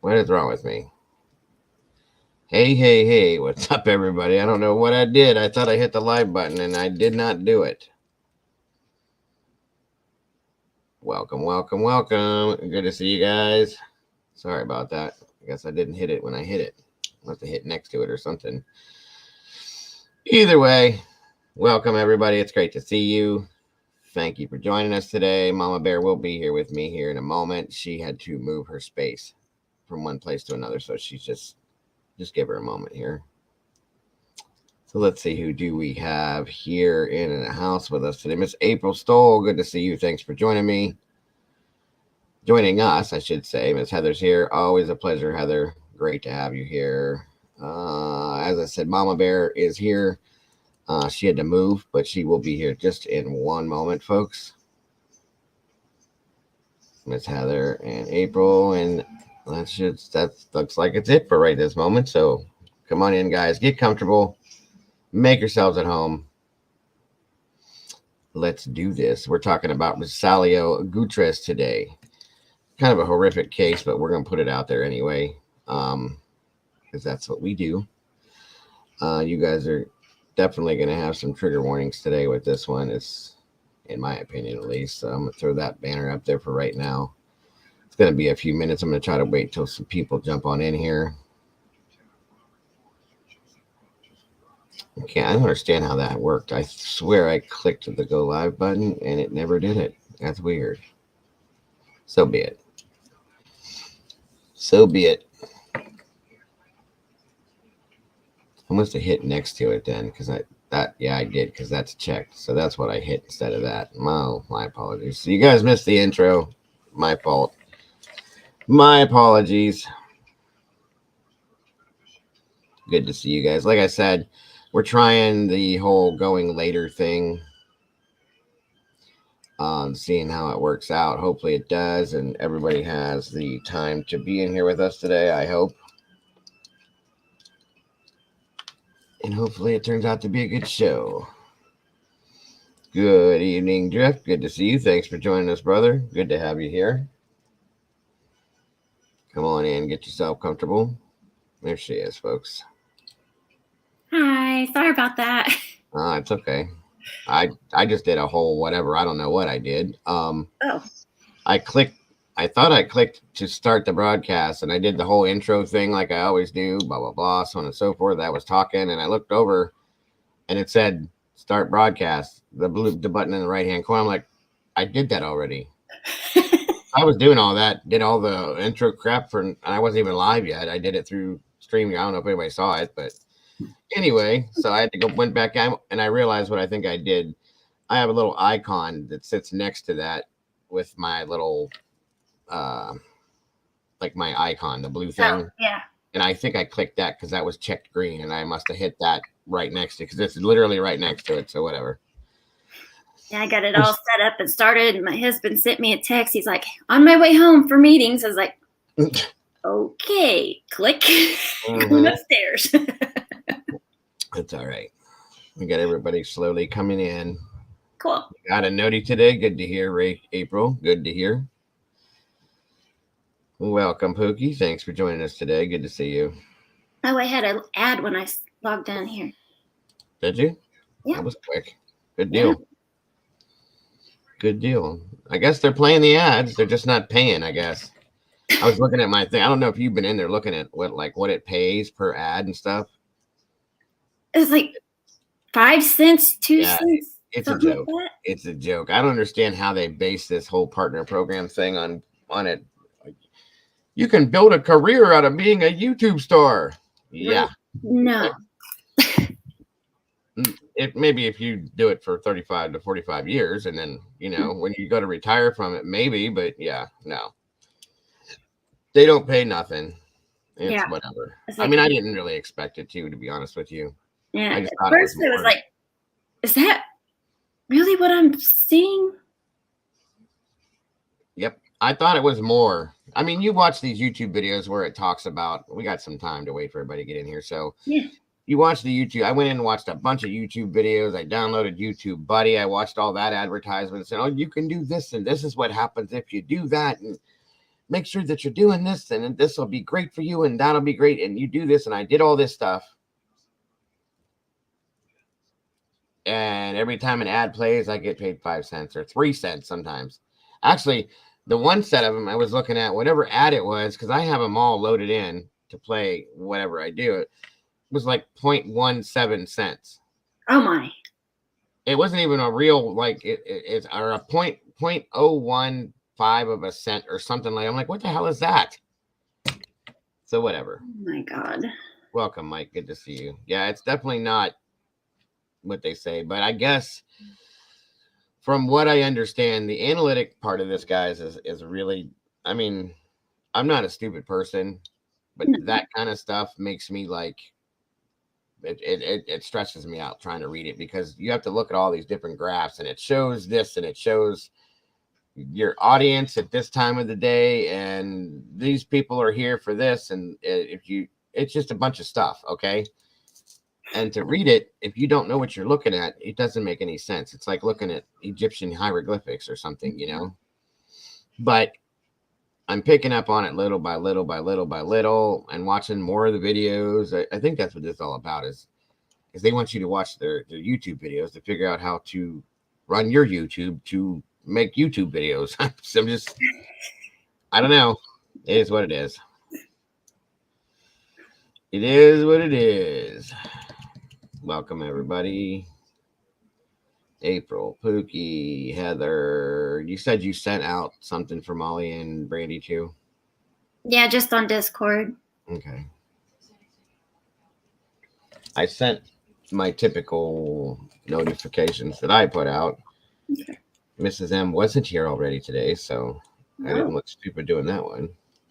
What is wrong with me? Hey, what's up, everybody? I don't know what I did. I thought I hit the live button, and I did not do it. Welcome. Good to see you guys. Sorry about that. I guess I didn't hit it when I hit it. I must have hit next to it or something. Either way, welcome, everybody. It's great to see you. Thank you for joining us today. Mama Bear will be here with me here in a moment. She had to move her space from one place to another, so she's just give her a moment here. So let's see, who do we have here in the house with us today? Miss April Stoll, good to see you. Thanks for joining me. Joining us, I should say. Miss Heather's here. Always a pleasure, Heather. Great to have you here. As I said, Mama Bear is here. She had to move, but she will be here just in one moment, folks. Miss Heather and April, and that looks like it's it for right this moment. So come on in, guys. Get comfortable. Make yourselves at home. Let's do this. We're talking about Rosalio Guttierriz today. Kind of a horrific case, but we're going to put it out there anyway, because that's what we do. You guys are definitely going to have some trigger warnings today with this one. It's, in my opinion, at least. So I'm going to throw that banner up there for right now. It's going to be a few minutes. I'm going to try to wait till some people jump on in here. Okay, I don't understand how that worked. I swear I clicked the go live button and it never did it. That's weird. So be it. So be it. I must have hit next to it then, because I did, because that's checked. So that's what I hit instead of that. Oh, my apologies. So you guys missed the intro. My fault. My apologies. Good to see you guys. Like I said, we're trying the whole going later thing. Seeing how it works out. Hopefully it does, and everybody has the time to be in here with us today, I hope. And hopefully it turns out to be a good show. Good evening, Drift. Good to see you. Thanks for joining us, brother. Good to have you here. Come on in. Get yourself comfortable. There she is, folks. Hi. Sorry about that. It's okay. I just did a whole whatever. I don't know what I did. I thought I clicked to start the broadcast, and I did the whole intro thing like I always do, blah, blah, blah, so on and so forth. I was talking, and I looked over, and it said start broadcast, the button in the right-hand corner. I'm like, I did that already. I was doing all that, did all the intro crap, and I wasn't even live yet. I did it through streaming. I don't know if anybody saw it, but anyway, so I had to went back out, and I realized what I think I did. I have a little icon that sits next to that with my little like my icon, the blue thing. Oh, yeah. And I think I clicked that because that was checked green, and I must have hit that right next to it because it's literally right next to it. So whatever. Yeah, I got it all set up and started. My husband sent me a text. He's like, on my way home for meetings. I was like, okay, click. Going upstairs. That's all right. We got everybody slowly coming in. Cool. Got a noti today. Good to hear, April. Good to hear. Welcome, Pookie. Thanks for joining us today. Good to see you. Oh, I had an ad when I logged in here. Did you? Yeah. That was quick. Good deal. Yeah. Good deal. I guess they're playing the ads. They're just not paying, I guess. I was looking at my thing. I don't know if you've been in there looking at what it pays per ad and stuff. It's like 5 cents, 2 cents. It's a joke. Like it's a joke. I don't understand how they base this whole partner program thing on it. You can build a career out of being a YouTube star. Yeah. No. Maybe if you do it for 35 to 45 years, and then, when you go to retire from it, maybe, but yeah, no. They don't pay nothing. It's whatever. It's like, I mean, I didn't really expect it to be honest with you. Yeah. At first it was like, is that really what I'm seeing? Yep. I thought it was more. I mean, you watch these YouTube videos where it talks about, we got some time to wait for everybody to get in here. So you watch the YouTube. I went in and watched a bunch of YouTube videos. I downloaded YouTube Buddy. I watched all that advertisement saying, oh, you can do this, and this is what happens if you do that. And make sure that you're doing this, and this will be great for you, and that'll be great, and you do this, and I did all this stuff. And every time an ad plays, I get paid 5 cents or 3 cents sometimes. Actually, the one set of them I was looking at, whatever ad it was, because I have them all loaded in to play whatever I do, it was like 0.17 cents. Oh my. It wasn't even a real, like, it's or a 0.015 of a cent or something like. I'm like, what the hell is that? So whatever. Oh my God. Welcome, Mike. Good to see you. Yeah, it's definitely not what they say, but I guess from what I understand, the analytic part of this, guys, is really, I mean, I'm not a stupid person, but that kind of stuff makes me like, it stresses me out trying to read it, because you have to look at all these different graphs, and it shows this, and it shows your audience at this time of the day, and these people are here for this, and it's just a bunch of stuff. Okay. And to read it, if you don't know what you're looking at, it doesn't make any sense. It's like looking at Egyptian hieroglyphics or something, you know. But I'm picking up on it little by little by little by little, and watching more of the videos. I think that's what this is all about, is they want you to watch their YouTube videos to figure out how to run your YouTube to make YouTube videos. So I'm just, I don't know. It is what it is. It is what it is. Welcome, everybody. April, Pookie, Heather. You said you sent out something for Molly and Brandy too? Yeah, just on Discord. Okay. I sent my typical notifications that I put out. Okay. Mrs. M wasn't here already today, so I didn't look stupid doing that one.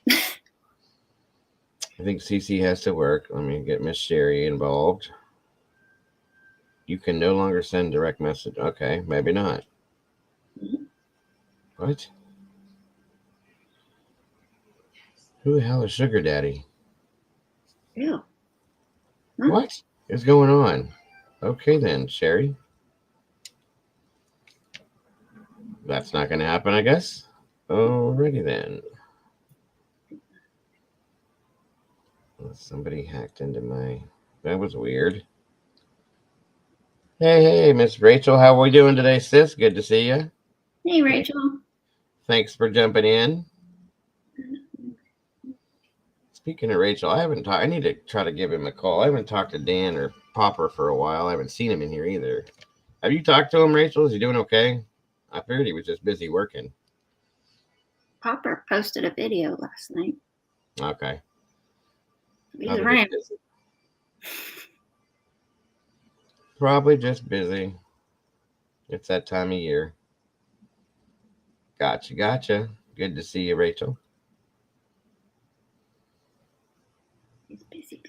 I think Cece has to work. Let me get Miss Sherry involved. You can no longer send direct message. Okay, maybe not. What? Who the hell is Sugar Daddy? Yeah. Huh? What is going on? Okay then, Sherry. That's not going to happen, I guess. Alrighty then. Somebody hacked into my... That was weird. Hey, Miss Rachel. How are we doing today, sis? Good to see you. Hey, Rachel. Thanks for jumping in. Speaking of Rachel, I haven't talked. I need to try to give him a call. I haven't talked to Dan or Popper for a while. I haven't seen him in here either. Have you talked to him, Rachel? Is he doing okay? I figured he was just busy working. Popper posted a video last night. Okay. He's around. Probably just busy. It's that time of year. Gotcha. Good to see you, Rachel. He's busy.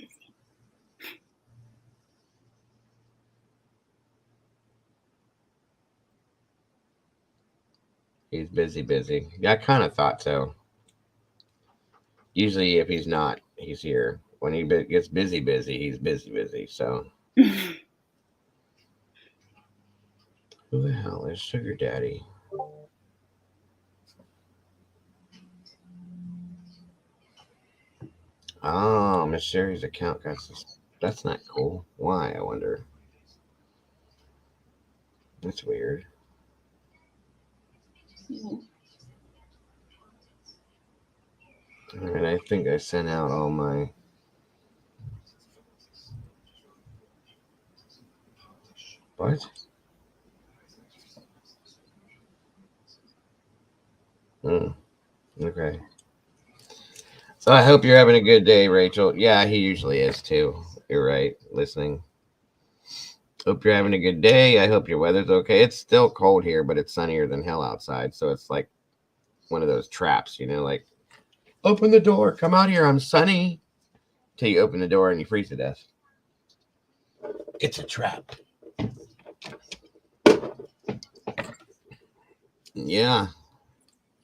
He's busy. Yeah, I kind of thought so. Usually if he's not, he's here. When he gets busy, he's busy. So. Who the hell is Sugar Daddy? Oh, Miss Sherry's account got this. That's not cool. Why, I wonder? That's weird. All right, I think I sent out all my... What? Okay. So I hope you're having a good day, Rachel. Yeah, he usually is too. You're right. Listening. Hope you're having a good day. I hope your weather's okay. It's still cold here, but it's sunnier than hell outside. So it's like one of those traps, you know, like, open the door. Come out here. I'm sunny. Till you open the door and you freeze to death. It's a trap. Yeah,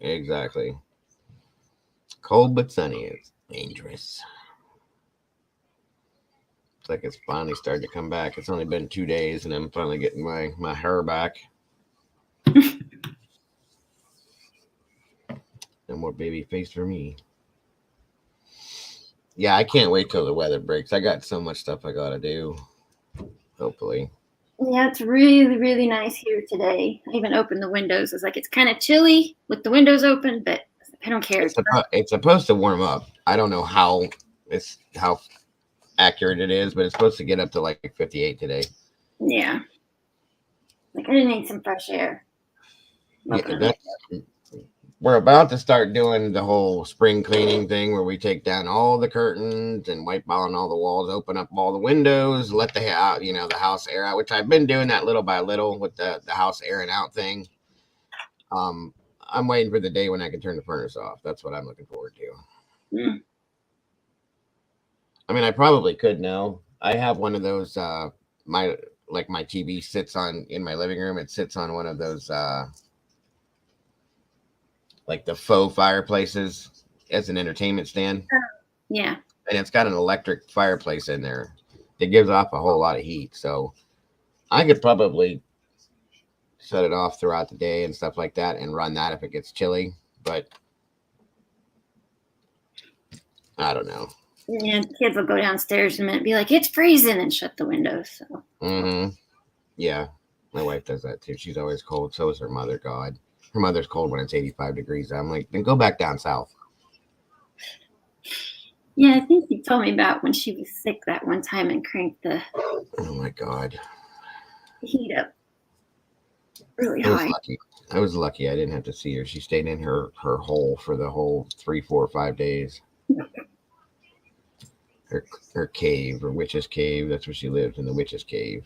exactly. Cold but sunny. It's dangerous. It's like it's finally started to come back. It's only been 2 days and I'm finally getting my hair back. No more baby face for me. Yeah, I can't wait till the weather breaks. I got so much stuff I gotta do. Hopefully. Yeah, it's really, really nice here today. I even opened the windows. It's like it's kind of chilly with the windows open, but I don't care. It's supposed to warm up. I don't know how accurate it is, but it's supposed to get up to like 58 today. Yeah. Like I need some fresh air. Yeah, we're about to start doing the whole spring cleaning thing where we take down all the curtains and wipe on all the walls, open up all the windows, let the house air out, which I've been doing that little by little with the house airing out thing. I'm waiting for the day when I can turn the furnace off. That's what I'm looking forward to. Mm. I mean, I probably could now. I have one of those my TV sits on in my living room. It sits on one of those like the faux fireplaces as an entertainment stand. Yeah. And it's got an electric fireplace in there that gives off a whole lot of heat. So I could probably shut it off throughout the day and stuff like that and run that if it gets chilly. But I don't know. Yeah, kids will go downstairs in a minute and be like, it's freezing, and shut the windows. So. Yeah, my wife does that too. She's always cold. So is her mother. God. Her mother's cold when it's 85 degrees. I'm like, then go back down south. Yeah, I think you told me about when she was sick that one time and cranked the Oh my God. heat up really high. I was lucky. I didn't have to see her. She stayed in her hole for the whole 3, 4, 5 days. Her cave, her witch's cave. That's where she lived, in the witch's cave.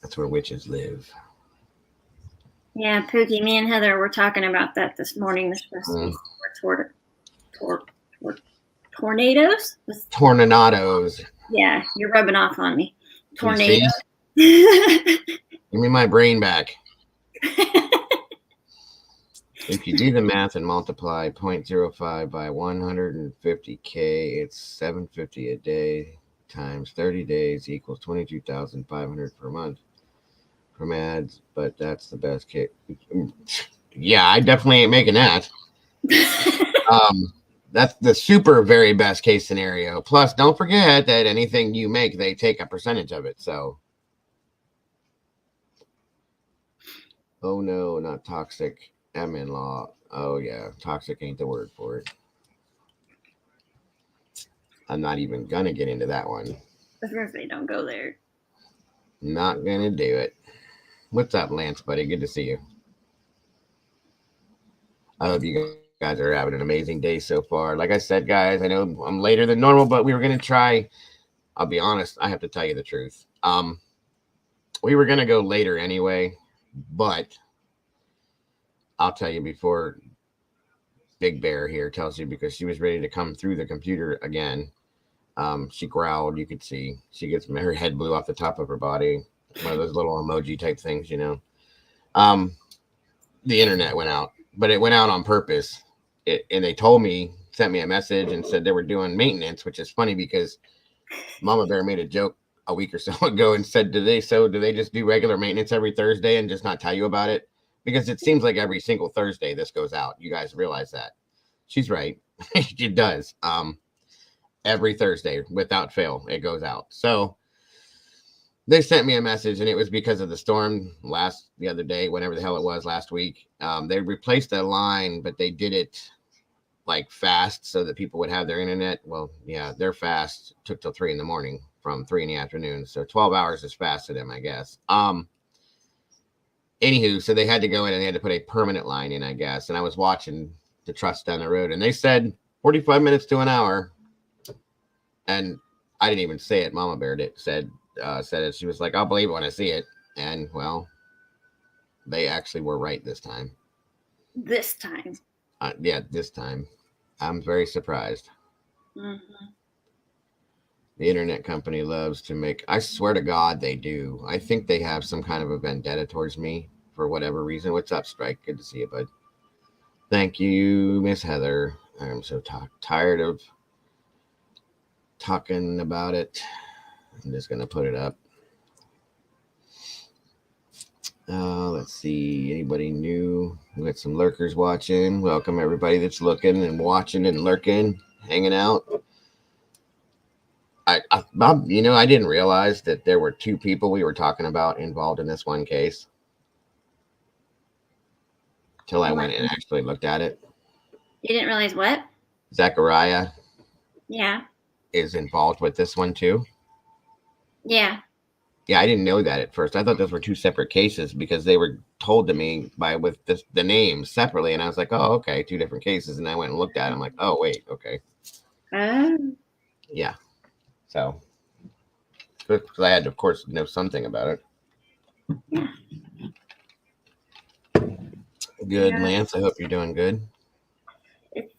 That's where witches live. Yeah, Pookie, me and Heather were talking about that this morning. There's supposed to be tornadoes? Tornadoes. Yeah, you're rubbing off on me. Tornadoes. Give me my brain back. If you do the math and multiply 0.05 by 150K, it's 750 a day times 30 days equals 22,500 per month from ads, but that's the best case. Yeah, I definitely ain't making that. That's the super very best case scenario. Plus, don't forget that anything you make, they take a percentage of it. So, oh no, not toxic. M-in-law. Oh yeah, toxic ain't the word for it. I'm not even gonna get into that one. I was gonna say, don't go there. Not gonna do it. What's up, Lance, buddy? Good to see you. I hope you guys are having an amazing day so far. Like I said, guys, I know I'm later than normal, but we were gonna try. I'll be honest, I have to tell you the truth. We were gonna go later anyway, but I'll tell you before Big Bear here tells you, because she was ready to come through the computer again. She growled. You could see she gets her head blew off the top of her body. One of those little emoji type things, you know. The internet went out, but it went out on purpose. And they sent me a message and said they were doing maintenance, which is funny because Mama Bear made a joke a week or so ago and said, do they just do regular maintenance every Thursday and just not tell you about it? Because it seems like every single Thursday this goes out. You guys realize that. She's right. It does. Every Thursday, without fail, it goes out. So they sent me a message, and it was because of the storm the other day, whenever the hell it was last week. They replaced a line, but they did it like fast so that people would have their internet. Well, yeah, their fast took till 3 a.m. from 3 p.m. So 12 hours is fast to them, I guess. Anywho, so they had to go in and they had to put a permanent line in, I guess. And I was watching the trucks down the road, and they said 45 minutes to an hour. And I didn't even say it. Mama Bear said it. She was like, I'll believe it when I see it. And, well, they actually were right this time. This time. Yeah, this time. I'm very surprised. Mm-hmm. The internet company loves to make, I swear to God, they do. I think they have some kind of a vendetta towards me for whatever reason. What's up, Strike? Good to see you, bud. Thank you, Miss Heather. I'm so tired of talking about it. I'm just going to put it up. Let's see. Anybody new? We got some lurkers watching. Welcome everybody that's looking and watching and lurking, hanging out. Bob, I didn't realize that there were two people we were talking about involved in this one case till I went and actually looked at it. You didn't realize what? Zachariah Yeah. is involved with this one too. Yeah. Yeah, I didn't know that at first. I thought those were two separate cases because they were told to me with the names separately, and I was like, "Oh, okay, two different cases." And I went and looked at it. I'm like, "Oh, wait, okay." Yeah. So, because I had to, of course, know something about it. Yeah. Good, Lance. I hope you're doing good. It's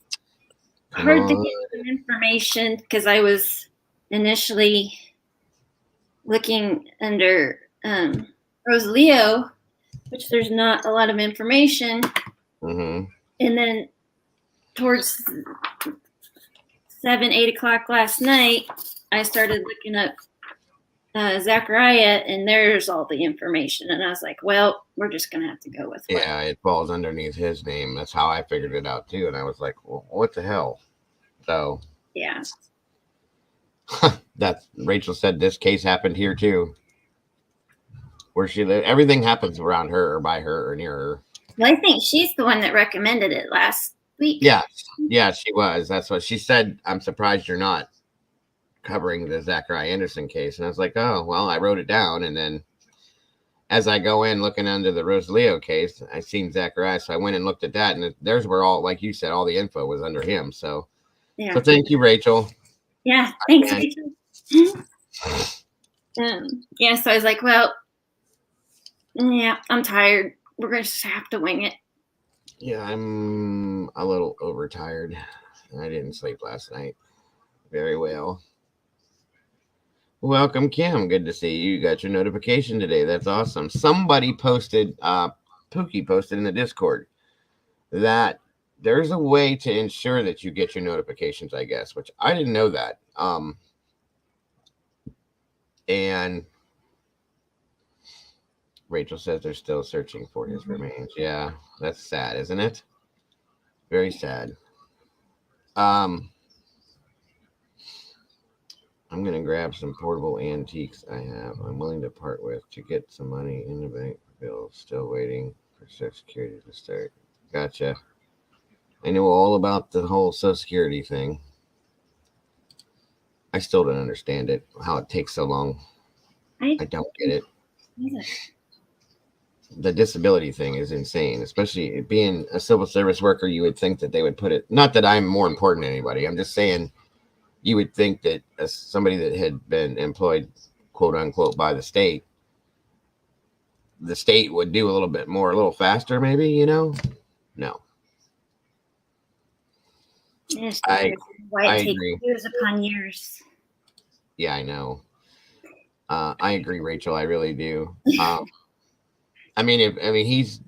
hard to get some information because I was initially looking under Rosalio, which there's not a lot of information. Mm-hmm. And then towards 7-8 o'clock last night, I started looking up Zachariah, and there's all the information. And I was like, well, we're just going to have to go with what. Yeah, it falls underneath his name. That's how I figured it out, too. And I was like, well, what the hell? So, yeah. That's Rachel said this case happened here, too. Where she lived. Everything happens around her or by her or near her. Well, I think she's the one that recommended it last week. Yeah, she was. That's what she said. I'm surprised you're not covering the Zachariah Anderson case. And I was like, oh, well, I wrote it down. And then as I go in looking under the Rosalio case, I seen Zachariah. So I went and looked at that. And there's where all, like you said, all the info was under him. So, yeah. So thank you, Rachel. Yeah, thanks, Rachel. Yeah, so I was like, well, yeah, I'm tired. We're going to just have to wing it. Yeah, I'm a little overtired. I didn't sleep last night very well. Welcome, Kim. Good to see you. You got your notification today. That's awesome. Somebody posted, Pookie posted in the Discord that there's a way to ensure that you get your notifications, I guess, which I didn't know that. And Rachel says they're still searching for his remains. Yeah, that's sad, isn't it? Very sad. I'm going to grab some portable antiques I have. I'm willing to part with to get some money in the bank bill. Still waiting for Social Security to start. Gotcha. I know all about the whole Social Security thing. I still don't understand it, how it takes so long. I don't get it. The disability thing is insane, especially being a civil service worker. You would think that they would put it, not that I'm more important than anybody. I'm just saying you would think that as somebody that had been employed, quote unquote, by the state would do a little bit more, a little faster, maybe, No. I agree. Years upon years. Yeah, I know. I agree, Rachel. I really do. I mean, he's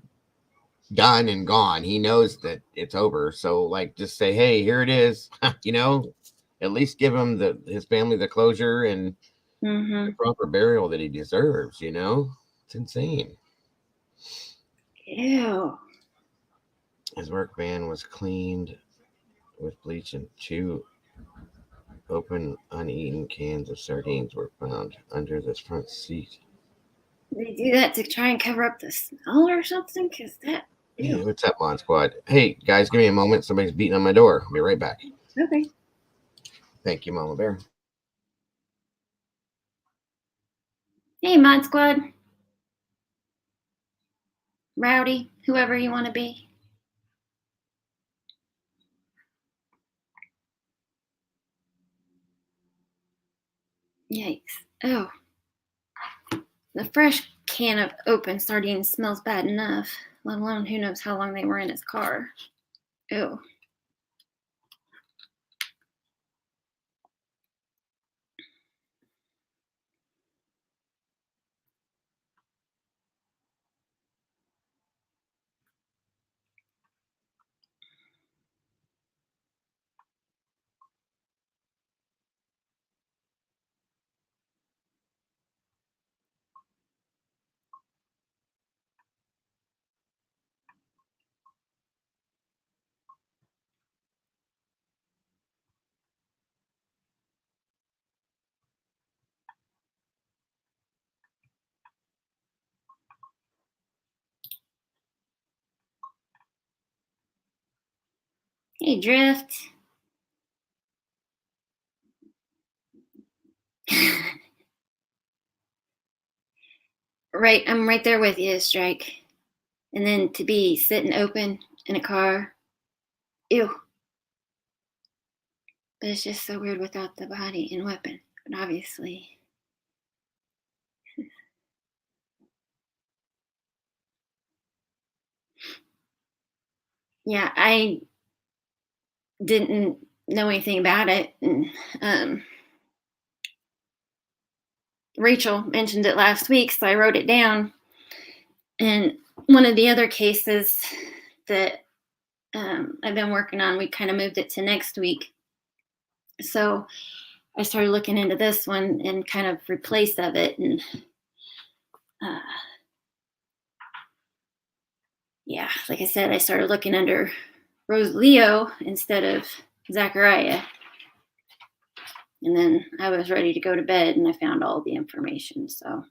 done and gone. He knows that it's over. So, like, just say, hey, here it is. At least give him his family the closure and the proper burial that he deserves. It's insane. Ew. His work van was cleaned with bleach and 2 open, uneaten cans of sardines were found under the front seat. Did they do that to try and cover up the smell or something? Because that. Ew. Yeah, what's up, Mod Squad? Hey, guys, give me a moment. Somebody's beating on my door. I'll be right back. Okay. Thank you, Mama Bear. Hey, Mod Squad. Rowdy, whoever you want to be. Yikes. Oh. The fresh can of open sardines smells bad enough, let alone who knows how long they were in his car. Ew. Hey, Drift. Right, I'm right there with you, Strike. And then to be sitting open in a car, ew. But it's just so weird without the body and weapon. But obviously, yeah, I didn't know anything about it. And Rachel mentioned it last week, so I wrote it down. And one of the other cases that I've been working on, we kind of moved it to next week. So I started looking into this one and kind of replace of it. And yeah, like I said, I started looking under Rosalio instead of Zachariah. And then I was ready to go to bed and I found all the information. So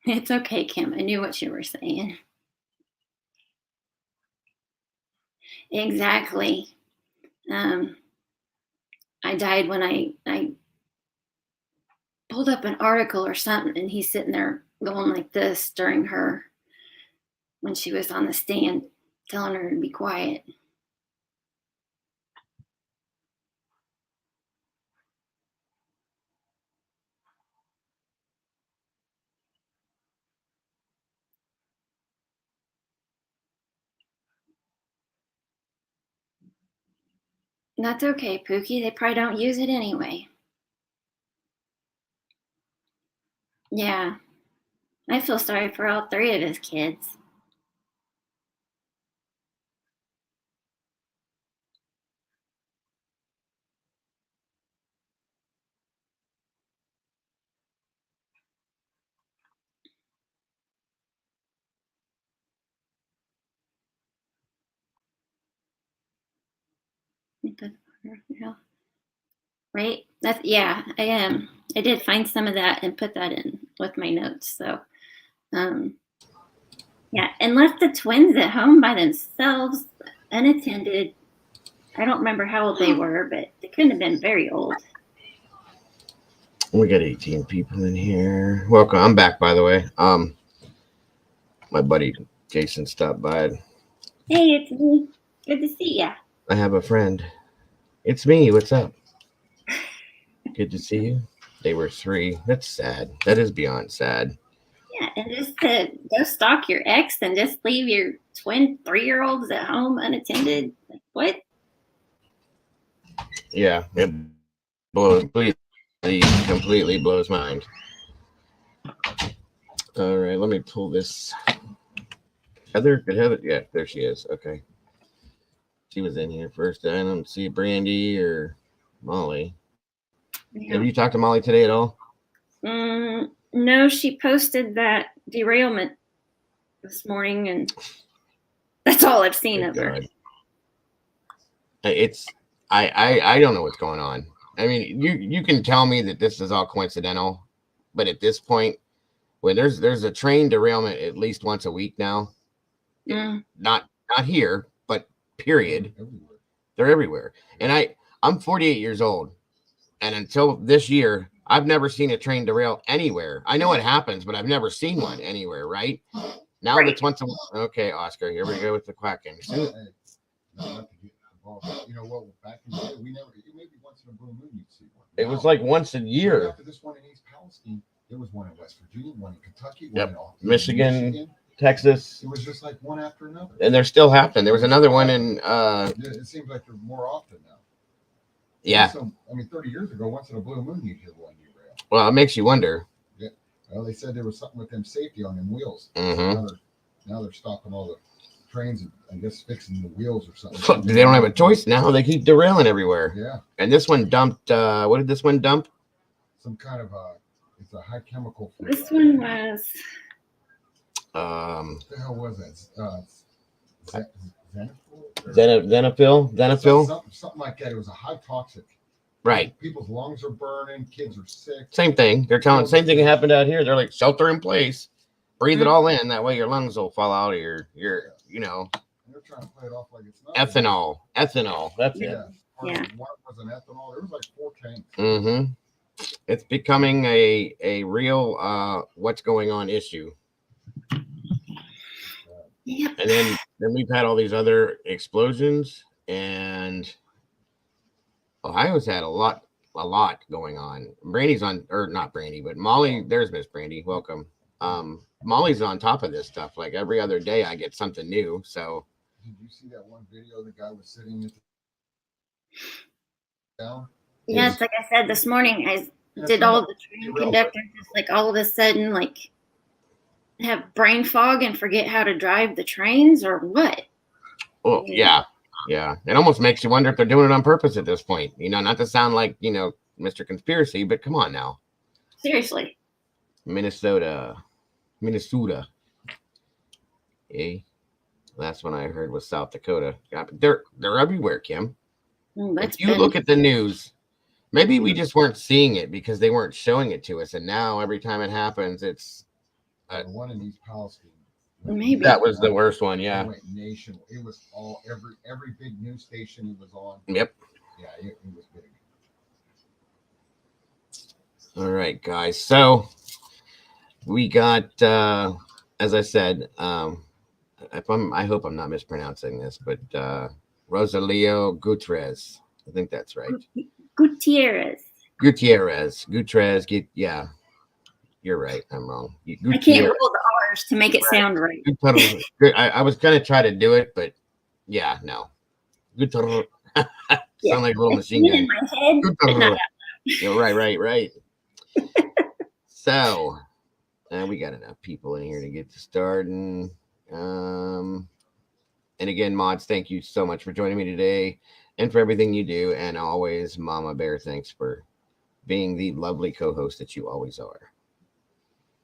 it's okay, Kim. I knew what you were saying. Exactly. I died when I pulled up an article or something, and he's sitting there going like this during her, when she was on the stand, telling her to be quiet. And that's okay, Pookie. They probably don't use it anyway. Yeah. I feel sorry for all three of his kids. Right? That's, yeah, I am. I did find some of that and put that in with my notes. So yeah, and left the twins at home by themselves, unattended. I don't remember how old they were, but they couldn't have been very old. We got 18 people in here. Welcome. I'm back, by the way. My buddy Jason stopped by. Hey, it's me. Good to see ya. I have a friend. It's me. What's up? Good to see you. They were 3. That's sad. That is beyond sad. Yeah, and just to go stalk your ex and just leave your twin 3-year-olds at home unattended. Like, what? Yeah, it completely blows my mind. All right, let me pull this. Heather, yeah, there she is. Okay, she was in here first. I don't see Brandy or Molly. Yeah. Have you talked to Molly today at all? No, she posted that derailment this morning, and that's all I've seen of her. I don't know what's going on. I mean, you can tell me that this is all coincidental, but at this point, when there's a train derailment at least once a week now, not here, but period, they're everywhere. And I'm 48 years old, and until this year, I've never seen a train derail anywhere. I know it happens, but I've never seen one anywhere. Right now, it's once a week. Okay, Oscar, here we go with the quacking. You know what? Back in the day, we never. Maybe once in a blue moon you'd see one. It was like once a year. After this one in East Palestine, there was one in West Virginia, one in Kentucky, one in Michigan, Texas. It was just like one after another. And they're still happening. There was another one in. It seems like they're more often now. Yeah. So, I mean, 30 years ago, once in a blue moon, you'd hear one derail. Well, it makes you wonder. Yeah. Well, they said there was something with them safety on them wheels. Mm-hmm. So now they're stopping all the trains and I guess fixing the wheels or something. They don't have a choice now. They keep derailing everywhere. Yeah. And this one dumped. What did this one dump? Some kind of it's a high chemical. This one was. What the hell was that? Zenapil. Something like that. It was a high toxic Right. People's lungs are burning. Kids are sick. Same thing. They're telling same thing happened out here. They're like shelter in place, breathe it all in. That way your lungs will fall out of your you know. And they're trying to play it off like it's not Ethanol. That's it. Yeah. One was an ethanol. There was like 4 tanks. Mm-hmm. It's becoming a real what's going on issue. Yep. And then we've had all these other explosions, and Ohio's had a lot going on. Brandy's on, or not Brandy, but Molly. There's Miss Brandy. Welcome. Molly's on top of this stuff. Like every other day, I get something new. So. Did you see that one video? The guy was sitting at down. Yeah, it's like I said this morning. I did all the train conductors just like all of a sudden like have brain fog and forget how to drive the trains or what? Oh yeah. It almost makes you wonder if they're doing it on purpose at this point. You know, not to sound like Mr. Conspiracy, but come on now. Seriously. Minnesota. Last one I heard was South Dakota. Yeah, they're everywhere, Kim. If you look at the news, maybe we just weren't seeing it because they weren't showing it to us, and now every time it happens, it's the one in East Palestine. Maybe that was the worst one. Yeah, it went national. It was all every big news station it was on. Yep. Yeah, it was big. All right, guys. So we got, as I said, I hope I'm not mispronouncing this, but Rosalio Guttierrez. I think that's right. Gutierrez. Yeah, you're right. I'm wrong. I can't roll the R's to make it sound right. I was gonna try to do it, but yeah, no. Sound like a little machine gun. In my head, but not right. So, we got enough people in here to get to starting. And again, mods, thank you so much for joining me today and for everything you do. And always, Mama Bear, thanks for being the lovely co-host that you always are.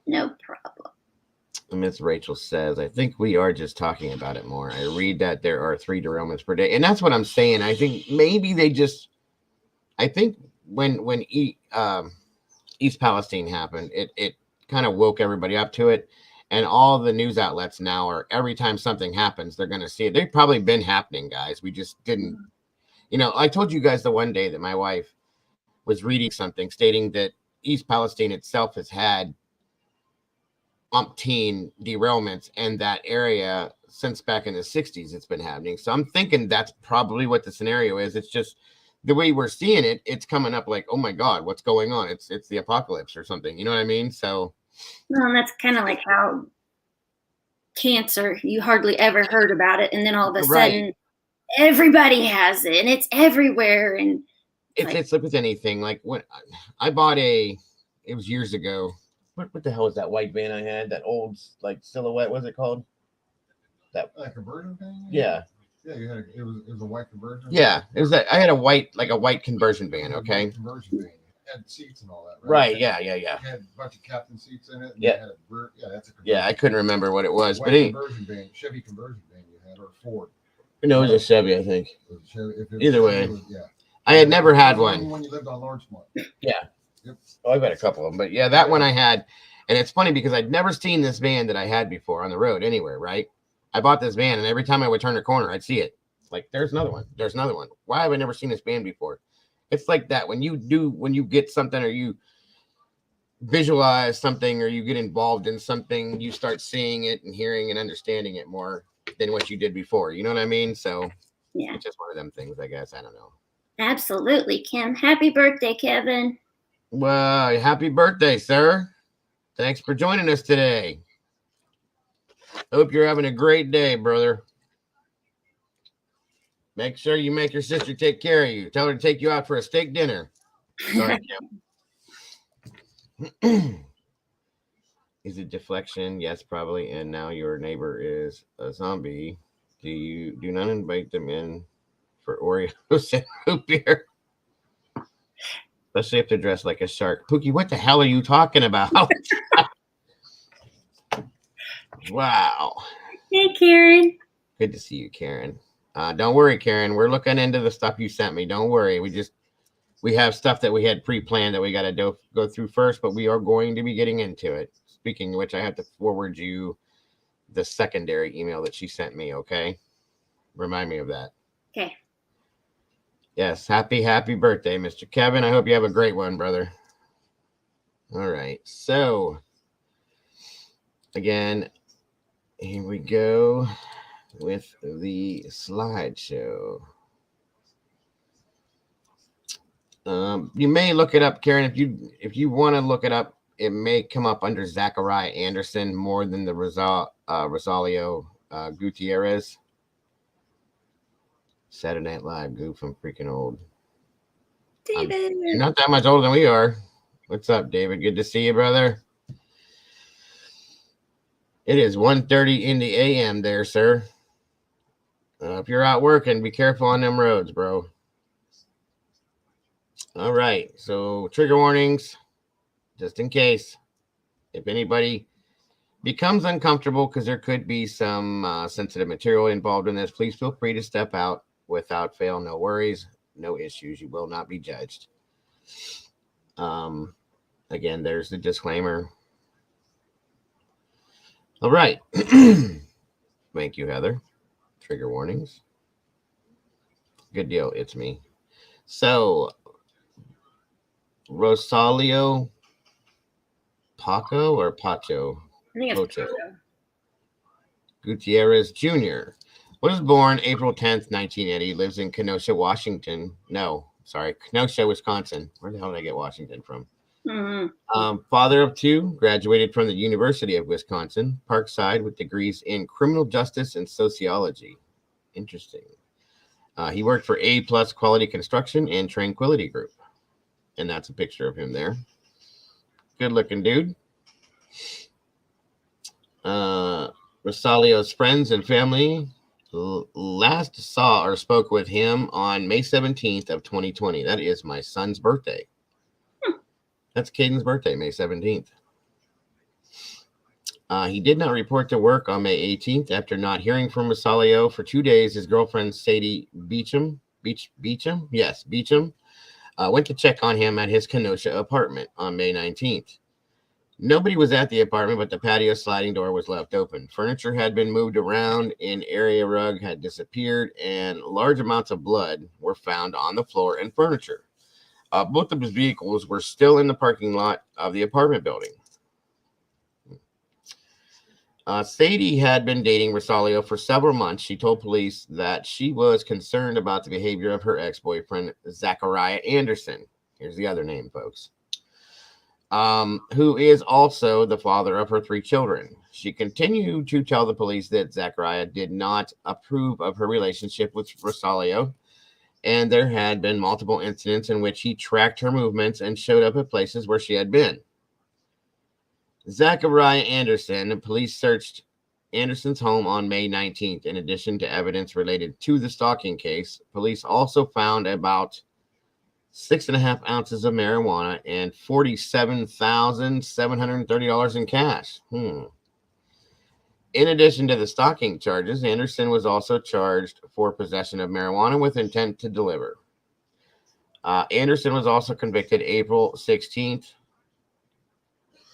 No problem. Miss Rachel says, I think we are just talking about it more. I read that there are 3 derailments per day. And that's what I'm saying. I think maybe when East Palestine happened, it kind of woke everybody up to it. And all the news outlets now are, every time something happens, they're going to see it. They've probably been happening, guys. We just didn't, I told you guys the one day that my wife was reading something stating that East Palestine itself has had umpteen derailments in that area since back in the 60s. It's been happening. So I'm thinking that's probably what the scenario is. It's just the way we're seeing it. It's coming up like, oh my God, what's going on? It's the apocalypse or something. You know what I mean? So. Well, that's kind of like how cancer, you hardly ever heard about it. And then all of a sudden, everybody has it and it's everywhere. And it's like with anything. Like when I bought it was years ago. What the hell was that white van I had? That old like Silhouette, what's it called? That conversion van? Yeah. Yeah, it was a white conversion. Yeah, it was that I had a white conversion van, okay? Conversion van. It had seats and all that, right? Yeah. It had a bunch of captain seats in it. Yeah. That's a conversion. Yeah, I couldn't remember what it was, but conversion van, Chevy conversion van you had, or Ford. No, it was a Chevy, I think. Either way. Yeah. I had never had one. When you lived on Lawrencemont. Yeah. Yep. Oh, I've had a couple of them, but yeah, that one I had. And it's funny because I'd never seen this van that I had before on the road anywhere, right? I bought this van, and every time I would turn a corner, I'd see it. Like, there's another one. There's another one. Why have I never seen this van before? It's like that. When you get something or you visualize something or you get involved in something, you start seeing it and hearing and understanding it more than what you did before. You know what I mean? So yeah, it's just one of them things, I guess. I don't know. Absolutely, Kim. Happy birthday, Kevin. Well, happy birthday, sir. Thanks for joining us today. Hope you're having a great day, brother. Make sure you make your sister take care of you. Tell her to take you out for a steak dinner. Sorry, Kim. Is it deflection? Yes, probably. And now your neighbor is a zombie. Do not invite them in for Oreos and root beer? Especially if they're dressed like a shark. Pookie, what the hell are you talking about? Wow. Hey, Karen. Good to see you, Karen. Don't worry, Karen. We're looking into the stuff you sent me. Don't worry. We just we have stuff that we had pre-planned that we got to go through first, but we are going to be getting into it. Speaking of which, I have to forward you the secondary email that she sent me, okay? Remind me of that. Okay. Yes, happy birthday, Mr. Kevin. I hope you have a great one, brother. All right, so again, here we go with the slideshow. You may look it up, Karen. If you want to look it up, it may come up under Zachariah Anderson more than the Rosalio Guttierriz. Saturday Night Live goof. I'm freaking old. David. You're not that much older than we are. What's up, David? Good to see you, brother. It is 1:30 in the a.m. there, sir. If you're out working, be careful on them roads, bro. All right, so trigger warnings, just in case. If anybody becomes uncomfortable because there could be some sensitive material involved in this, please feel free to step out without fail. No worries, no issues. You will not be judged. Again, there's the disclaimer. All right. Thank you, Heather. Trigger warnings. Good deal. It's me. So, Rosalio Paco or Pacho? I think it's Pacho. Gutierrez Jr. was born April 10th, 1980. Lives in Kenosha, Washington. No, sorry, Kenosha, Wisconsin. Where the hell did I get Washington from? Mm-hmm. Father of two, graduated from the University of Wisconsin, Parkside, with degrees in criminal justice and sociology. Interesting. He worked for A+ Quality Construction and Tranquility Group. And that's a picture of him there. Good looking dude. Rosalio's friends and family last saw or spoke with him on May 17th of 2020. That is my son's birthday. That's Caden's birthday, May 17th. He did not report to work on May 18th after not hearing from Rosalio for 2 days. His girlfriend, Sadie Beecham, went to check on him at his Kenosha apartment on May 19th. Nobody was at the apartment, but the patio sliding door was left open. Furniture had been moved around, an area rug had disappeared, and large amounts of blood were found on the floor and furniture. Both of his vehicles were still in the parking lot of the apartment building. Sadie had been dating Rosalio for several months. She told police that she was concerned about the behavior of her ex-boyfriend, Zachariah Anderson. Here's the other name, folks. Who is also the father of her 3 children. She continued to tell the police that Zachariah did not approve of her relationship with Rosalio, and there had been multiple incidents in which he tracked her movements and showed up at places where she had been. Zachariah Anderson, police searched Anderson's home on May 19th. In addition to evidence related to the stalking case, police also found about 6.5 ounces of marijuana and $47,730 in cash. In addition to the stalking charges, Anderson was also charged for possession of marijuana with intent to deliver. Anderson was also convicted April 16th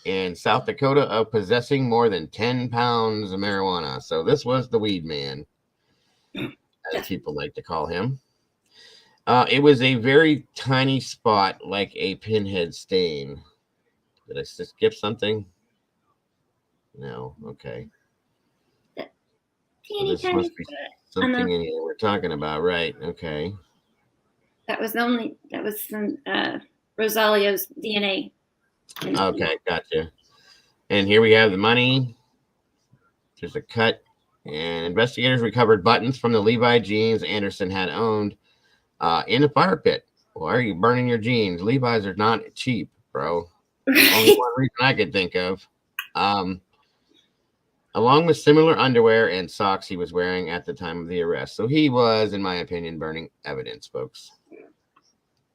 in South Dakota of possessing more than 10 pounds of marijuana. So this was the weed man, as people like to call him. It was a very tiny spot, like a pinhead stain. Did I skip something? No. Okay. Teeny So this must be something in here we're talking about, right? Okay. That was some Rosalio's DNA. Okay, gotcha. And here we have the money. There's a cut. And investigators recovered buttons from the Levi jeans Anderson had owned in the fire pit. Why are you burning your jeans? Levi's are not cheap, bro. Only one reason I could think of. Along with similar underwear and socks he was wearing at the time of the arrest. So he was, in my opinion, burning evidence, folks.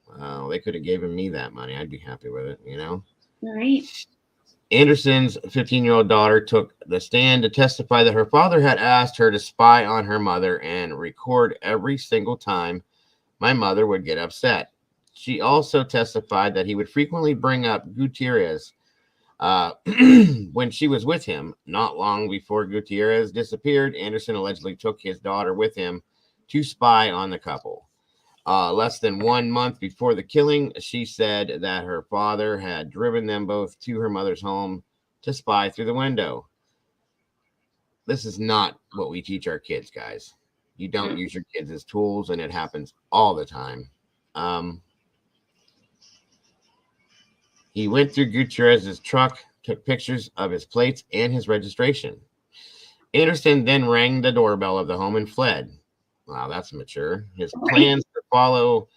Wow, they could have given me that money. I'd be happy with it, you know? All right. Anderson's 15-year-old daughter took the stand to testify that her father had asked her to spy on her mother and record every single time my mother would get upset. She also testified that he would frequently bring up Gutierrez when she was with him. Not long before Gutierrez disappeared, Anderson allegedly took his daughter with him to spy on the couple. Less than 1 month before the killing, she said that her father had driven them both to her mother's home to spy through the window. This is not what we teach our kids, guys. You don't use your kids as tools, and it happens all the time. He went through Gutierrez's truck, took pictures of his plates and his registration. Anderson then rang the doorbell of the home and fled. Wow, that's mature. His plans to follow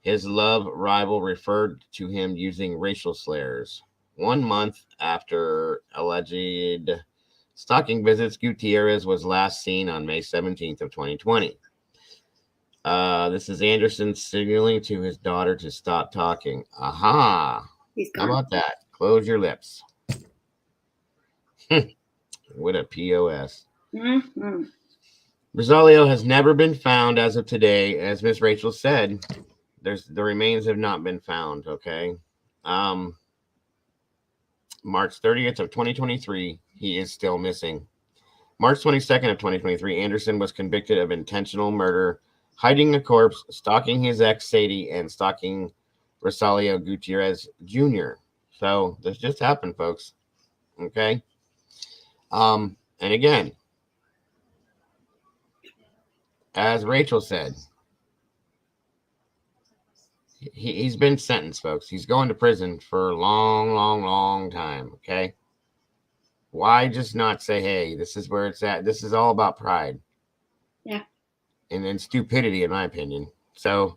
his love rival referred to him using racial slurs. 1 month after alleged stalking visits, Gutierrez was last seen on May 17th of 2020. This is Anderson signaling to his daughter to stop talking. Aha. How about that? Close your lips. What a POS. Mm-hmm. Rosalio has never been found as of today. As Miss Rachel said, the remains have not been found, okay? March 30th of 2023, he is still missing. March 22nd of 2023, Anderson was convicted of intentional murder, hiding a corpse, stalking his ex, Sadie, and stalking Rosalio Guttierrez Jr. So this just happened, folks. Okay? And again, as Rachel said, he's been sentenced, folks. He's going to prison for a long, long, long time, okay? Why just not say, hey, this is where it's at? This is all about pride. Yeah. And then stupidity, in my opinion. So,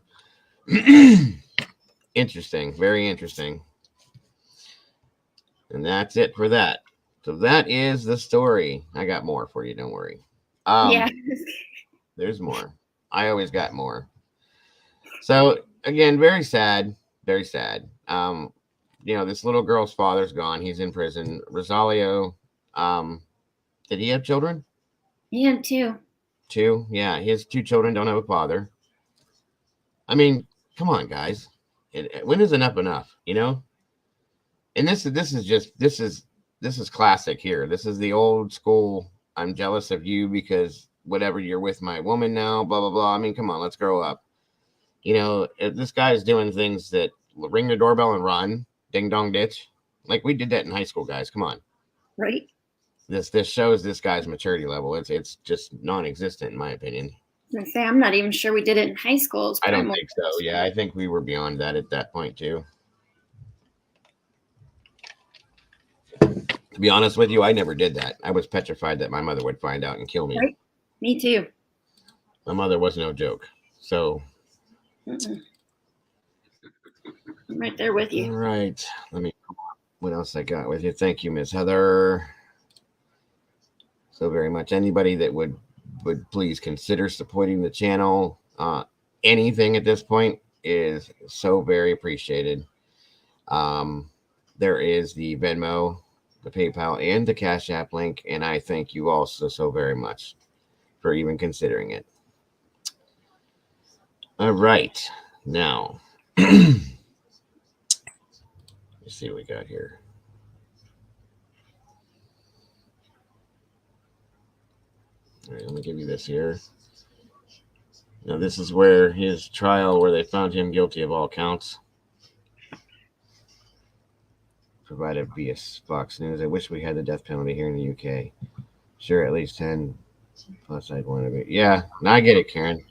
interesting. Very interesting. And that's it for that. So that is the story. I got more for you. Don't worry. Yeah. There's more. I always got more. So again, very sad. Very sad. This little girl's father's gone. He's in prison. Rosalio, did he have children? He had two. Two? Yeah, his two children don't have a father. I mean, come on, guys. When is enough enough? And this is classic here. This is the old school. I'm jealous of you because whatever, you're with my woman now. Blah blah blah. I mean, come on, let's grow up. If this guy is doing things that ring the doorbell and run, ding dong ditch, like we did that in high school, guys. Come on. Right. This shows this guy's maturity level. It's just non-existent in my opinion. I say I'm not even sure we did it in high school. I don't think so. Yeah, I think we were beyond that at that point too. To be honest with you, I never did that. I was petrified that my mother would find out and kill me. Right? Me too. My mother was no joke. So I'm right there with you. All right. What else I got with you? Thank you, Miss Heather. So very much. Anybody that would please consider supporting the channel. Anything at this point is so very appreciated. There is the Venmo, the PayPal, and the Cash App link, and I thank you all so very much for even considering it. All right. Now, let's see what we got here. All right, let me give you this here. Now, this is where his trial, where they found him guilty of all counts. Provided via Fox News. I wish we had the death penalty here in the UK. Sure, at least 10 plus I'd want to be. Yeah, I get it, Karen.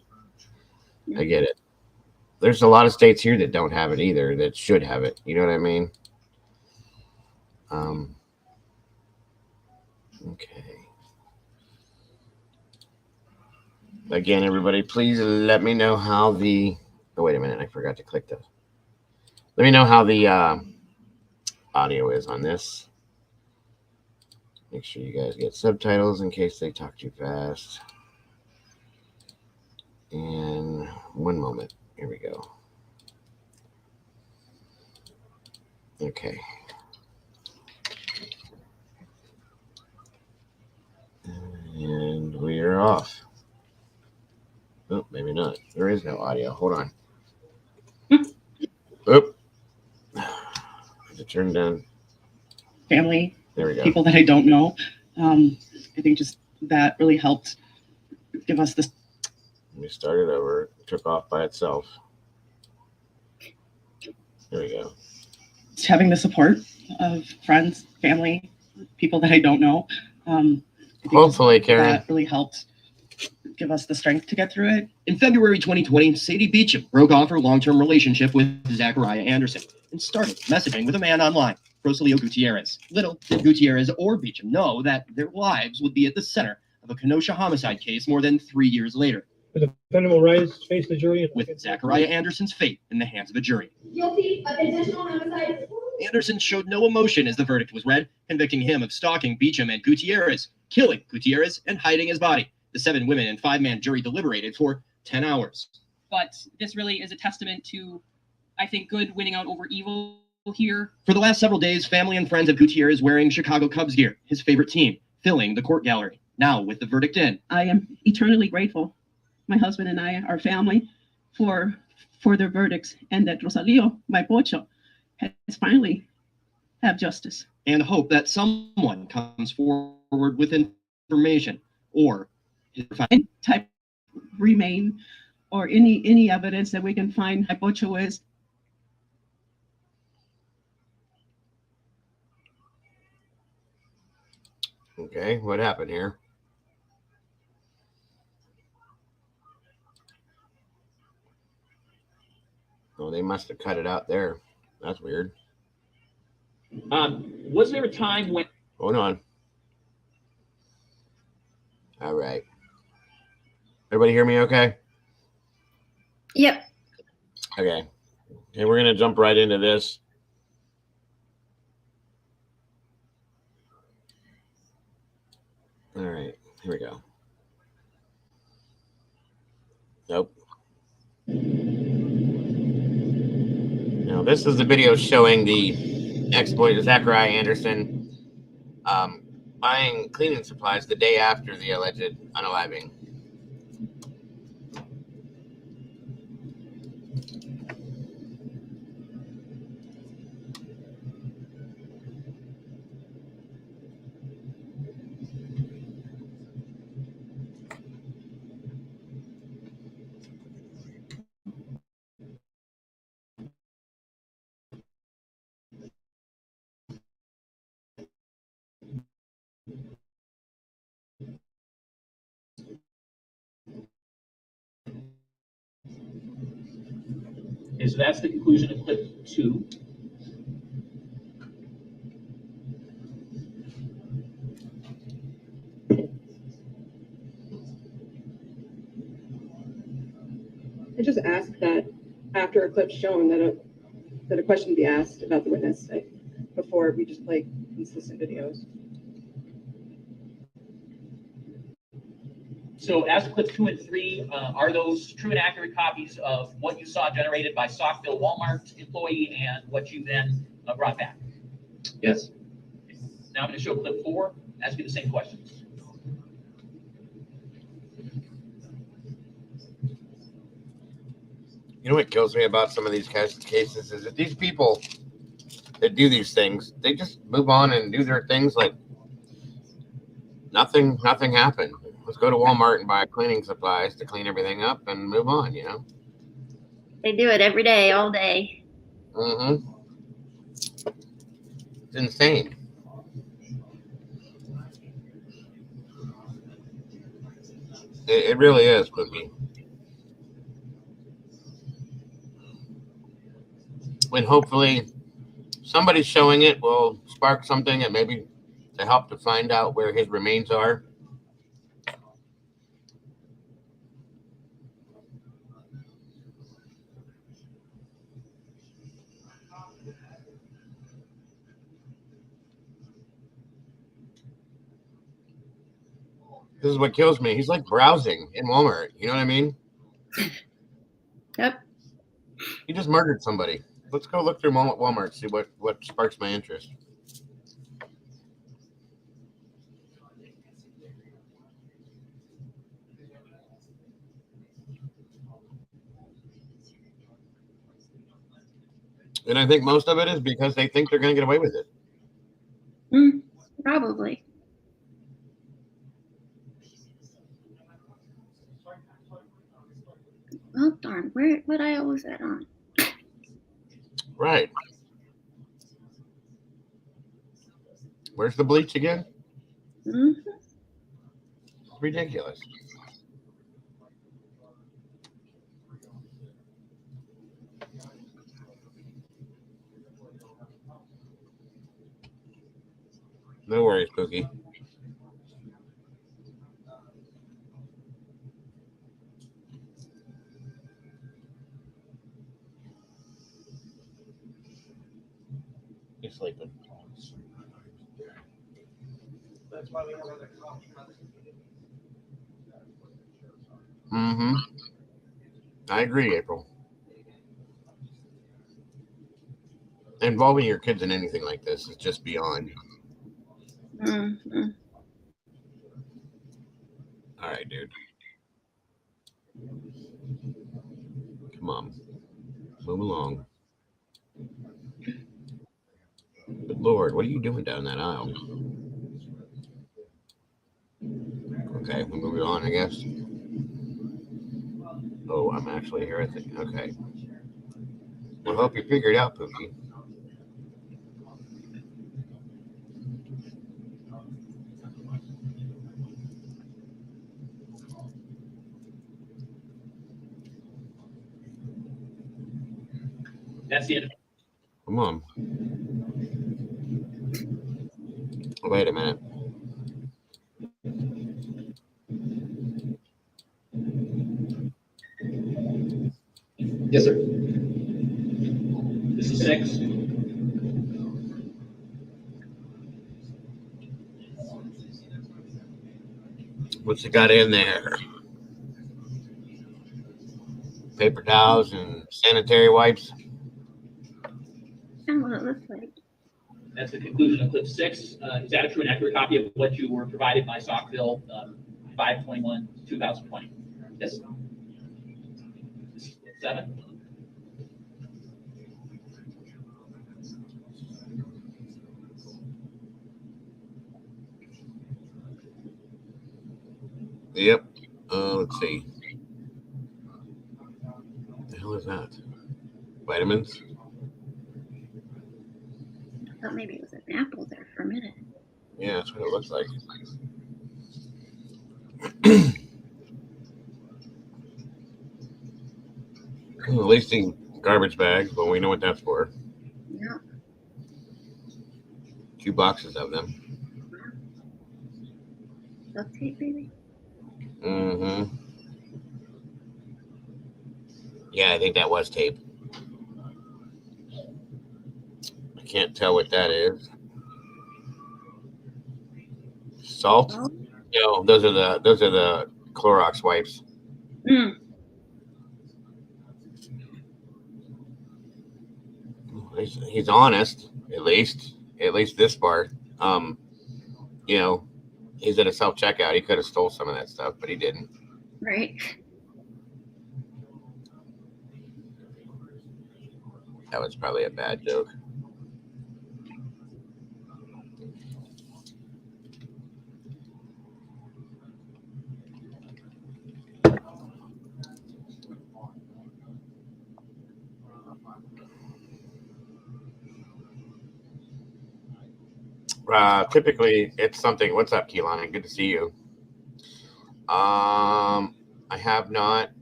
I get it. There's a lot of states here that don't have it either, that should have it. You know what I mean? Okay. Again, everybody, please let me know how the... Oh, wait a minute. I forgot to click those. Let me know how the audio is on this. Make sure you guys get subtitles in case they talk too fast. And one moment. Here we go. Okay. And we are off. Oh, maybe not. There is no audio. Hold on. Turn down. Family, There we go. people that I don't know. I think just that really helped give us this. Let me start it over. It took off by itself. There we go. Having the support of friends, family, people that I don't know. I think Hopefully, just Karen. that really helped give us the strength to get through it. In February 2020, Sadie Beecham broke off her long-term relationship with Zachariah Anderson and started messaging with a man online, Rosalio Guttierriz. Little did Gutierrez or Beecham know that their lives would be at the center of a Kenosha homicide case more than 3 years later. The defendant will rise, face the jury. With Zachariah Anderson's fate in the hands of a jury. Guilty of intentional homicide. Anderson showed no emotion as the verdict was read, convicting him of stalking Beecham and Gutierrez, killing Gutierrez, and hiding his body. The 7 women and 5-man jury deliberated for 10 hours. But this really is a testament to, I think, good winning out over evil here. For the last several days, family and friends of Gutierrez wearing Chicago Cubs gear, his favorite team, filling the court gallery. Now, with the verdict in, I am eternally grateful, my husband and I, our family, for their verdicts, and that Rosalio, my pocho, has finally have justice. and hope that someone comes forward with information or And type remain or any evidence that we can find my pocho is. Okay, what happened here? Oh, they must have cut it out there. That's weird. Was there a time when... Hold on. All right. Everybody hear me okay? Yep. Okay. Okay, we're going to jump right into this. All right, here we go. Nope. Now, this is the video showing the exploit of Zachariah Anderson buying cleaning supplies the day after the alleged unaliving. Okay, so that's the conclusion of clip 2. I just ask that after a clip's shown that a question be asked about the witness before we just play consistent videos. So as to clips 2 and 3, are those true and accurate copies of what you saw generated by Saukville Walmart employee and what you then brought back? yes. Now I'm going to show clip 4. Ask you the same questions. You know what kills me about some of these cases is that these people that do these things, they just move on and do their things like nothing happened. Let's go to Walmart and buy cleaning supplies to clean everything up and move on, you know? They do it every day, all day. Mm-hmm. It's insane. It really is, Cookie. When hopefully somebody showing it will spark something and maybe to help to find out where his remains are. This is what kills me. He's like browsing in Walmart. You know what I mean? Yep. He just murdered somebody. Let's go look through Walmart, see what sparks my interest. And I think most of it is because they think they're going to get away with it. Probably. Oh darn! What aisle was that on? Right. Where's the bleach again? Ridiculous. No worries, Cookie. He's sleeping. That's why we have other cops. Mm-hmm. I agree, April. Involving your kids in anything like this is just beyond. Mm-hmm. All right, dude. Come on. Move along. Good Lord, what are you doing down that aisle? Okay, we're moving on, I guess. Oh, I'm actually here, I think. Okay. Well, hope you figured it out, Pookie. That's the end. Come on. Wait a minute. Yes, sir. This is 6. What's it got in there? Paper towels and sanitary wipes? That's what it looks like. That's the conclusion of clip 6. Is that a true and accurate copy of what you were provided by Saukville 5/21/2020? Yes. This is clip 7. Yep. Let's see. What the hell is that? Vitamins? I thought maybe it was an apple there for a minute. Yeah, that's what it looks like. At least in garbage bags, but we know what that's for. Yeah. 2 boxes of them. Duct tape, maybe? Mm-hmm. Yeah, I think that was tape. I can't tell what that is. Salt? Oh. No, those are the Clorox wipes. He's honest, at least this part. You know, he's at a self-checkout. He could have stole some of that stuff, but he didn't. Right. That was probably a bad joke. Typically, it's something. What's up, Keelan? Good to see you. I have not.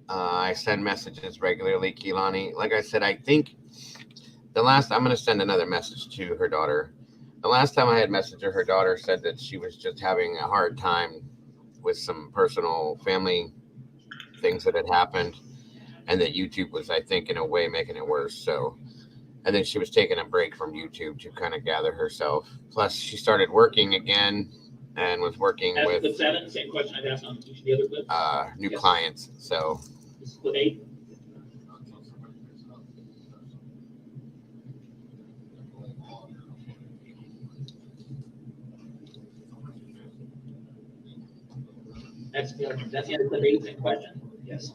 I send messages regularly, Keelani. Like I said, I think I'm going to send another message to her daughter. The last time I had messaged her daughter said that she was just having a hard time with some personal family things that had happened, and that YouTube was, I think, in a way making it worse. So, and then she was taking a break from YouTube to kind of gather herself. Plus, she started working again and was working That's with clip 7, same question I've asked on each of the other clips. new clients. So, This is clip 8. That's the end of clip 8, same question. Yes.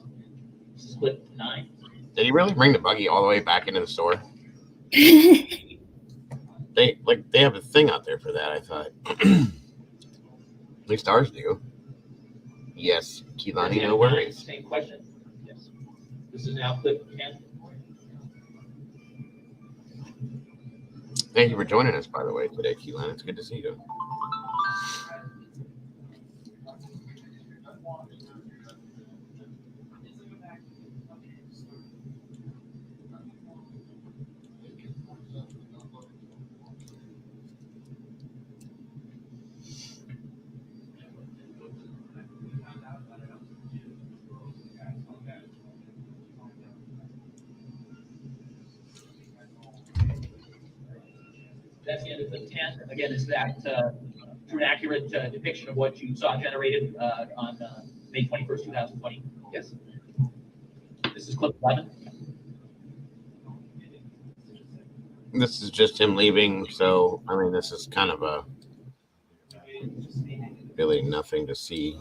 This is clip 9. Did he really bring the buggy all the way back into the store? They have a thing out there for that, I thought. At least ours do. Yes, Keelani, no worries. Same question. Yes. This is now clip 10. Thank you for joining us, by the way, today, Keelan. It's good to see you. That's the end of clip 10. Again, is that true and accurate depiction of what you saw generated on May 21st, 2020? Yes. This is clip 11. This is just him leaving, so, I mean, this is kind of a really nothing to see.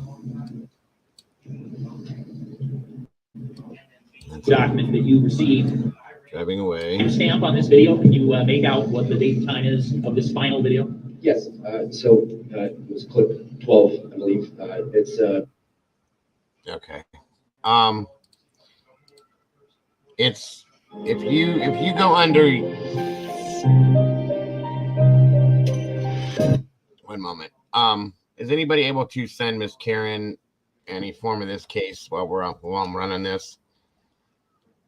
Document that you received. Driving away. Can you stamp on this video? Can you make out what the date and time is of this final video? Yes. It was clip 12, I believe. It's Okay. It's if you go under. One moment. Is anybody able to send Miss Karen any form of this case while I'm running this?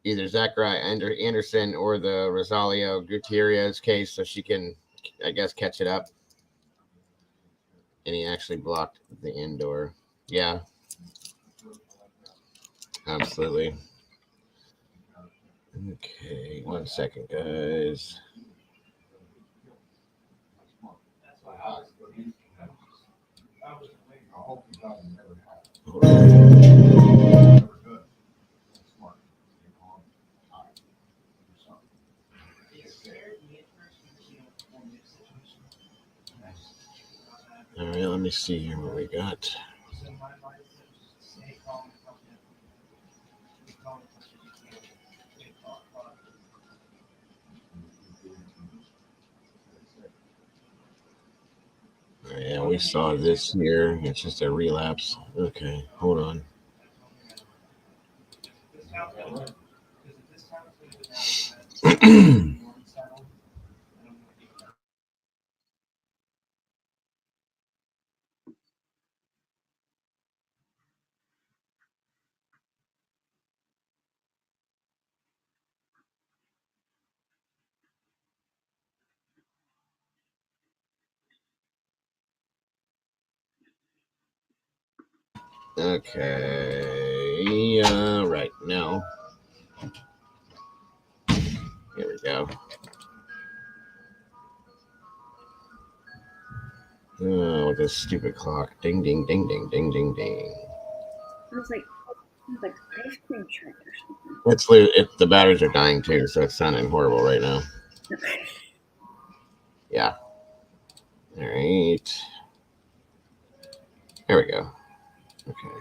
Either Zachariah Anderson or the Rosalio Guttierriz case, so she can, I guess, catch it up. And he actually blocked the indoor. Yeah. Absolutely. Okay, 1 second, guys. Hold on. All right, let me see here what we got. Yeah, we saw this here. It's just a relapse. Okay, hold on. Okay, right now. Here we go. Oh, with this stupid clock. Ding, ding, ding, ding, ding, ding, ding. It's like ice cream truck or something. The batteries are dying too, so it's sounding horrible right now. Yeah. All right. There we go. Okay.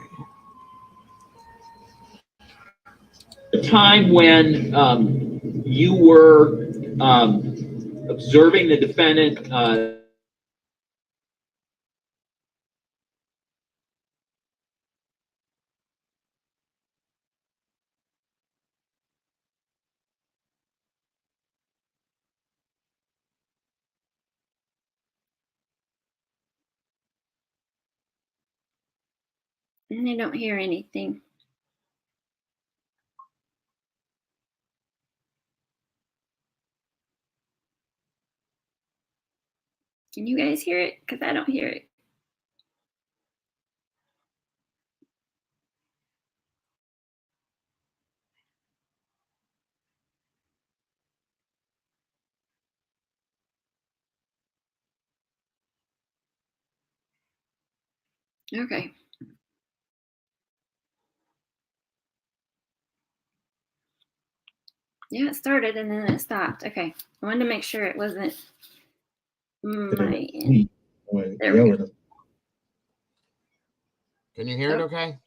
The time when you were observing the defendant And I don't hear anything. Can you guys hear it? Because I don't hear it. Okay. Yeah, it started and then it stopped. Okay. I wanted to make sure it wasn't my end. There we go. Can you hear it okay?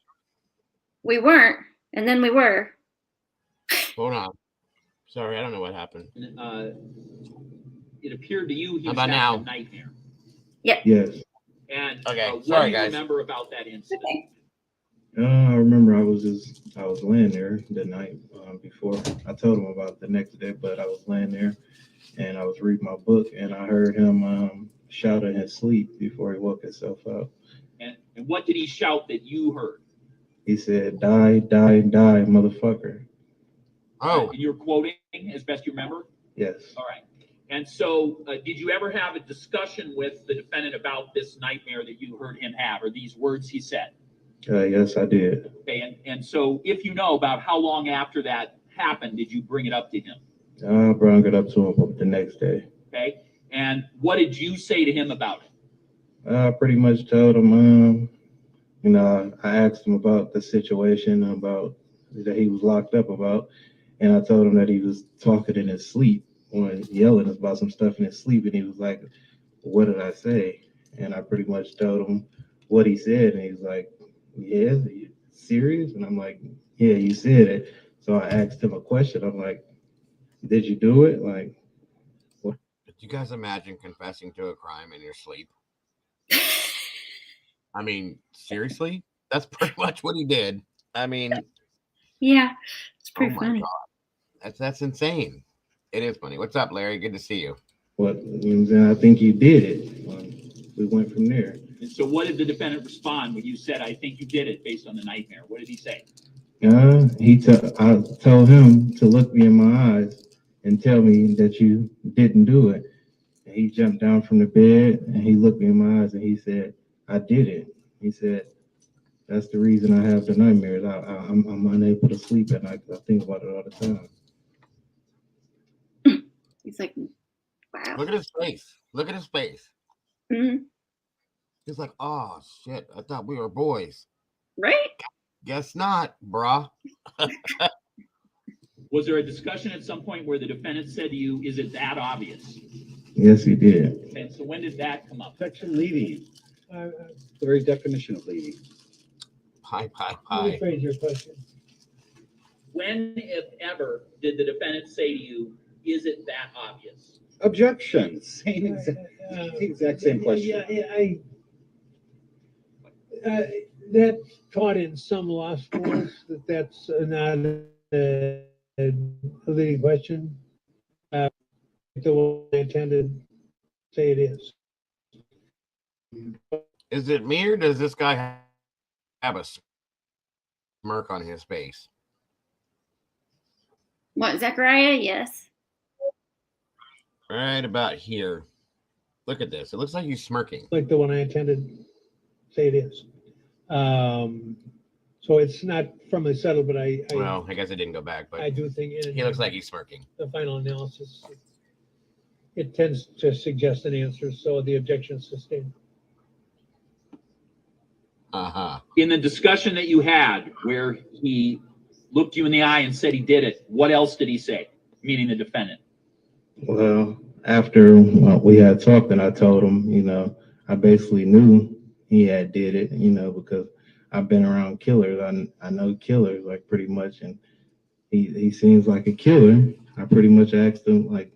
We weren't, and then we were. Hold on. Sorry, I don't know what happened. It appeared to you he How was about having now? a nightmare. Yes. And Okay, what sorry, do you guys. remember about that incident? I remember I was laying there the night before. I told him about the next day, but I was laying there and I was reading my book and I heard him shout in his sleep before he woke himself up. And what did he shout that you heard? He said, "Die, die, die, motherfucker." Oh, And you're quoting as best you remember? Yes. All right. And so did you ever have a discussion with the defendant about this nightmare that you heard him have, or these words he said? Yes, I did. Okay. And so if you know, about how long after that happened did you bring it up to him? I brought it up to him the next day. Okay. And what did you say to him about it? I pretty much told him, I asked him about the situation about that he was locked up about, and I told him that he was talking in his sleep, when yelling about some stuff in his sleep, and he was like, "What did I say?" And I pretty much told him what he said, and he's like, "Yeah, are you serious?" And I'm like, "Yeah, you said it." So I asked him a question. I'm like, "Did you do it?" Like, what? Did you guys imagine confessing to a crime in your sleep? I mean, seriously? That's pretty much what he did. I mean, Yeah, it's oh pretty my funny. God. That's insane. It is funny. What's up, Larry? Good to see you. What? You know what I'm saying? I think you did it. We went from there. And so what did the defendant respond when you said, "I think you did it," based on the nightmare? What did he say? I told him to look me in my eyes and tell me that you didn't do it. And he jumped down from the bed and he looked me in my eyes and he said, "I did it." He said, "That's the reason I have the nightmares. I'm unable to sleep at night because I think about it all the time." He's like, wow. Look at his face. Look at his face. Mhm. He's like, oh, shit. I thought we were boys. Right? Guess not, brah. Was there a discussion at some point where the defendant said to you, "Is it that obvious?" Yes, he did. And so when did that come up? Section leading. The very definition of leading. Pie. Rephrase your question. When, if ever, did the defendant say to you, "Is it that obvious?" Objection. Same exact same question. That's taught in some law schools that's not a leading question. The one I intended say it is. Is it me or does this guy have a smirk on his face? What, Zechariah? Yes. Right about here. Look at this. It looks like he's smirking. Like the one I intended say it is. So it's not firmly settled, but Well, I guess it didn't go back, but I do think he looks like he's smirking. the final analysis, it tends to suggest an answer, so the objection is sustained. In the discussion that you had where he looked you in the eye and said he did it, what else did he say? Meaning the defendant. Well, after we had talked and I told him, I basically knew he had did it, because I've been around killers. I know killers like pretty much, and he seems like a killer. I pretty much asked him like,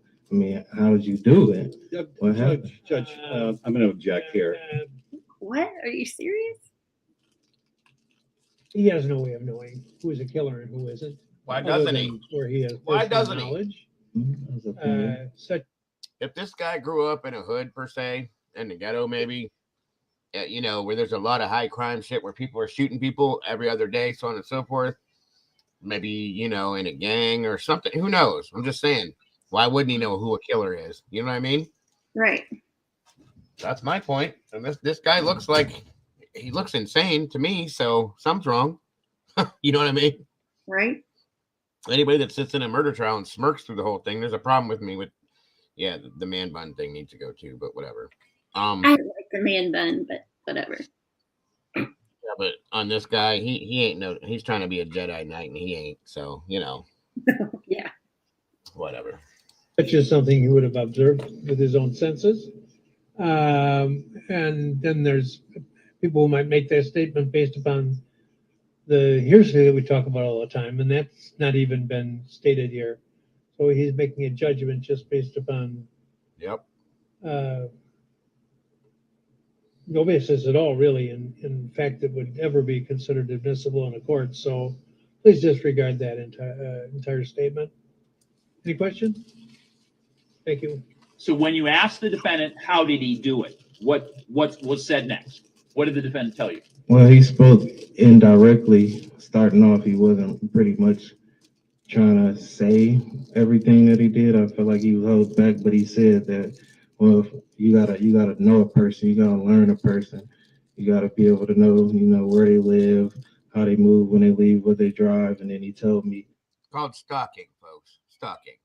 how did you do it? What happened? Judge, I'm going to object here. What? Are you serious? He has no way of knowing who is a killer and who isn't. Why doesn't he? Where he has Why personal doesn't he? knowledge. If this guy grew up in a hood per se, in the ghetto maybe, where there's a lot of high crime shit where people are shooting people every other day, so on and so forth, maybe, in a gang or something, who knows? I'm just saying, why wouldn't he know who a killer is? You know what I mean? Right. That's my point. And this guy looks like, he looks insane to me, so something's wrong. You know what I mean? Right. Anybody that sits in a murder trial and smirks through the whole thing, there's a problem with me with, the man bun thing needs to go too, but whatever. I like the man bun, but whatever. Yeah, but on this guy, he ain't he's trying to be a Jedi Knight and he ain't, so, Yeah. Whatever. That's just something he would have observed with his own senses. And then there's people who might make that statement based upon the hearsay that we talk about all the time, and that's not even been stated here. So he's making a judgment just based upon Yep. no basis at all, really, in fact, that would ever be considered admissible in a court. So please disregard that entire statement. Any questions? Thank you. So when you asked the defendant, how did he do it? What was said next? What did the defendant tell you? Well, he spoke indirectly. Starting off, he wasn't pretty much trying to say everything that he did. I felt like he was held back, but he said that, well, you gotta know a person, you gotta learn a person, you gotta be able to know, where they live, how they move when they leave, what they drive, and then he told me, Called stalking, folks. Stalking.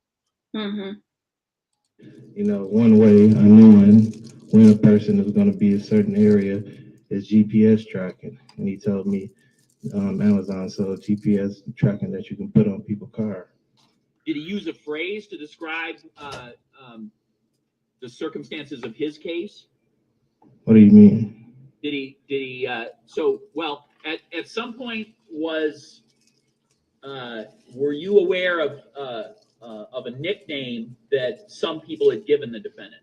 Mm-hmm. One way of knowing when a person is going to be a certain area is GPS tracking, and he told me Amazon sells GPS tracking that you can put on people's car. Did he use a phrase to describe the circumstances of his case? What do you mean? Did he so, well, at some point were you aware of a nickname that some people had given the defendant?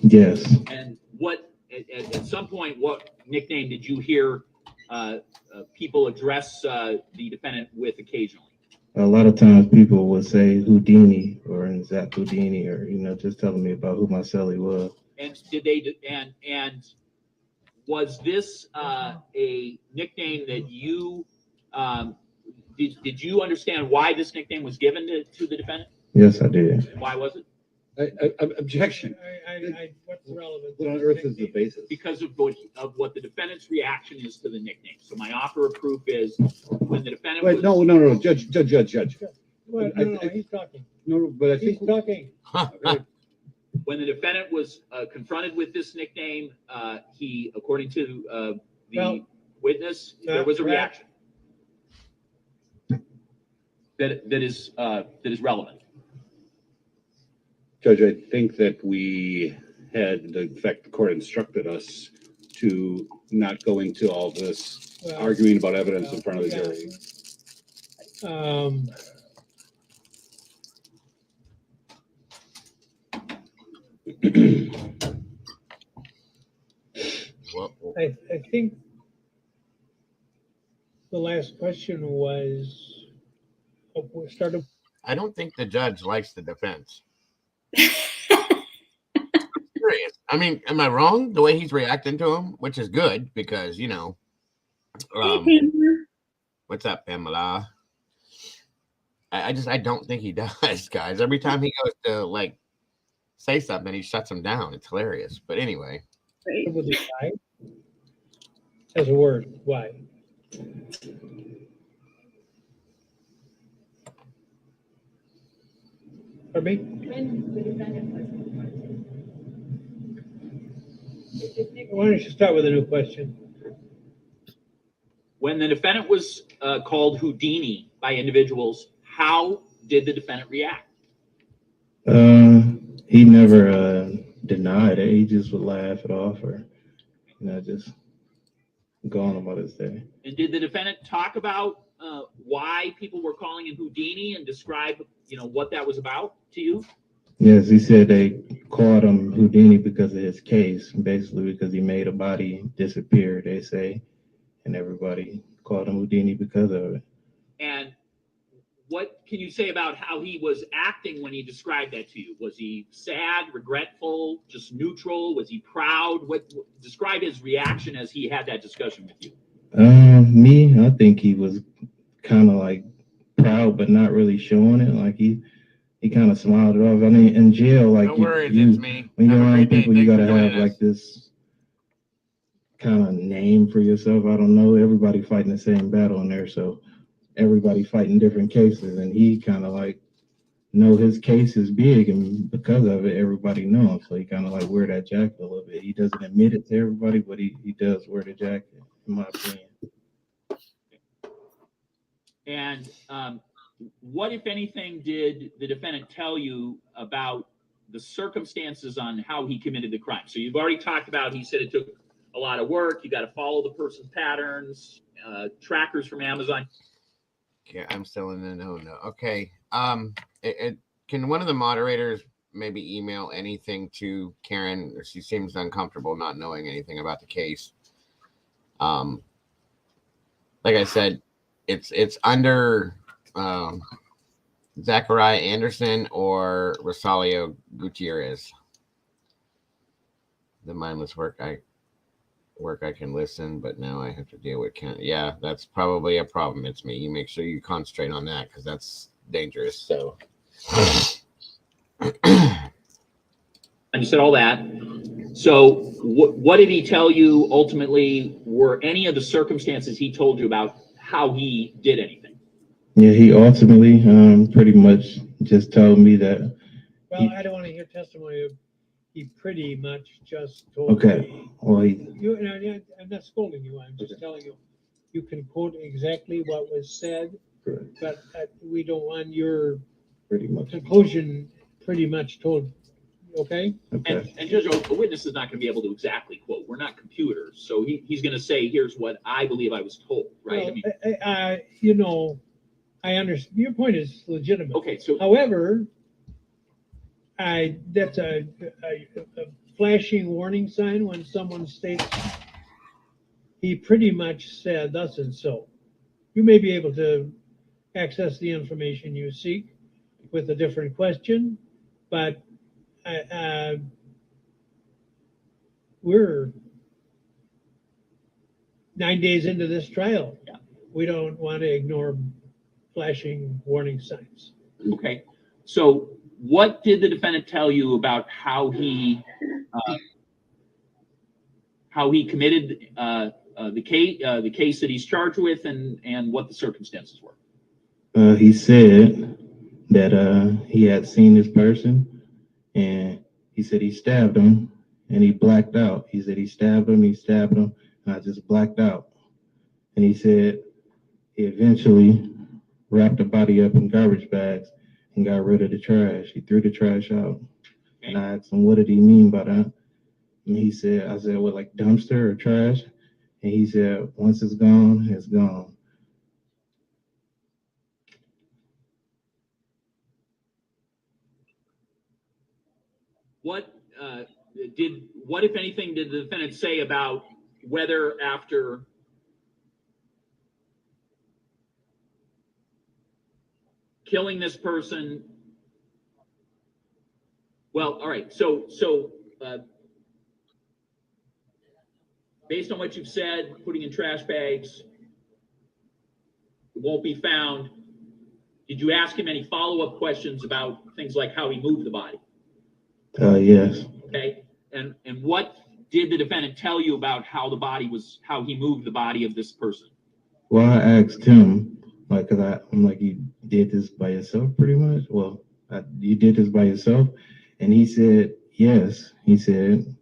Yes. And what at some point, what nickname did you hear people address the defendant with occasionally? A lot of times people would say Houdini or Zach Houdini, or just telling me about who my cellie was. And did they and was this a nickname that you did you understand why this nickname was given to the defendant? Yes, I did. Why was it? Objection. What's relevant? What on earth is the basis? Because of what the defendant's reaction is to the nickname. So my offer of proof is when the defendant Wait, was... no, Judge. Well, no, he's talking. No, but I think He's talking. When the defendant was confronted with this nickname, he, according to the witness, there was a reaction that is relevant. Judge, I think that we had, in fact, the court instructed us to not go into all this arguing about evidence in front of the jury. I think the last question was started. I don't think the judge likes the defense. Serious. I mean, am I wrong? The way he's reacting to him, which is good because what's up, Pamela? I don't think he does, guys. Every time he goes to say something, he shuts him down. It's hilarious. But anyway, as a word, why? Pardon me? Why don't you start with a new question? When the defendant was called Houdini by individuals, how did the defendant react? He never denied it. He just would laugh it off or, just go on about his day. And did the defendant talk about why people were calling him Houdini and describe, what that was about to you? Yes, he said they called him Houdini because of his case, basically because he made a body disappear, they say, and everybody called him Houdini because of it. And what can you say about how he was acting when he described that to you? Was he sad, regretful, just neutral? Was he proud? Describe his reaction as he had that discussion with you. Me, I think he was kind of proud, but not really showing it. He kind of smiled it off. I mean, in jail, don't worry, it's me. When you're around people, you gotta have this kind of name for yourself. I don't know. Everybody fighting the same battle in there, so everybody fighting different cases, and he kind of know his case is big, and because of it, everybody know him. So he kind of wear that jacket a little bit. He doesn't admit it to everybody, but he does wear the jacket, in my opinion. And what, if anything, did the defendant tell you about the circumstances on how he committed the crime? So you've already talked about, he said it took a lot of work. You got to follow the person's patterns, trackers from Amazon. Okay, I'm still in the no. Okay. Can one of the moderators maybe email anything to Karen? She seems uncomfortable not knowing anything about the case. Like I said, it's under Zachariah Anderson or Rosalio Guttierriz. The mindless work I can listen, but now I have to deal with yeah, that's probably a problem. It's me. You make sure you concentrate on that because that's dangerous. So I just said all that. So what did he tell you ultimately? Were any of the circumstances he told you about how he did anything? Yeah, he ultimately pretty much just told me that. Well, I don't want to hear testimony. He pretty much just told me. Well, I'm not scolding you. I'm just telling you. You can quote exactly what was said, but we don't want your conclusion pretty much told. Okay. And Judge, a witness is not going to be able to exactly quote. We're not computers, so he's going to say, "Here's what I believe I was told." Right? Well, I understand your point is legitimate. Okay. So, however, that's a flashing warning sign when someone states he pretty much said thus and so. You may be able to access the information you seek with a different question, but we're 9 days into this trial. Yeah. We don't want to ignore flashing warning signs. Okay. So what did the defendant tell you about how he committed the case that he's charged with, and what the circumstances were? He said that he had seen this person, and he said he stabbed him, and he blacked out. He said he stabbed him, and I just blacked out. And he said he eventually wrapped the body up in garbage bags and got rid of the trash. He threw the trash out. Okay. And I asked him, what did he mean by that? And he said, I said, what, like dumpster or trash? And he said, once it's gone, it's gone. What if anything, did the defendant say about whether after killing this person? Well, all right. So based on what you've said, putting in trash bags, it won't be found. Did you ask him any follow-up questions about things like how he moved the body? Yes. Okay. And what did the defendant tell you about how he moved the body of this person? Well, I asked him, like, cause I'm like, you did this by yourself, pretty much. Well, you did this by yourself, and he said yes. He said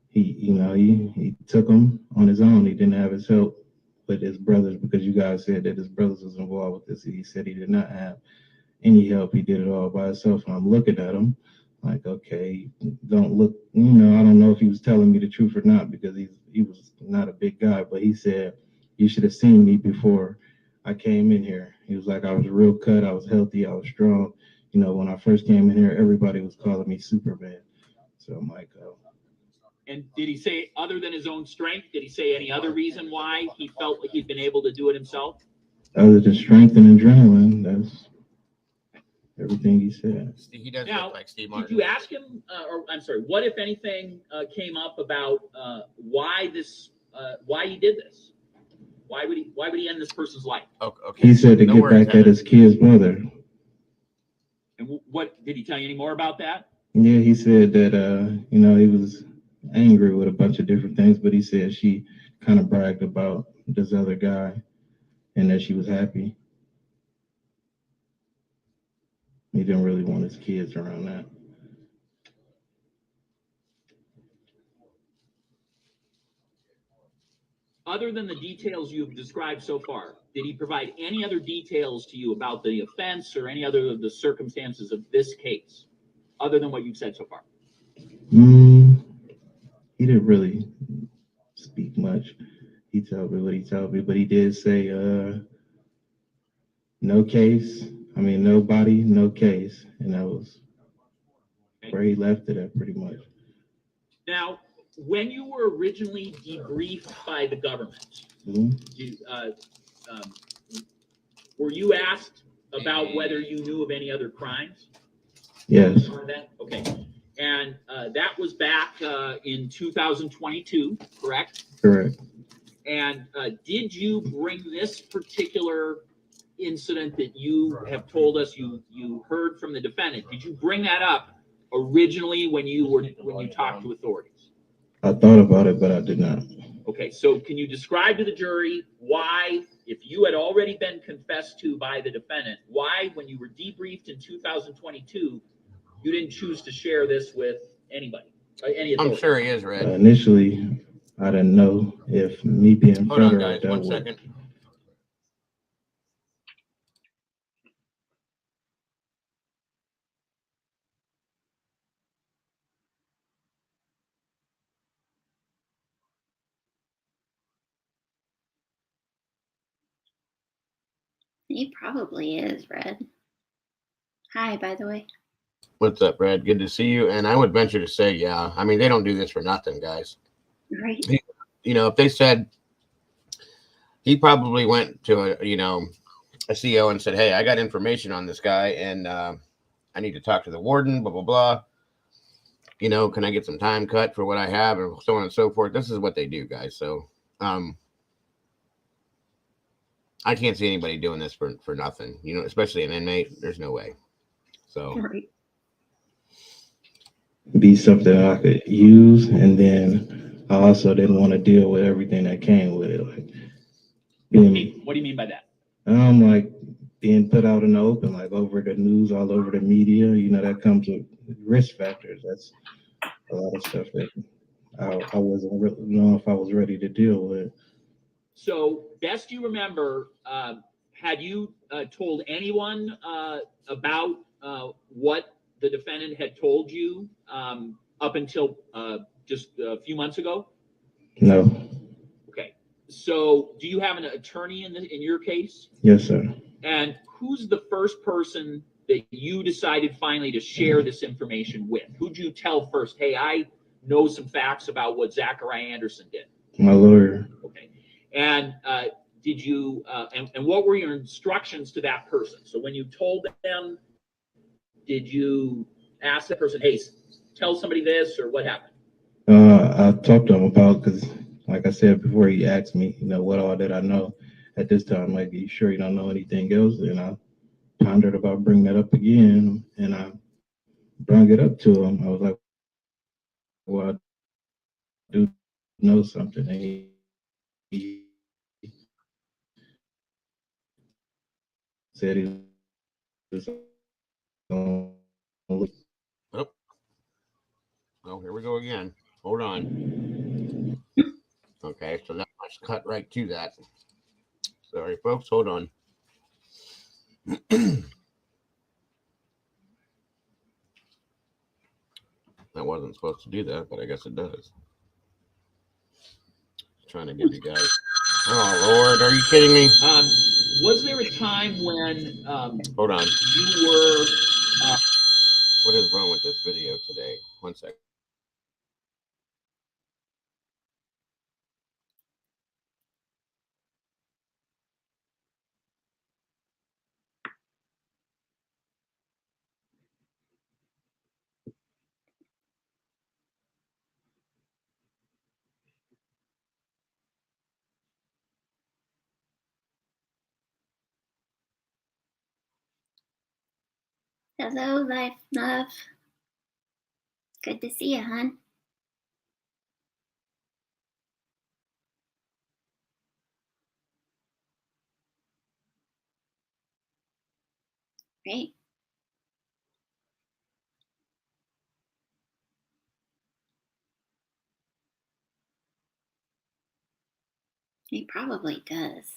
he took him on his own. He didn't have his help with his brothers, because you guys said that his brothers was involved with this. He said he did not have any help. He did it all by himself. And I'm looking at him like, okay, don't look, I don't know if he was telling me the truth or not, because he was not a big guy, but he said, you should have seen me before I came in here. He was like, I was real cut, I was healthy, I was strong. When I first came in here, everybody was calling me Superman. So I'm like, oh. And did he say, other than his own strength, did he say any other reason why he felt like he'd been able to do it himself? Other than strength and adrenaline, that's everything he said. He does now, look like Steve Martin. Did you ask him, what if anything came up about why he did this? Why would he end this person's life? Okay. He said to get back at his kid's mother. And what did he tell you any more about that? Yeah, he said that he was angry with a bunch of different things, but he said she kind of bragged about this other guy and that she was happy. He didn't really want his kids around that. Other than the details you've described so far, did he provide any other details to you about the offense or any other of the circumstances of this case, other than what you've said so far? He didn't really speak much. He told me what he told me, but he did say, no case. I mean, nobody, no case. And that was where he left it at pretty much. Now, when you were originally debriefed by the government, were you asked about whether you knew of any other crimes? Yes. Okay. And that was back in 2022, correct? Correct. And did you bring this particular incident that you have told us you heard from the defendant? Did you bring that up originally when you talked to authorities? I thought about it, but I did not. Okay, so can you describe to the jury why, if you had already been confessed to by the defendant, why, when you were debriefed in 2022, you didn't choose to share this with anybody? Any authority? I'm sure he is, Red. Initially, I didn't know if me being Hold on, federal, guys, that 1 would. second. He probably is, Red. Hi, by the way. What's up, Red? Good to see you. And I would venture to say, yeah. I mean, they don't do this for nothing, guys. Right. You know, if they said he probably went to a CO and said, hey, I got information on this guy and I need to talk to the warden, blah, blah, blah. You know, can I get some time cut for what I have and so on and so forth? This is what they do, guys. So I can't see anybody doing this for nothing, you know, especially an inmate. There's no way. So right. Be something I could use, and then I also didn't want to deal with everything that came with it. Like What do you mean by that? Like being put out in the open, like over the news, all over the media. You know, that comes with risk factors. That's a lot of stuff that I wasn't really know if I was ready to deal with. So, best you remember, had you told anyone about what the defendant had told you up until just a few months ago? No. Okay. So, do you have an attorney in your case? Yes, sir. And who's the first person that you decided finally to share this information with? Who'd you tell first? Hey, I know some facts about what Zachariah Anderson did. My lawyer. Okay. And did you and what were your instructions to that person? So when you told them, did you ask that person, hey, tell somebody this, or what happened? I talked to him about, because like I said before, he asked me, you know, what all did I know at this time? Like, are you sure you don't know anything else? And I pondered about bringing that up again, and I brought it up to him. I was like, well, I do know something. And he said he was on. Oh, here we go again. Hold on. Okay, so that must cut right to that. Sorry, folks. Hold on. That wasn't supposed to do that, but I guess it does. Trying to give you guys. Oh Lord, are you kidding me? Was there a time when hold on, you were? What is wrong with this video today? 1 second. Hello, life love. Good to see you, hon. Great. He probably does.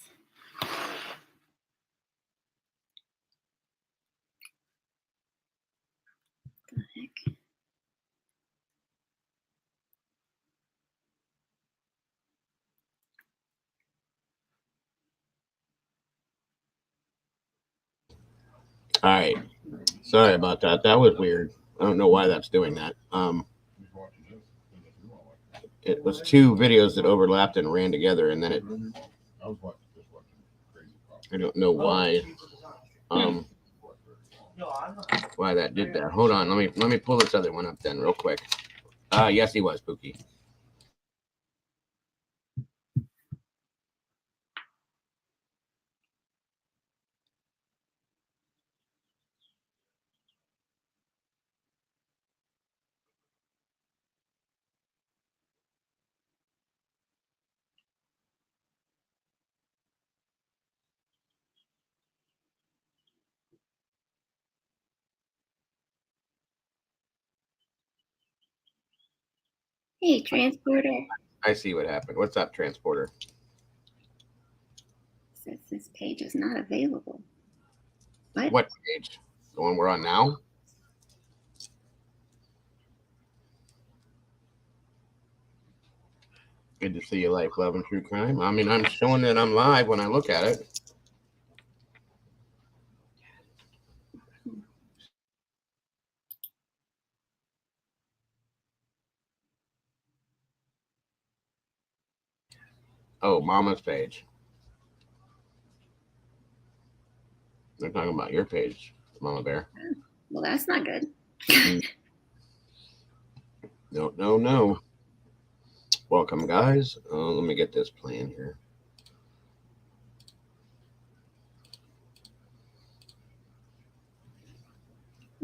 What the heck? All right. Sorry about that. That was weird. I don't know why that's doing that. It was two videos that overlapped and ran together, and then it. I don't know why. Why that did that? Hold on. Let me pull this other one up then, real quick. Yes, he was Pookie. Hey, transporter. I see what happened. What's up, transporter? Says this page is not available. What? What page? The one we're on now? Good to see you, Life, Love, and True Crime. I mean, I'm showing that I'm live when I look at it. Oh, Mama's page. They're talking about your page, Mama Bear. Well, that's not good. No. Welcome, guys. Let me get this playing here.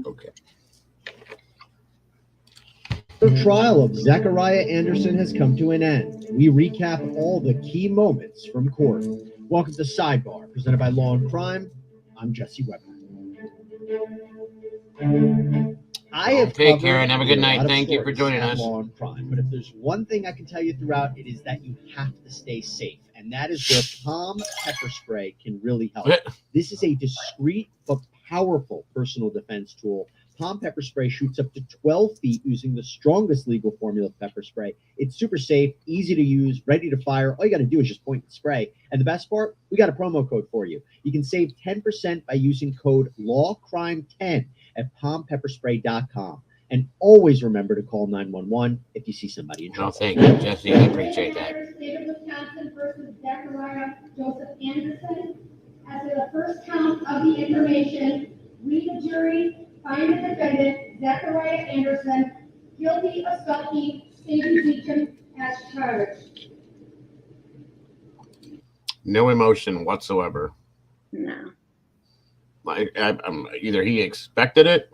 Okay. The trial of Zachariah Anderson has come to an end. We recap all the key moments from court. Welcome to Sidebar, presented by Law and Crime. I'm Jesse Weber. I have Take covered care and have a good lot night. of Thank you for stories joining at us. Law and Crime, but if there's one thing I can tell you throughout, it is that you have to stay safe, and that is where Palm pepper spray can really help. This is a discreet but powerful personal defense tool. Palm pepper spray shoots up to 12 feet using the strongest legal formula of pepper spray. It's super safe, easy to use, ready to fire. All you got to do is just point and spray. And the best part, we got a promo code for you. You can save 10% by using code LAWCRIME10 at palmpepperspray.com. And always remember to call 911 if you see somebody in trouble. Oh, thank you, Jesse. I appreciate that. State of Wisconsin versus Zachariah Joseph Anderson. As to the first count of the information, we, the jury, find the defendant, Zachariah Anderson, guilty of stalking Sadie Beecham as charged. No emotion whatsoever. No. Like, either he expected it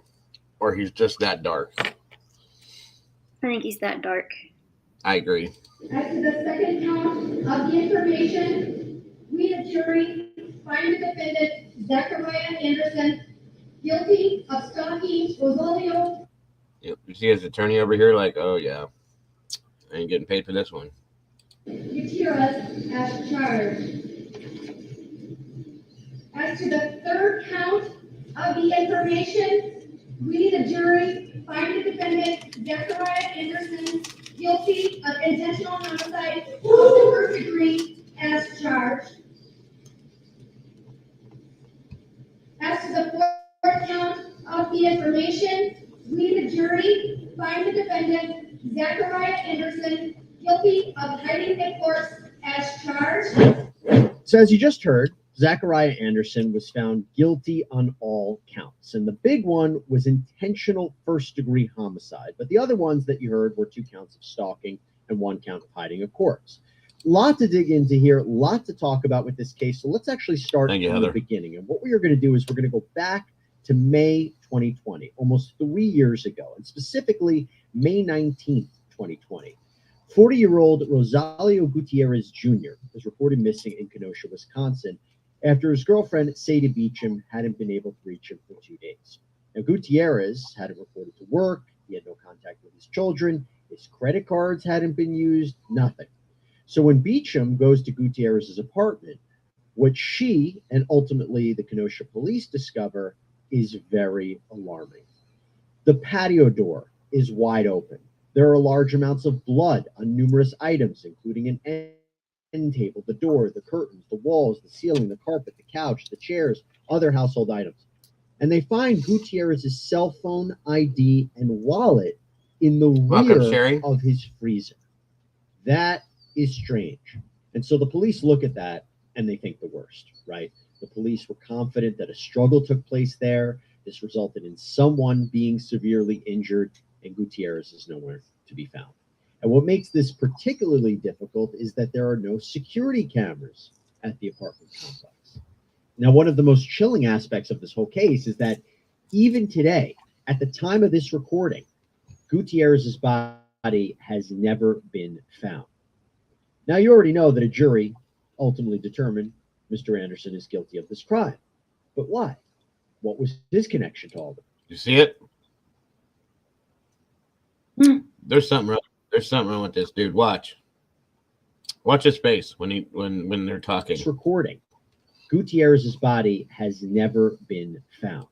or he's just that dark. I think he's that dark. I agree. As to the second count of the information, we, the jury, find the defendant, Zachariah Anderson, guilty of stalking Rosalio. You see his attorney over here like, oh, yeah, I ain't getting paid for this one. Gutierrez as charged. As to the third count of the information, we, the jury, find the defendant, Zachariah Anderson, guilty of intentional homicide of the first degree as charged. As to the fourth count of the information, we, the jury, find the defendant, Zachariah Anderson, guilty of hiding a corpse as charged. So as you just heard, Zachariah Anderson was found guilty on all counts. And the big one was intentional first-degree homicide. But the other ones that you heard were 2 counts of stalking and 1 count of hiding a corpse. Lot to dig into here, lot to talk about with this case. So let's actually start from the beginning. And what we are going to do is we're going to go back to May 2020, almost 3 years ago, and specifically May 19th, 2020. 40-year-old Rosalio Guttierriz Jr. was reported missing in Kenosha, Wisconsin, after his girlfriend, Sadie Beecham, hadn't been able to reach him for 2 days. Now, Gutierrez hadn't reported to work. He had no contact with his children. His credit cards hadn't been used, nothing. So when Beecham goes to Gutierrez's apartment, what she and ultimately the Kenosha police discover is very alarming. The patio door is wide open. There are large amounts of blood on numerous items, including an end table, the door, the curtains, the walls, the ceiling, the carpet, the couch, the chairs, other household items. and they find Gutierrez's cell phone, ID, and wallet in the Welcome, rear Sherry. of his freezer. That is strange. And so the police look at that and they think the worst, right? The police were confident that a struggle took place there. This resulted in someone being severely injured, and Gutierrez is nowhere to be found. And what makes this particularly difficult is that there are no security cameras at the apartment complex. Now, one of the most chilling aspects of this whole case is that even today, at the time of this recording, Gutierrez's body has never been found. Now, you already know that a jury ultimately determined Mr. Anderson is guilty of this crime. But why? What was his connection to all of it? You see it? There's something wrong. There's something wrong with this dude. Watch his face when they're talking. This recording, Gutierrez's body has never been found.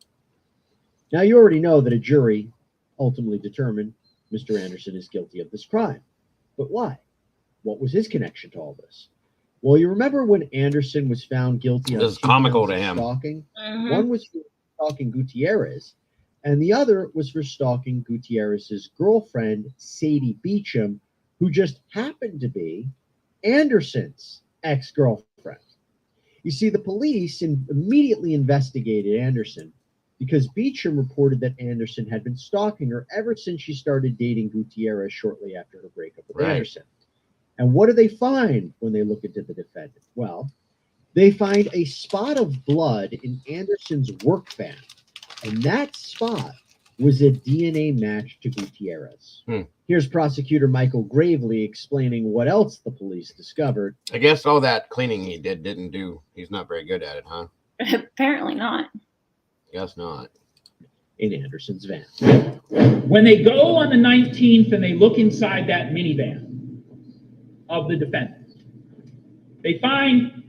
Now, you already know that a jury ultimately determined Mr. Anderson is guilty of this crime. But why? What was his connection to all this? Well, you remember when Anderson was found guilty of This is comical to him. stalking? One was for stalking Gutierrez, and the other was for stalking Gutierrez's girlfriend, Sadie Beecham, who just happened to be Anderson's ex-girlfriend. You see, the police immediately investigated Anderson because Beecham reported that Anderson had been stalking her ever since she started dating Gutierrez shortly after her breakup with Anderson. And what do they find when they look into the defendant? Well, they find a spot of blood in Anderson's work van, and that spot was a DNA match to Gutierrez. Here's prosecutor Michael Gravely explaining what else the police discovered. I guess all that cleaning he didn't do. He's not very good at it, huh? Apparently not. Guess not. In Anderson's van. When they go on the 19th and they look inside that minivan of the defendant, they find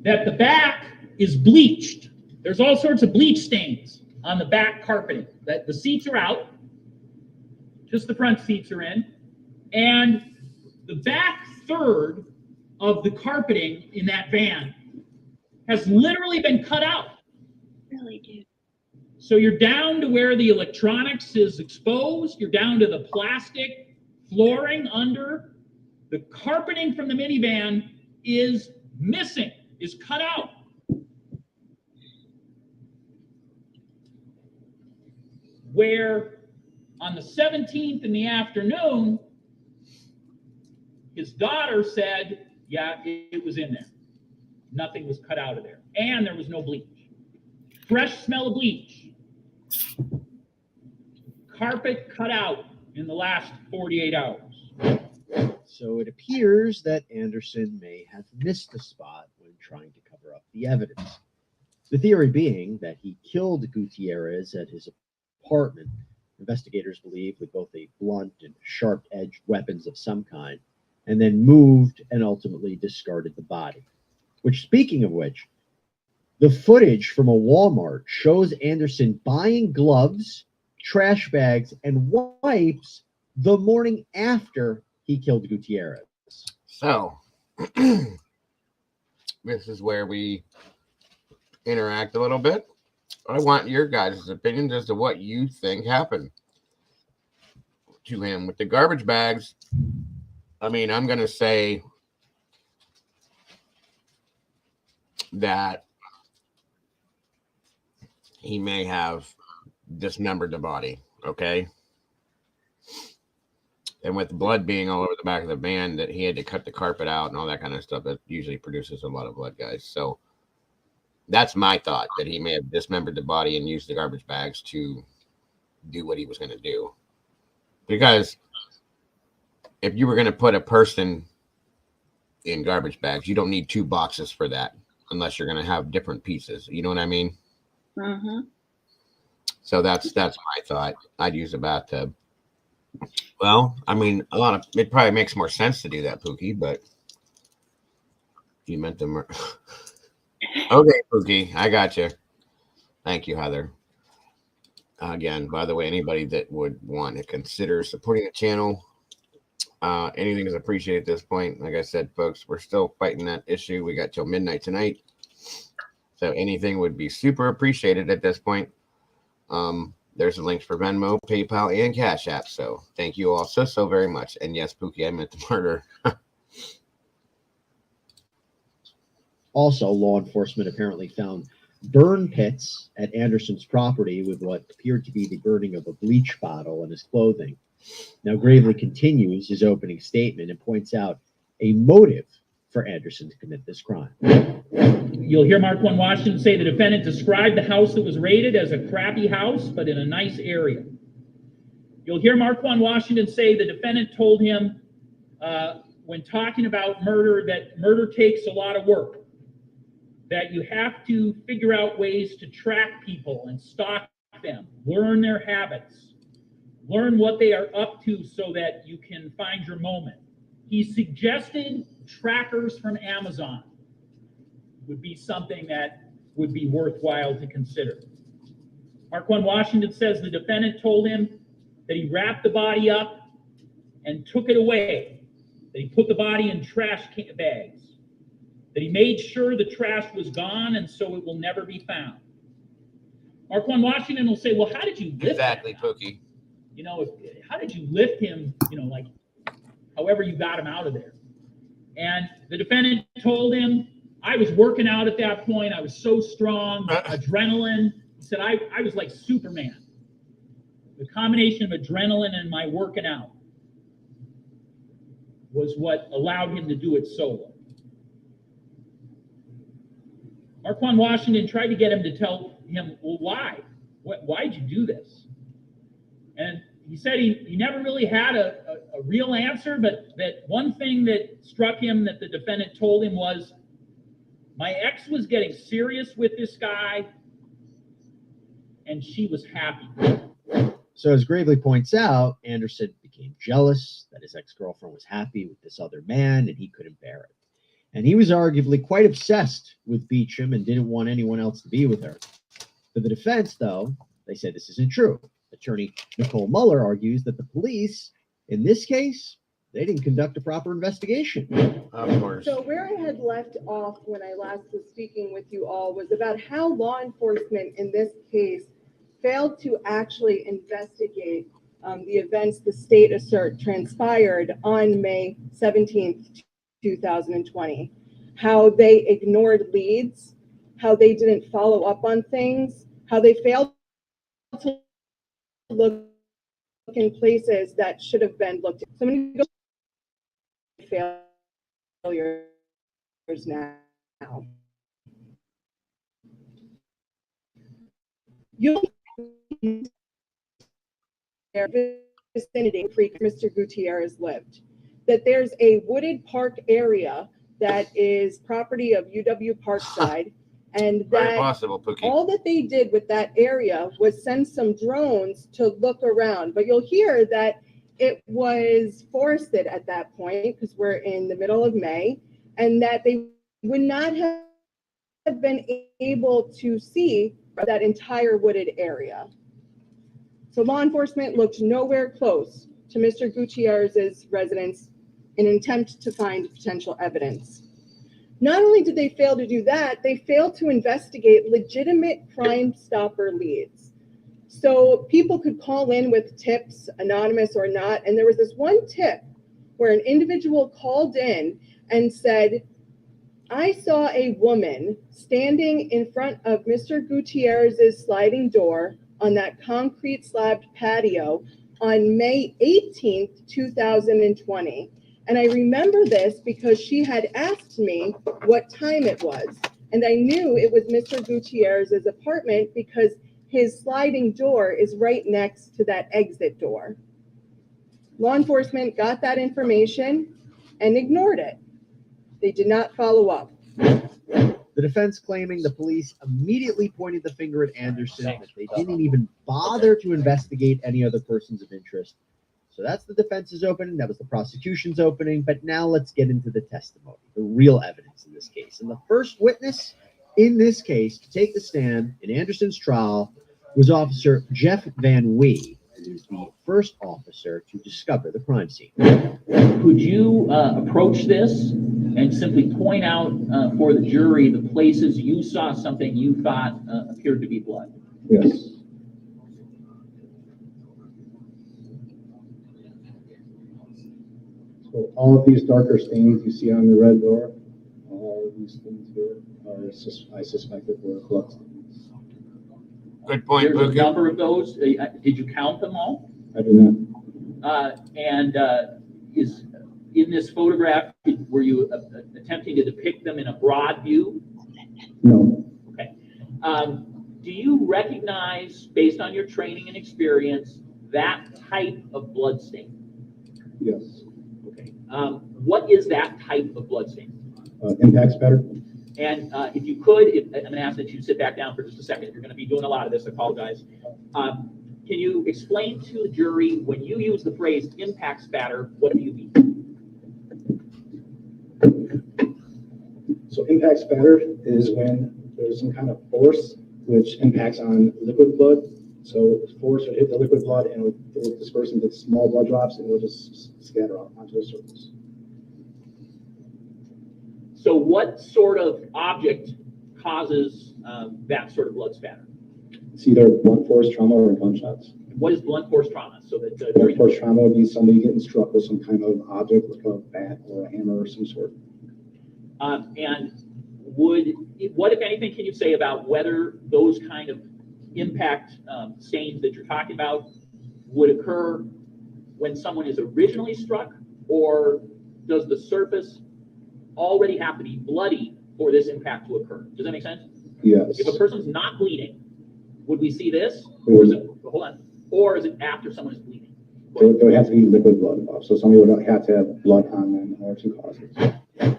that the back is bleached. There's all sorts of bleach stains on the back carpeting. That the seats are out, just the front seats are in, and the back third of the carpeting in that van has literally been cut out. Really, dude. So you're down to where the electronics is exposed. You're down to the plastic flooring under. The carpeting from the minivan is missing, is cut out. Where on the 17th in the afternoon, his daughter said, yeah, it was in there. Nothing was cut out of there. And there was no bleach. Fresh smell of bleach. Carpet cut out in the last 48 hours. So it appears that Anderson may have missed the spot when trying to cover up the evidence. The theory being that he killed Gutierrez at his apartment, investigators believe, with both a blunt and sharp-edged weapons of some kind, and then moved and ultimately discarded the body. Which, speaking of which, the footage from a Walmart shows Anderson buying gloves, trash bags, and wipes the morning after he killed Gutierrez. So, this is where we interact a little bit. I want your guys' opinions as to what you think happened to him with the garbage bags. I mean, I'm going to say that he may have dismembered the body, okay? And with the blood being all over the back of the van, that he had to cut the carpet out and all that kind of stuff, that usually produces a lot of blood, guys. So that's my thought, that he may have dismembered the body and used the garbage bags to do what he was going to do. Because if you were going to put a person in garbage bags, you don't need 2 boxes for that unless you're going to have different pieces. You know what I mean? Mm-hmm. So that's my thought. I'd use a bathtub. Well, I mean, it probably makes more sense to do that, Pookie, but you meant the okay, Pookie, I got you. Thank you, Heather. Again, by the way, anybody that would want to consider supporting the channel, anything is appreciated at this point. Like I said, folks, we're still fighting that issue. We got till midnight tonight. So anything would be super appreciated at this point. There's the links for Venmo, PayPal, and Cash App. So thank you all so very much. And yes, Pookie, I meant the murder. Also, law enforcement apparently found burn pits at Anderson's property with what appeared to be the burning of a bleach bottle in his clothing. Now, Gravely continues his opening statement and points out a motive for Anderson to commit this crime. You'll hear Marquand Washington say the defendant described the house that was raided as a crappy house, but in a nice area. You'll hear Marquand Washington say the defendant told him when talking about murder that murder takes a lot of work, that you have to figure out ways to track people and stalk them, learn their habits, learn what they are up to so that you can find your moment. He suggested trackers from Amazon would be something that would be worthwhile to consider. Marquand Washington says the defendant told him that he wrapped the body up and took it away, that he put the body in trash bags, that he made sure the trash was gone and so it will never be found. Marquand Washington will say, well, how did you lift exactly, him? Pookie. You know, how did you lift him, you know, like however you got him out of there? And the defendant told him, I was working out at that point. I was so strong, adrenaline. He said, I was like Superman. The combination of adrenaline and my working out was what allowed him to do it solo. Marquand Washington tried to get him to tell him, well, why? Why'd you do this? And he said he never really had a real answer, but that one thing that struck him that the defendant told him was, my ex was getting serious with this guy, and she was happy. So as Gravely points out, Anderson became jealous that his ex-girlfriend was happy with this other man, and he couldn't bear it. And he was arguably quite obsessed with Beecham and didn't want anyone else to be with her. For the defense, though, they say this isn't true. Attorney Nicole Muller argues that the police, in this case, they didn't conduct a proper investigation. Of course. So where I had left off when I last was speaking with you all was about how law enforcement in this case failed to actually investigate the events the state assert transpired on May 17th, 2020. How they ignored leads, how they didn't follow up on things, how they failed to look in places that should have been looked at. So many failures now. You'll vicinity Creek Mr. Gutierrez lived, that there's a wooded park area that is property of UW Parkside, and that possible, all that they did with that area was send some drones to look around. But you'll hear that it was forested at that point because we're in the middle of May, and that they would not have been able to see that entire wooded area. So law enforcement looked nowhere close to Mr. Gutierrez's residence in an attempt to find potential evidence. Not only did they fail to do that, they failed to investigate legitimate Crime Stopper leads. So people could call in with tips, anonymous or not, and there was this one tip where an individual called in and said, I saw a woman standing in front of Mr. Gutierrez's sliding door on that concrete slabbed patio on May 18th, 2020. And I remember this because she had asked me what time it was. And I knew it was Mr. Gutierrez's apartment because his sliding door is right next to that exit door. Law enforcement got that information and ignored it. They did not follow up. The defense claiming the police immediately pointed the finger at Anderson, that they didn't even bother to investigate any other persons of interest. So that's the defense's opening. That was the prosecution's opening. But now let's get into the testimony, the real evidence in this case. And the first witness in this case to take the stand in Anderson's trial was Officer Jeff Van Wee, who was the first officer to discover the crime scene. Could you approach this and simply point out for the jury the places you saw something you thought appeared to be blood. Yes. So all of these darker stains you see on the red door, all of these things here are I suspected were blood stains. Good point, There's a Bookie. number of those. Did you count them all? I do not. Is in this photograph, were you attempting to depict them in a broad view? No. Okay. Do you recognize, based on your training and experience, that type of blood stain? Yes. Okay. What is that type of blood stain? Impact spatter. And if you could, I'm going to ask that you sit back down for just a second. You're going to be doing a lot of this. I apologize. Can you explain to the jury, when you use the phrase impact spatter, what do you mean? So impact spatter is when there's some kind of force which impacts on liquid blood. So force will hit the liquid blood and it will disperse into small blood drops and it will just scatter out onto the surface. So what sort of object causes that sort of blood spatter? It's either blunt force trauma or gunshots. What is blunt force trauma? So that Blunt force trauma would be somebody getting struck with some kind of object, like a bat or a hammer or some sort. And what, if anything, can you say about whether those kind of impact stains that you're talking about would occur when someone is originally struck, or does the surface already have to be bloody for this impact to occur? Does that make sense? Yes. If a person's not bleeding, would we see this? Or is it, hold on, or is it after someone is bleeding? There would have to be liquid blood involved. So somebody would have to have blood on them in order to cause it.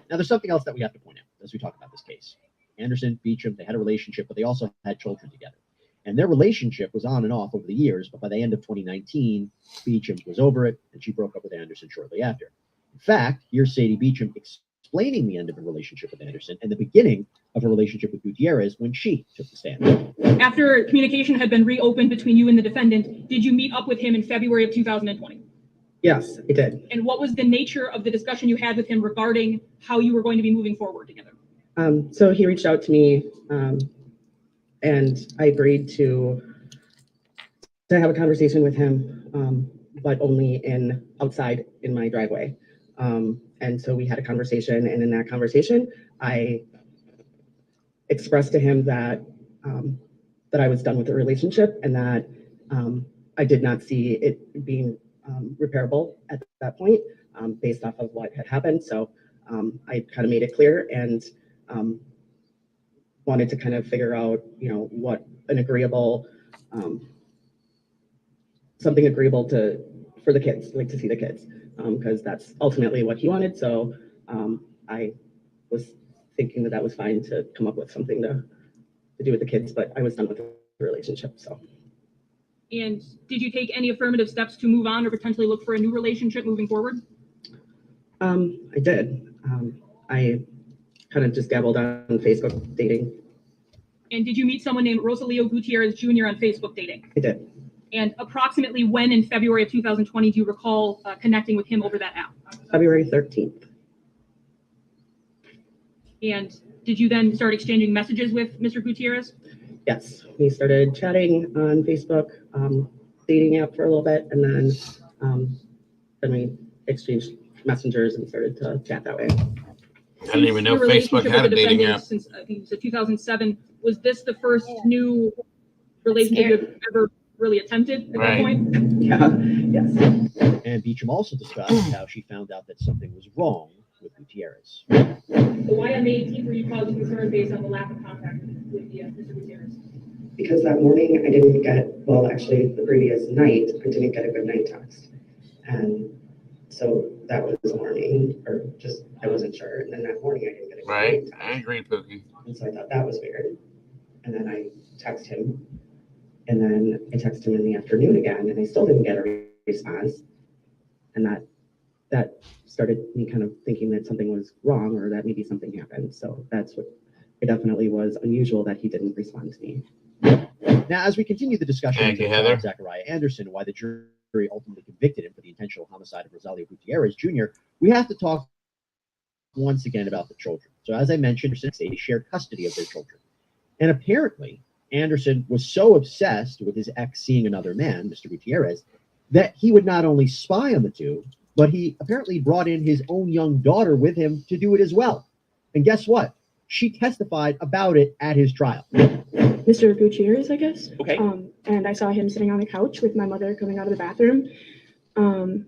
Now, there's something else that we have to point out as we talk about this case. Anderson, Beecham, they had a relationship, but they also had children together. And their relationship was on and off over the years, but by the end of 2019, Beecham was over it, and she broke up with Anderson shortly after. In fact, here's Sadie Beecham explaining the end of a relationship with Anderson and the beginning of a relationship with Gutierrez when she took the stand. After communication had been reopened between you and the defendant, did you meet up with him in February of 2020? Yes, I did. And what was the nature of the discussion you had with him regarding how you were going to be moving forward together? So he reached out to me, and I agreed to have a conversation with him, but only outside in my driveway. And so we had a conversation, and in that conversation, I expressed to him that that I was done with the relationship and that I did not see it being repairable at that point, based off of what had happened. So I kind of made it clear and wanted to kind of figure out, what an agreeable, something agreeable for the kids, like to see the kids, because that's ultimately what he wanted. So I was thinking that was fine to come up with something to do with the kids, but I was done with the relationship. So. And did you take any affirmative steps to move on or potentially look for a new relationship moving forward? I did. I kind of just dabbled on Facebook dating. And did you meet someone named Rosalio Guttierriz Jr. on Facebook dating? I did. And approximately when in February of 2020 do you recall connecting with him over that app? February 13th. And did you then start exchanging messages with Mr. Gutierrez? Yes, we started chatting on Facebook, dating app for a little bit, and then we exchanged messengers and started to chat that way. I didn't even know Facebook had a dating app. Since I think you said 2007, was this the first new relationship you've ever really attempted at that point? Yeah, yes. And Beecham also discussed how she found out that something was wrong with Gutierrez. So why on May 18th were you caused concern based on the lack of contact with Mr. Gutierrez? Because that morning I didn't get, well, actually the previous night, I didn't get a good night text. And so that was alarming, or just, I wasn't sure. And then that morning I didn't get a good night text. I agree, Pookie. And so I thought that was weird. And then I texted him. And then I texted him in the afternoon again, and I still didn't get a response. And that started me kind of thinking that something was wrong or that maybe something happened. So that's what it definitely was unusual that he didn't respond to me. Now, as we continue the discussion of Zachariah Anderson, why the jury ultimately convicted him for the intentional homicide of Rosalio Guttierrez Jr., we have to talk once again about the children. So as I mentioned, they shared custody of their children. And apparently, Anderson was so obsessed with his ex seeing another man, Mr. Gutierrez, that he would not only spy on the two, but he apparently brought in his own young daughter with him to do it as well. And guess what? She testified about it at his trial. Mr. Gutierrez, I guess. Okay. And I saw him sitting on the couch with my mother coming out of the bathroom. And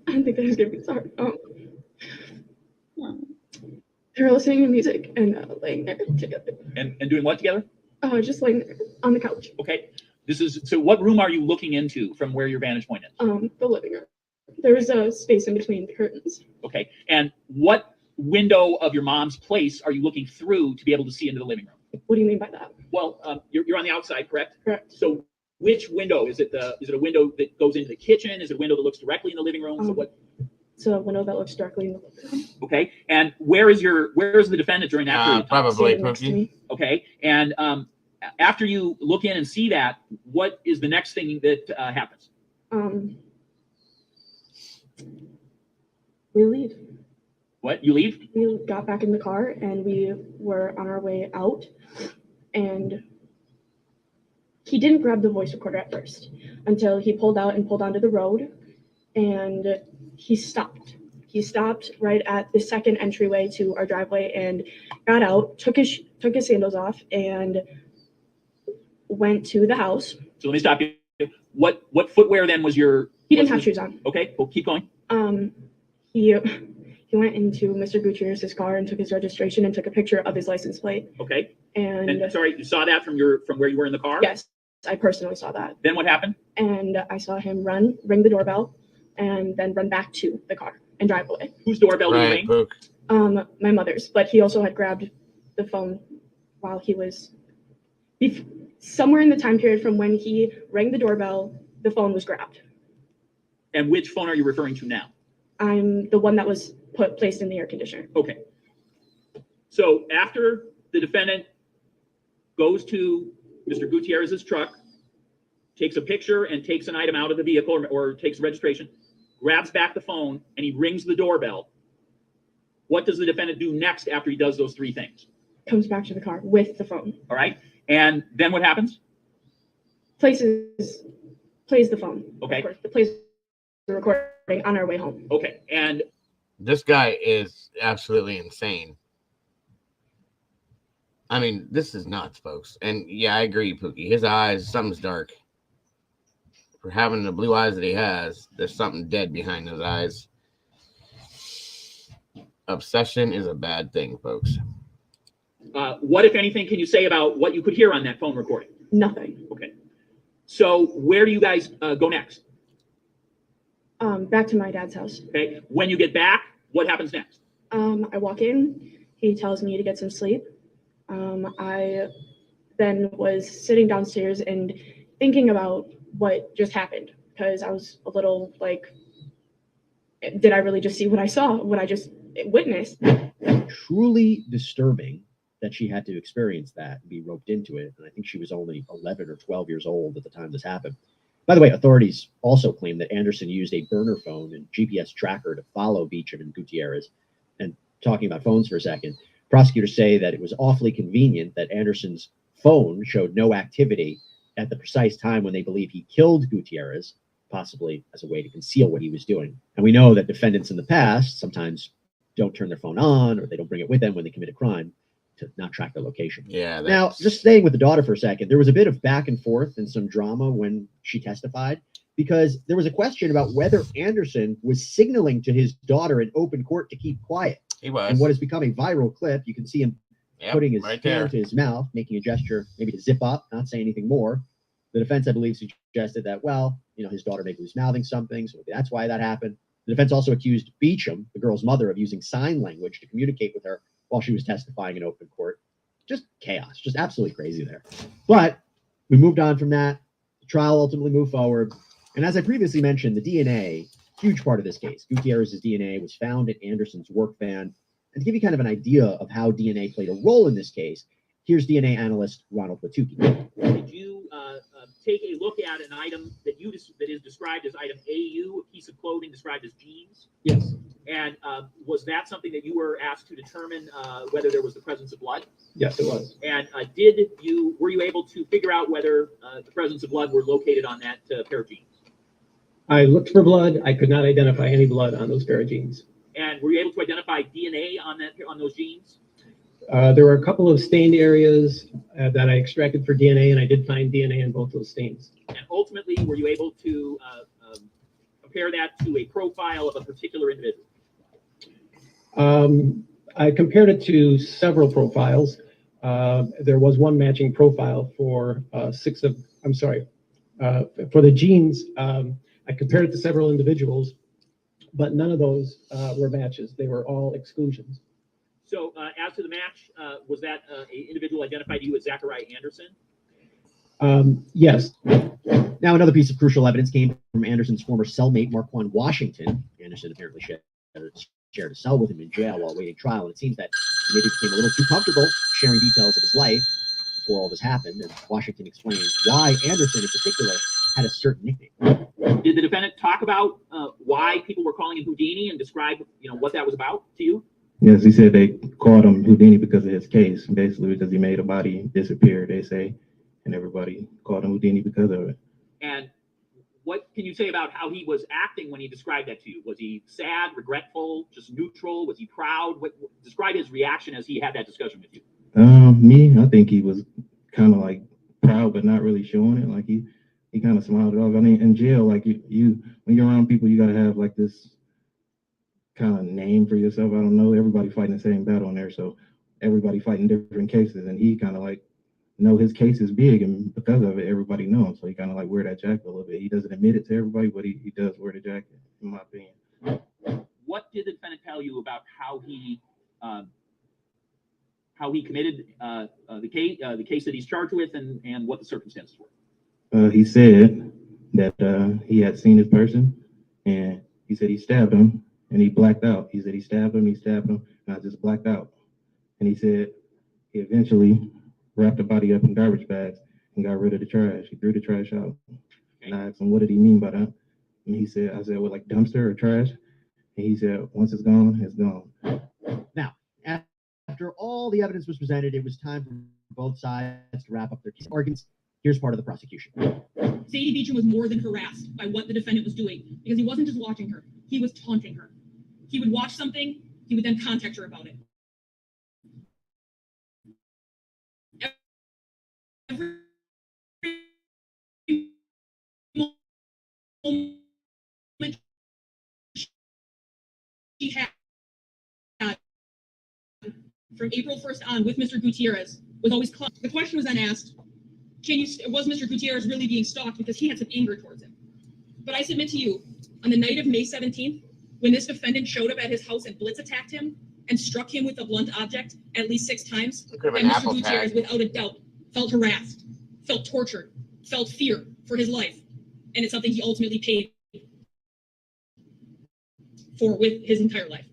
I don't think that was gonna be sorry. They were listening to music and laying there together. And doing what together? Just laying there on the couch. Okay. So what room are you looking into from where your vantage point is? The living room. There was a space in between the curtains. Okay. And what window of your mom's place are you looking through to be able to see into the living room? What do you mean by that? Well, you're on the outside, correct? Correct. So which window? Is it a window that goes into the kitchen? Is it a window that looks directly in the living room? So what? It's a window that looks directly in the living room. Okay. And where is the defendant during that period? Probably Pookie. Okay. And after you look in and see that, what is the next thing that happens? We leave. What? You leave? We got back in the car and we were on our way out, and he didn't grab the voice recorder at first until he pulled out and pulled onto the road, and he stopped. He stopped right at the second entryway to our driveway and got out, took his sandals off, and went to the house. So let me stop you. What footwear then was your? He didn't have shoes on. Okay, well, keep going. He went into Mr. Gutierrez's car and took his registration and took a picture of his license plate. Okay. And sorry, you saw that from where you were in the car? Yes, I personally saw that. Then what happened? And I saw him ring the doorbell, and then run back to the car and drive away. Whose doorbell did you ring? My mother's, but he also had grabbed the phone while he was somewhere in the time period from when he rang the doorbell, the phone was grabbed. And which phone are you referring to now? I'm the one that was placed in the air conditioner. Okay. So after the defendant goes to Mr. Gutierrez's truck, takes a picture and takes an item out of the vehicle or takes registration, grabs back the phone, and he rings the doorbell, what does the defendant do next after he does those three things? Comes back to the car with the phone. All right. And then what happens? Plays the phone. Okay. Of course, plays the recording on our way home. Okay. And this guy is absolutely insane. I mean, this is nuts, folks. And yeah, I agree, Pookie. His eyes, something's dark. For having the blue eyes that he has, there's something dead behind those eyes. Obsession is a bad thing, folks. What, if anything, can you say about what you could hear on that phone recording? Nothing. Okay. So where do you guys go next? Back to my dad's house. Okay. When you get back, what happens next? I walk in. He tells me to get some sleep. I then was sitting downstairs and thinking about what just happened, because I was a little like, did I really just see what I saw, what I just witnessed? Truly disturbing that she had to experience that and be roped into it. And I think she was only 11 or 12 years old at the time this happened. By the way, authorities also claim that Anderson used a burner phone and GPS tracker to follow Beecham and Gutierrez. And talking about phones for a second, prosecutors say that it was awfully convenient that Anderson's phone showed no activity at the precise time when they believe he killed Gutierrez, possibly as a way to conceal what he was doing. And we know that defendants in the past sometimes don't turn their phone on, or they don't bring it with them when they commit a crime to not track their location. Yeah. Now, just staying with the daughter for a second, there was a bit of back and forth and some drama when she testified, because there was a question about whether Anderson was signaling to his daughter in open court to keep quiet. He was. And what has become a viral clip, you can see him putting his right hand to his mouth, making a gesture, maybe to zip up, not say anything more. The defense, I believe, suggested that, well, his daughter maybe was mouthing something, so that's why that happened. The defense also accused Beecham, the girl's mother, of using sign language to communicate with her while she was testifying in open court. Just chaos, just absolutely crazy there. But we moved on from that. The trial ultimately moved forward. And as I previously mentioned, the DNA, huge part of this case. Gutierrez's DNA was found in Anderson's work van. And to give you kind of an idea of how DNA played a role in this case, here's DNA analyst Ronald Watuki. Did you take a look at an item that that is described as item AU, a piece of clothing described as jeans? Yes. And was that something that you were asked to determine whether there was the presence of blood? Yes, it was. And were you able to figure out whether the presence of blood were located on that pair of jeans? I looked for blood. I could not identify any blood on those pair of jeans. And were you able to identify DNA on those jeans? There were a couple of stained areas that I extracted for DNA, and I did find DNA in both those stains. And ultimately, were you able to compare that to a profile of a particular individual? I compared it to several profiles. There was one matching profile for for the genes. I compared it to several individuals, but none of those were matches. They were all exclusions. So as to the match, was that an individual identified to you as Zachariah Anderson? Yes. Now, another piece of crucial evidence came from Anderson's former cellmate, Marquand Washington. Anderson apparently shared a cell with him in jail while awaiting trial, and it seems that he maybe became a little too comfortable sharing details of his life before all this happened, and Washington explained why Anderson in particular had a certain nickname. Did the defendant talk about why people were calling him Houdini and describe, what that was about to you? Yes, he said they called him Houdini because of his case, basically because he made a body disappear, they say, and everybody called him Houdini because of it. And what can you say about how he was acting when he described that to you? Was he sad, regretful, just neutral? Was he proud? Describe his reaction as he had that discussion with you. Me, I think he was kind of like proud, but not really showing it. Like he kind of smiled it off. I mean, in jail, like you when you're around people, you got to have like this kind of name for yourself. I don't know. Everybody fighting the same battle in there, so everybody fighting different cases, and he kind of like his case is big, and because of it, everybody knows. So he kind of like wear that jacket a little bit. He doesn't admit it to everybody, but he does wear the jacket, in my opinion. What did the defendant tell you about how he committed the case that he's charged with, and what the circumstances were? He said that he had seen this person, and he said he stabbed him, and he blacked out. He said he stabbed him, and I just blacked out. And he said he eventually wrapped the body up in garbage bags and got rid of the trash. He threw the trash out. And I asked him, what did he mean by that? And I said, well, like dumpster or trash? And he said, once it's gone, it's gone. Now, after all the evidence was presented, it was time for both sides to wrap up their arguments. Here's part of the prosecution. Sadie Beecham was more than harassed by what the defendant was doing, because he wasn't just watching her, he was taunting her. He would watch something, he would then contact her about it. Every moment she had from April 1st on with Mr. Gutierrez was always close. The question was then asked, was Mr. Gutierrez really being stalked, because he had some anger towards him? But I submit to you, on the night of May 17th, when this defendant showed up at his house and blitz attacked him and struck him with a blunt object at least 6 times, and Mr. Gutierrez, without a doubt, felt harassed, felt tortured, felt fear for his life. And it's something he ultimately paid for with his entire life.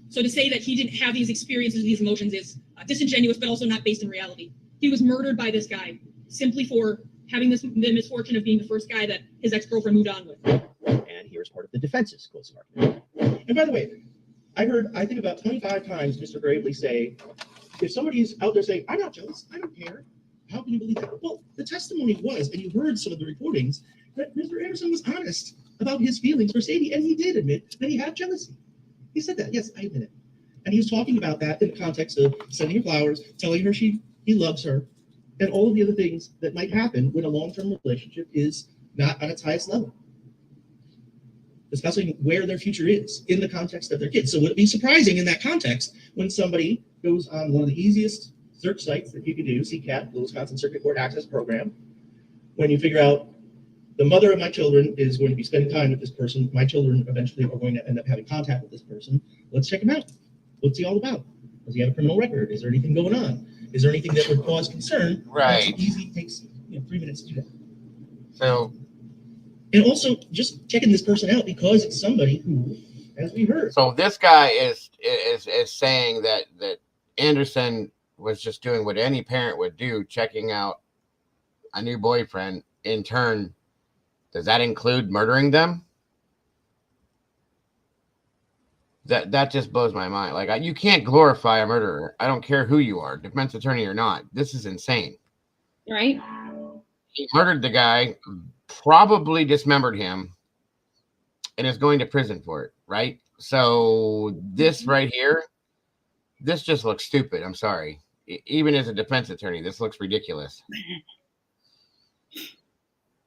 So to say that he didn't have these experiences, these emotions, is disingenuous, but also not based in reality. He was murdered by this guy simply for having the misfortune of being the first guy that his ex-girlfriend moved on with. And here's part of the defense's closing argument. And by the way, I think about 25 times Mr. Gravely say, if somebody's out there saying, I'm not jealous, I don't care, how can you believe that? Well, the testimony was, and you heard some of the recordings, that Mr. Anderson was honest about his feelings for Sadie, and he did admit that he had jealousy. He said that, yes, I admit it. And he was talking about that in the context of sending her flowers, telling her he loves her, and all of the other things that might happen when a long-term relationship is not on its highest level. Discussing where their future is in the context of their kids. So would it be surprising in that context when somebody goes on one of the easiest search sites that you can do, CCAT, the Wisconsin Circuit Court Access Program, when you figure out the mother of my children is going to be spending time with this person, my children eventually are going to end up having contact with this person, let's check him out. What's he all about? Does he have a criminal record? Is there anything going on? Is there anything that would cause concern? Right. It's easy, it takes 3 minutes to do that. So, and also just checking this person out because it's somebody who, as we heard. So this guy is saying that Anderson was just doing what any parent would do, checking out a new boyfriend, in turn, does that include murdering them? That just blows my mind. Like, you can't glorify a murderer. I don't care who you are, defense attorney or not. This is insane. Right? He murdered the guy, probably dismembered him, and is going to prison for it, right? So this right here, this just looks stupid. I'm sorry. Even as a defense attorney, this looks ridiculous.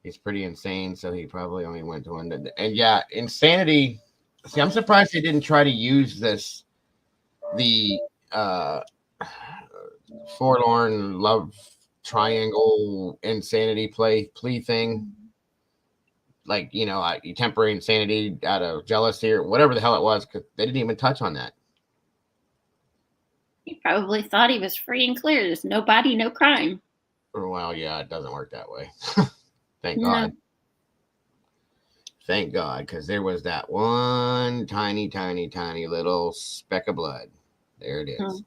He's pretty insane, so he probably only went to one. And yeah, insanity. See, I'm surprised they didn't try to use the forlorn love triangle insanity plea thing. Like, temporary insanity out of jealousy or whatever the hell it was, because they didn't even touch on that. He probably thought he was free and clear. There's no body, no crime. Well, yeah, it doesn't work that way. Thank God. Thank God, because there was that one tiny, tiny, tiny little speck of blood. There it is.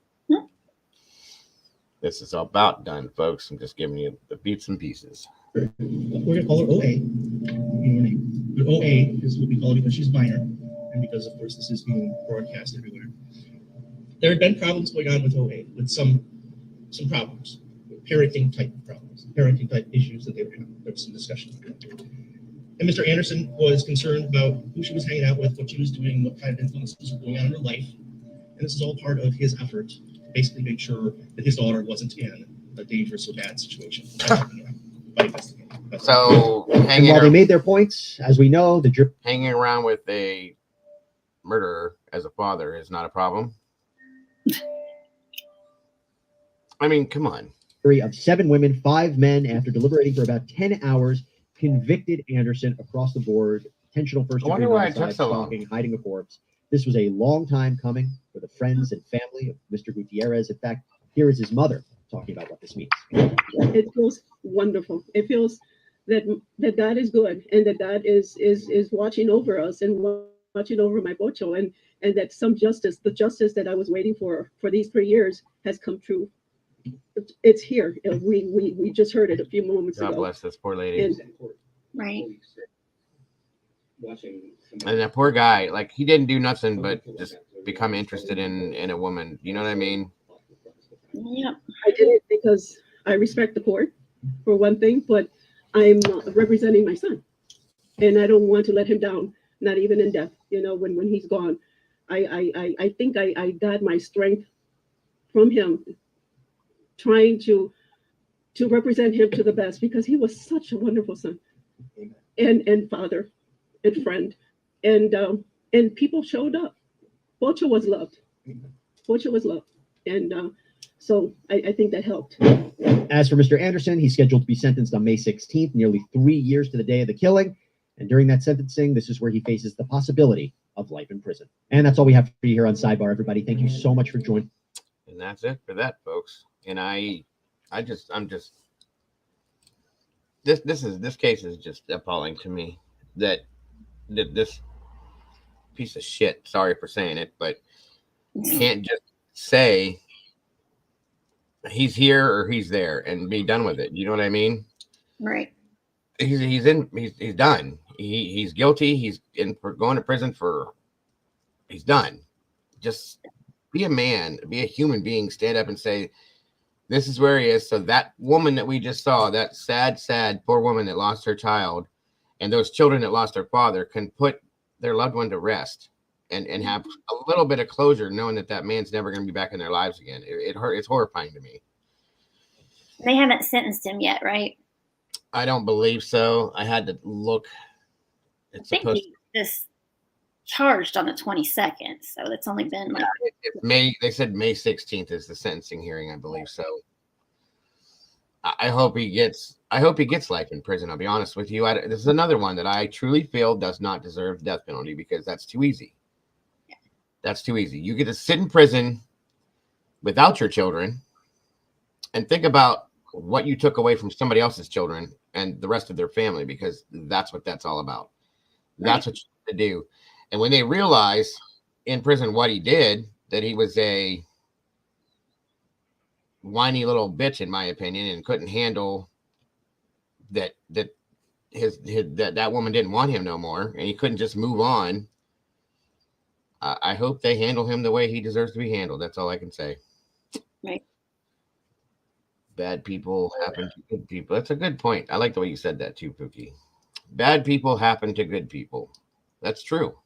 This is about done, folks. I'm just giving you the bits and pieces. We're going to call her OA. But OA is what we call her because she's minor, and because, of course, this is being broadcast everywhere. There have been problems going on with OA, with some problems, parenting type problems, parenting type issues that they were having. There was some discussion about that. And Mr. Anderson was concerned about who she was hanging out with, what she was doing, what kind of influences were going on in her life. And this is all part of his effort to basically make sure that his daughter wasn't in a dangerous or bad situation. So, and while they made their points, as we know, hanging around with a murderer as a father is not a problem. I mean, come on. Of 7 women, 5 men, after deliberating for about 10 hours, convicted Anderson across the board. Intentional first degree homicide, stalking, hiding a corpse. This was a long time coming for the friends and family of Mr. Gutierrez. In fact, here is his mother talking about what this means. It feels wonderful. It feels that God is good, and that God is watching over us and watching over my bocho, and that some justice, the justice that I was waiting for these 3 years, has come true. It's here. We just heard it a few moments ago. God bless this poor lady. And, right. And that poor guy, like, he didn't do nothing but just become interested in a woman. You know what I mean? Yeah. I did it because I respect the court, for one thing, but I'm representing my son, and I don't want to let him down, not even in death. When he's gone, I think I got my strength from him, trying to represent him to the best, because he was such a wonderful son and father and friend, and people showed up. Bocho was loved. Bocho was loved, and so I think that helped. As for Mr. Anderson, he's scheduled to be sentenced on May 16th, nearly 3 years to the day of the killing. And during that sentencing, this is where he faces the possibility of life in prison. And that's all we have for you here on Sidebar, everybody. Thank you so much for joining. And that's it for that, folks. And this case is just appalling to me, that this piece of shit, sorry for saying it, but can't just say he's here or he's there and be done with it. You know what I mean? Right. He's done. He's guilty. He's going to prison he's done. Just be a man, be a human being, stand up and say, this is where he is. So that woman that we just saw, that sad, poor woman that lost her child, and those children that lost their father, can put their loved one to rest and have a little bit of closure, knowing that man's never going to be back in their lives again. It's horrifying to me. They haven't sentenced him yet, right? I don't believe so. I had to look. It's supposed to this charged on the 22nd, so it's only been like May. They said May 16th is the sentencing hearing, I believe. So I hope he gets life in prison. I'll be honest with you. This is another one that I truly feel does not deserve the death penalty, because that's too easy. Yeah. That's too easy. You get to sit in prison without your children and think about what you took away from somebody else's children and the rest of their family, because that's what that's all about. That's what you have to do. And when they realize in prison what he did, that he was a whiny little bitch, in my opinion, and couldn't handle that that woman didn't want him no more, and he couldn't just move on. I hope they handle him the way he deserves to be handled. That's all I can say. Right. Bad people happen to good people. That's a good point. I like the way you said that too, Pookie. Bad people happen to good people. That's true.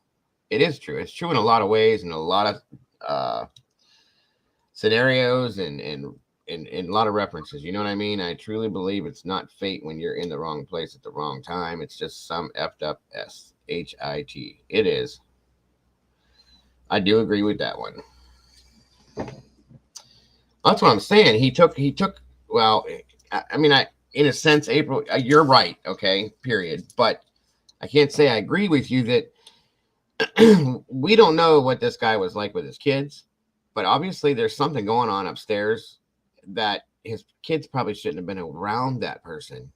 It is true. It's true in a lot of ways, and a lot of scenarios, and a lot of references. You know what I mean? I truly believe it's not fate when you're in the wrong place at the wrong time. It's just some effed up shit. It is. I do agree with that one. That's what I'm saying. He took. Well, I mean, in a sense, April, you're right. Okay, period. But I can't say I agree with you that we don't know what this guy was like with his kids, but obviously there's something going on upstairs that his kids probably shouldn't have been around that person.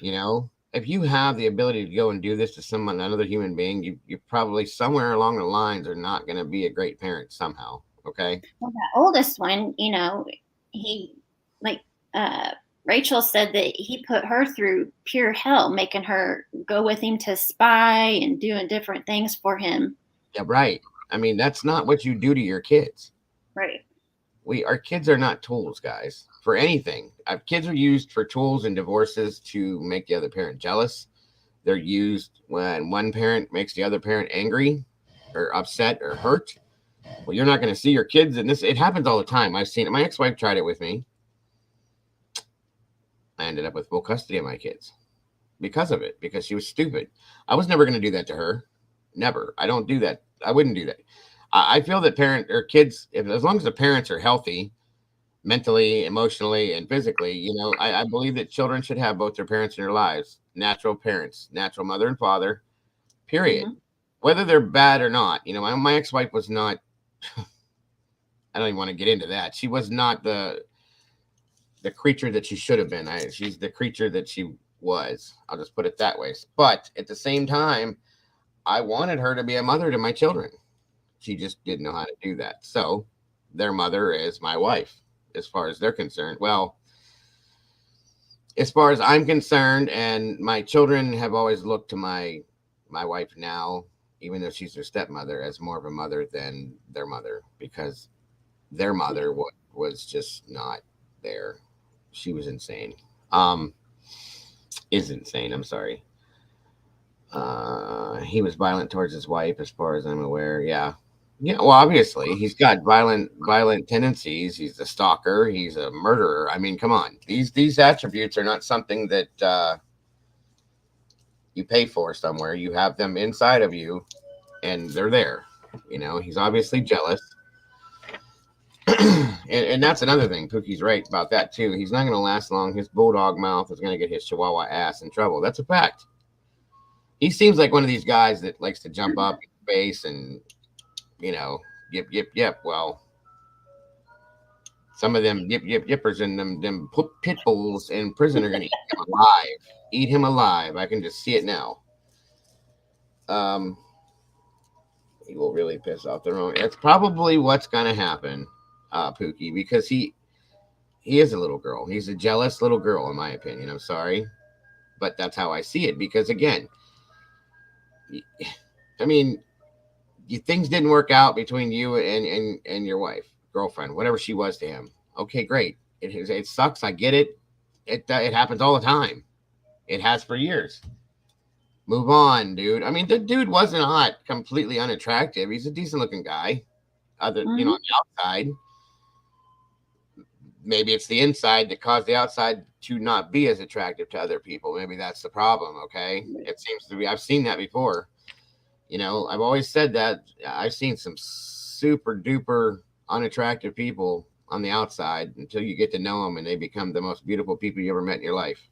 You know, if you have the ability to go and do this to someone, another human being, you probably somewhere along the lines are not going to be a great parent somehow. Okay. Well, the oldest one, you know, he, like Rachel said, that he put her through pure hell, making her go with him to spy and doing different things for him. Yeah, right. I mean, that's not what you do to your kids. Right. Our kids are not tools, guys, for anything. Kids are used for tools in divorces to make the other parent jealous. They're used when one parent makes the other parent angry or upset or hurt. Well, you're not going to see your kids in this. It happens all the time. I've seen it. My ex-wife tried it with me. I ended up with full custody of my kids because of it, because she was stupid. I was never going to do that to her. Never. I don't do that. I wouldn't do that. I feel that kids, as long as the parents are healthy, mentally, emotionally, and physically, you know, I believe that children should have both their parents in their lives, natural parents, natural mother and father, period. Mm-hmm. Whether they're bad or not. You know, my ex-wife was not, I don't even want to get into that. She was not the creature that she should have been. She's the creature that she was. I'll just put it that way. But at the same time, I wanted her to be a mother to my children. She just didn't know how to do that. So their mother is my wife, as far as they're concerned. Well, as far as I'm concerned, and my children have always looked to my wife now, even though she's their stepmother, as more of a mother than their mother, because their mother was just not there. She was insane. Is insane. I'm sorry. He was violent towards his wife, as far as I'm aware. Yeah. Well, obviously he's got violent tendencies. He's a stalker. He's a murderer. I mean, come on. These attributes are not something that you pay for somewhere. You have them inside of you, and they're there. You know, he's obviously jealous. And that's another thing. Pookie's right about that too. He's not going to last long. His bulldog mouth is going to get his chihuahua ass in trouble. That's a fact. He seems like one of these guys that likes to jump up in space and, you know, yip. Well, some of them yippers and them pit bulls in prison are going to eat him alive. I can just see it now. He will really piss off their own. It's probably what's going to happen. Pookie, because he is a little girl. He's a jealous little girl, in my opinion. I'm sorry, but that's how I see it. Because again, I mean, things didn't work out between you and your wife, girlfriend, whatever she was to him. Okay, great. It sucks. I get it. It happens all the time. It has for years. Move on, dude. I mean, the dude wasn't not completely unattractive. He's a decent looking guy. You know, on the outside. Maybe it's the inside that caused the outside to not be as attractive to other people. Maybe that's the problem. Okay. It seems to be. I've seen that before. You know, I've always said that. I've seen some super duper unattractive people on the outside until you get to know them and they become the most beautiful people you ever met in your life.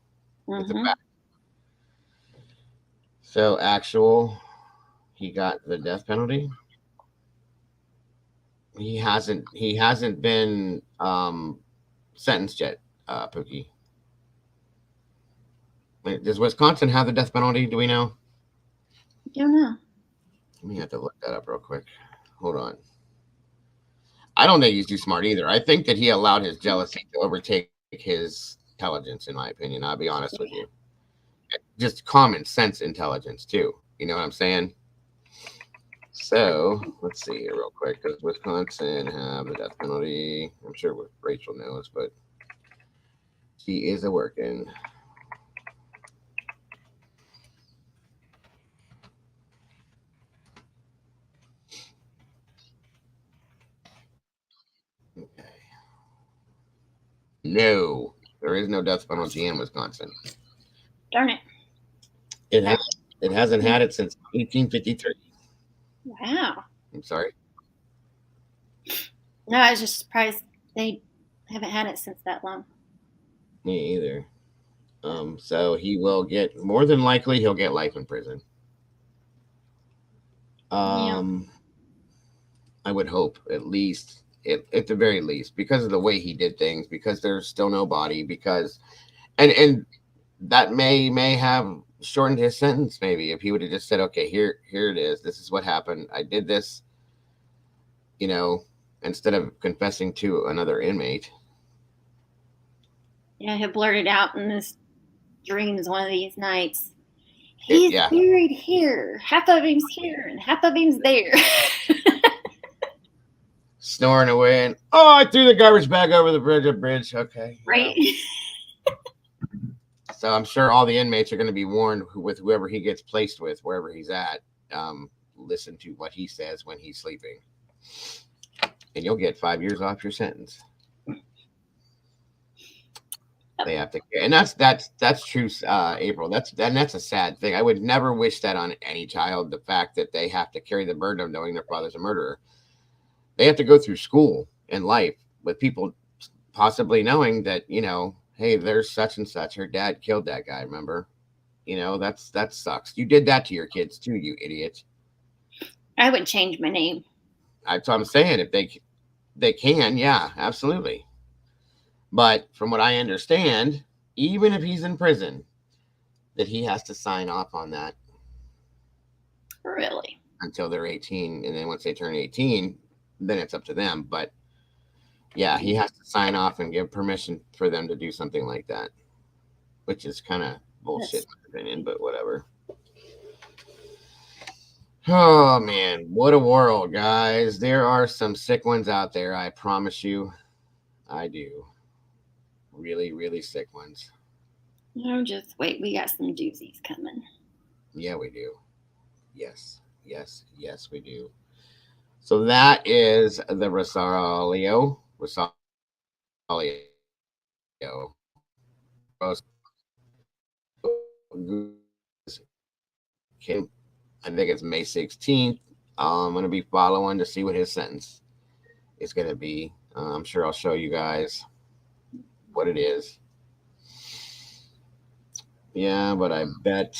It's a fact. So he got the death penalty. He hasn't been sentenced yet, Pookie. Does Wisconsin have the death penalty? Do we know? Don't know. Let me have to look that up real quick. Hold on. I don't think he's too smart either. I think that he allowed his jealousy to overtake his intelligence, in my opinion. I'll be honest with you. Just common sense intelligence too. You know what I'm saying? So let's see here real quick. Does Wisconsin have the death penalty? I'm sure Rachel knows, but she is a working. Okay. No, there is no death penalty in Wisconsin. Darn it. It hasn't had it since 1853. Wow. I'm sorry. No, I was just surprised they haven't had it since that long. Me either. So he will get, more than likely, he'll get life in prison. I would hope, at least, at the very least, because of the way he did things, because there's still no body, because, and that may have shortened his sentence, maybe, if he would have just said, okay, here it is. This is what happened. I did this, you know, instead of confessing to another inmate. Yeah, he blurted out in his dreams one of these nights. He's buried here. Half of him's here and half of him's there. Snoring away and, oh, I threw the garbage bag over the bridge. Okay. Right. So I'm sure all the inmates are going to be warned with whoever he gets placed with, wherever he's at. Listen to what he says when he's sleeping. And you'll get 5 years off your sentence. They have to, and that's true, April. That's a sad thing. I would never wish that on any child. The fact that they have to carry the burden of knowing their father's a murderer. They have to go through school and life with people possibly knowing that, you know, hey, there's such and such. Her dad killed that guy. Remember, you know, that sucks. You did that to your kids too, you idiot. I would change my name. That's what I'm saying. If they can, yeah, absolutely. But from what I understand, even if he's in prison, that he has to sign off on that. Really? Until they're 18. And then once they turn 18, then it's up to them. But yeah, he has to sign off and give permission for them to do something like that, which is kind of bullshit in my opinion, but whatever. Oh, man, what a world, guys. There are some sick ones out there. I promise you. I do. Really, really sick ones. No, just wait. We got some doozies coming. Yeah, we do. Yes, we do. So that is the Rosalio. I think it's May 16th. I'm going to be following to see what his sentence is going to be. I'm sure I'll show you guys what it is. Yeah, but I bet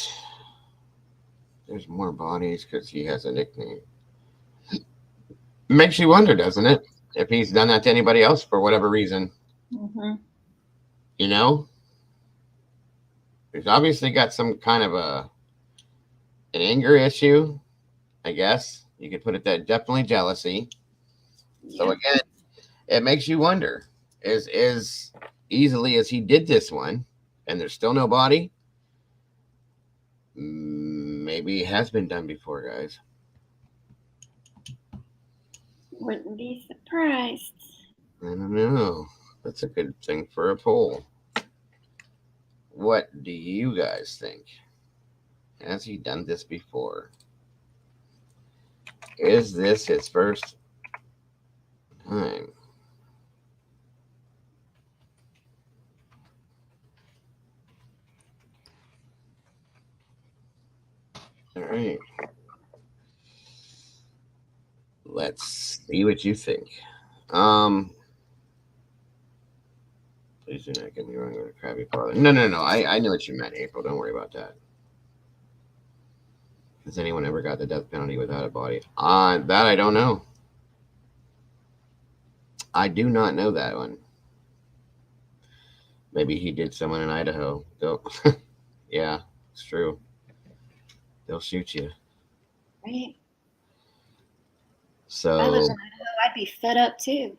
there's more bodies because he has a nickname. Makes you wonder, doesn't it? If he's done that to anybody else for whatever reason. Mm-hmm. You know? He's obviously got some kind of an anger issue, I guess. You could put it that, definitely jealousy. Yeah. So again, it makes you wonder, is easily as he did this one, and there's still no body, maybe it has been done before, guys. Wouldn't be surprised. I don't know. That's a good thing for a poll. What do you guys think? Has he done this before? Is this his first time? All right. Let's see what you think. Please do not get me wrong with a crabby father. No. I know what you meant, April. Don't worry about that. Has anyone ever got the death penalty without a body? That I don't know. I do not know that one. Maybe he did someone in Idaho. Yeah, it's true. They'll shoot you. Right. So if I was in Idaho, I'd be fed up too.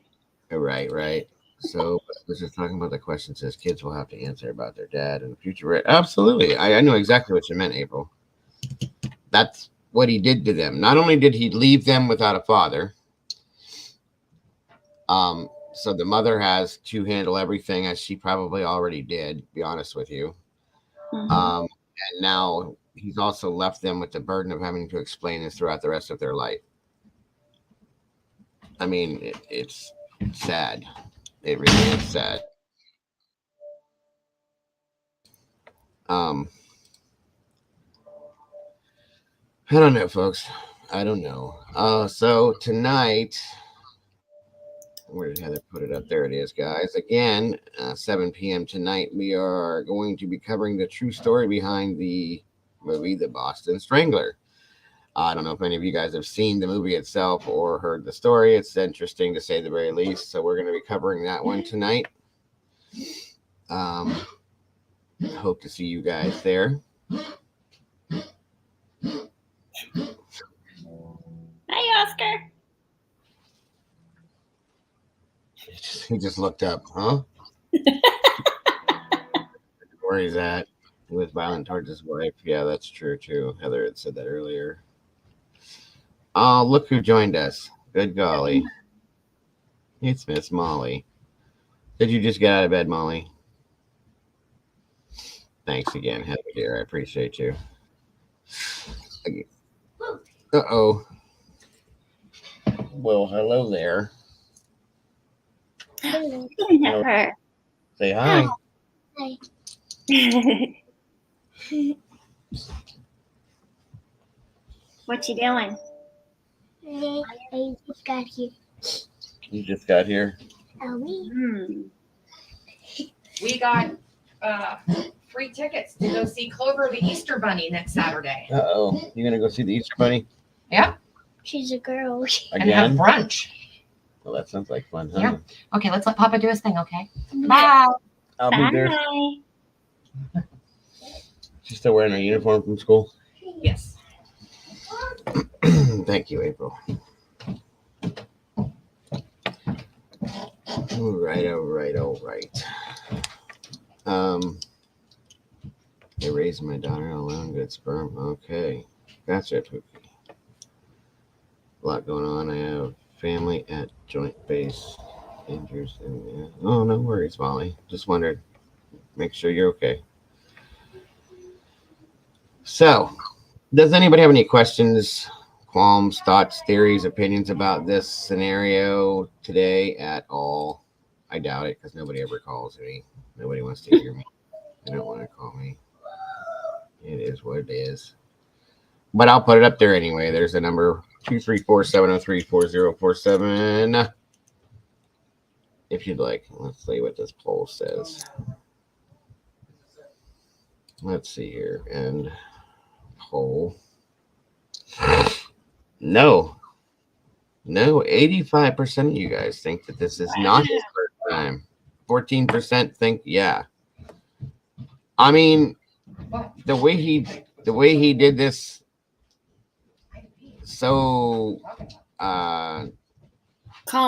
Right. So we're just talking about the question says kids will have to answer about their dad in the future. Absolutely. I know exactly what you meant, April. That's what he did to them. Not only did he leave them without a father, so the mother has to handle everything, as she probably already did, to be honest with you. And now he's also left them with the burden of having to explain this throughout the rest of their life. I mean, it's sad. It really is sad. I don't know, folks. I don't know. So tonight, where did Heather put it up? There it is, guys. Again, 7 p.m. tonight, we are going to be covering the true story behind the movie, The Boston Strangler. I don't know if any of you guys have seen the movie itself or heard the story. It's interesting to say the very least. So we're going to be covering that one tonight. Hope to see you guys there. Hi, Oscar. He just looked up, huh? Where he's at. He was violent towards his wife. Yeah, that's true too. Heather had said that earlier. Oh, look who joined us. Good golly. It's Miss Molly. Did you just get out of bed, Molly? Thanks again, Heather dear. I appreciate you. Uh-oh. Well, hello there. Hello. Say hi. Hi. What you doing? I just got here. You just got here? We got free tickets to go see Clover the Easter Bunny next Saturday. Uh-oh. You gonna go see the Easter Bunny? Yeah. She's a girl. And have Again? brunch. Well, that sounds like fun, huh? Yeah. Okay, let's let Papa do his thing, okay? Bye. I'll be there. She's still wearing her uniform from school? Yes. Thank you, April. All right. They raised my daughter alone, good sperm. Okay. Gotcha, Pookie. A lot going on. I have family at Joint Base Andrews. Oh, no worries, Molly. Just wondered. Make sure you're okay. So, does anybody have any questions, qualms, thoughts, theories, opinions about this scenario today at all? I doubt it because nobody ever calls me. Nobody wants to hear me. They don't want to call me. It is what it is. But I'll put it up there anyway. There's a number 234-703-4047. If you'd like. Let's see what this poll says. Let's see here. And poll. No. 85% of you guys think that this is not his first time. 14% think yeah. I mean, the way he did this so calm,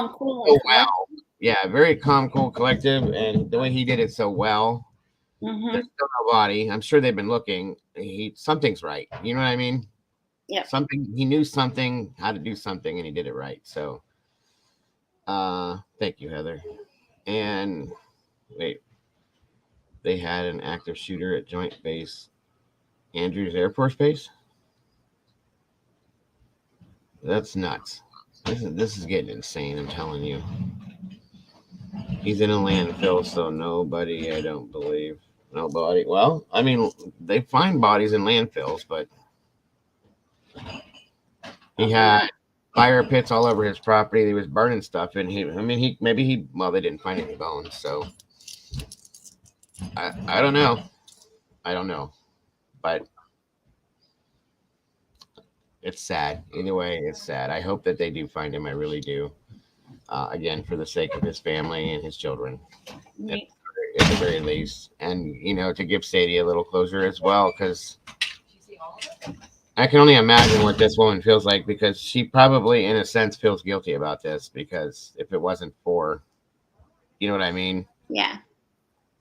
cool. so well. Yeah, very calm, cool, collective, and the way he did it so well. There's still no body. I'm sure they've been looking. Something's right. You know what I mean? Yeah. He knew something, how to do something, and he did it right. So thank you, Heather. And wait, they had an active shooter at Joint Base Andrews Air Force Base? That's nuts. This is getting insane, I'm telling you. He's in a landfill, so nobody, I don't believe. Nobody. Well, I mean, they find bodies in landfills, but he had fire pits all over his property. He was burning stuff, and they didn't find any bones, so I don't know. But it's sad. Either way, it's sad. I hope that they do find him. I really do. Again, for the sake of his family and his children, at the very least. And, to give Sadie a little closure as well, because I can only imagine what this woman feels like, because she probably, in a sense, feels guilty about this, because if it wasn't for You know what I mean? Yeah.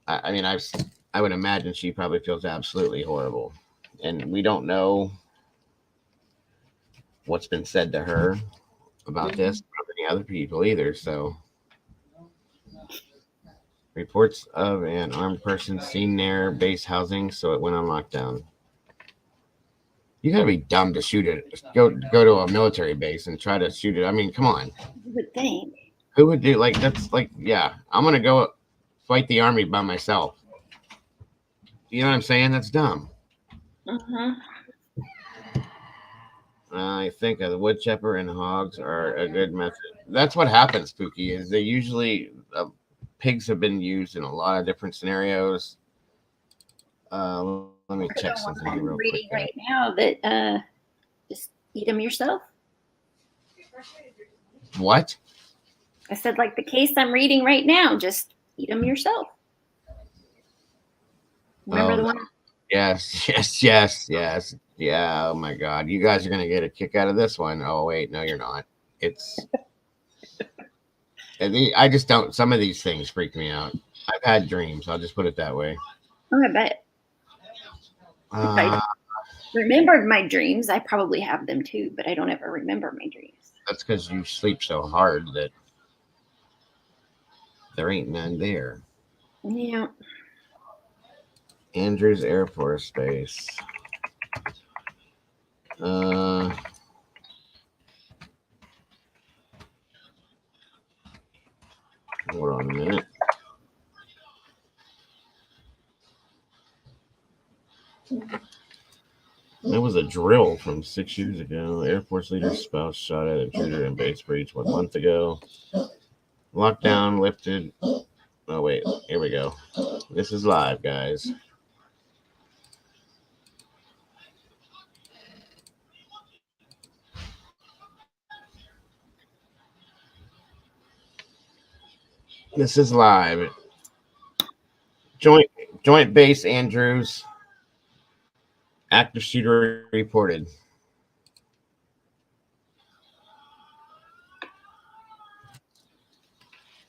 I mean, I would imagine she probably feels absolutely horrible, and we don't know what's been said to her about this from any other people either. So, reports of an armed person seen near base housing, so it went on lockdown. You gotta be dumb to shoot it. Go to a military base and try to shoot it. I mean, come on. You would think. Who would do like that's like yeah? I'm gonna go fight the army by myself. You know what I'm saying? That's dumb. Uh-huh. I think the wood chipper and hogs are a good method. That's what happens, Spooky. Is they usually pigs have been used in a lot of different scenarios. Let me check something here real Reading quick. right now that just eat them yourself. What? I said, like the case I'm reading right now, just eat them yourself. Remember the one? Yes. Yeah. Oh my God. You guys are gonna get a kick out of this one. Oh wait, no, you're not. It's I just don't. Some of these things freak me out. I've had dreams. I'll just put it that way. Oh, I bet. If I remembered my dreams, I probably have them too, but I don't ever remember my dreams. That's because you sleep so hard that there ain't none there. Yeah. Andrews Air Force Base. Hold on a minute. That was a drill from 6 years ago. Air Force leader's spouse shot at intruder in base breach 1 month ago. Lockdown lifted. Oh, wait. Here we go. This is live, guys. This is live. Joint base Andrews. Active shooter reported.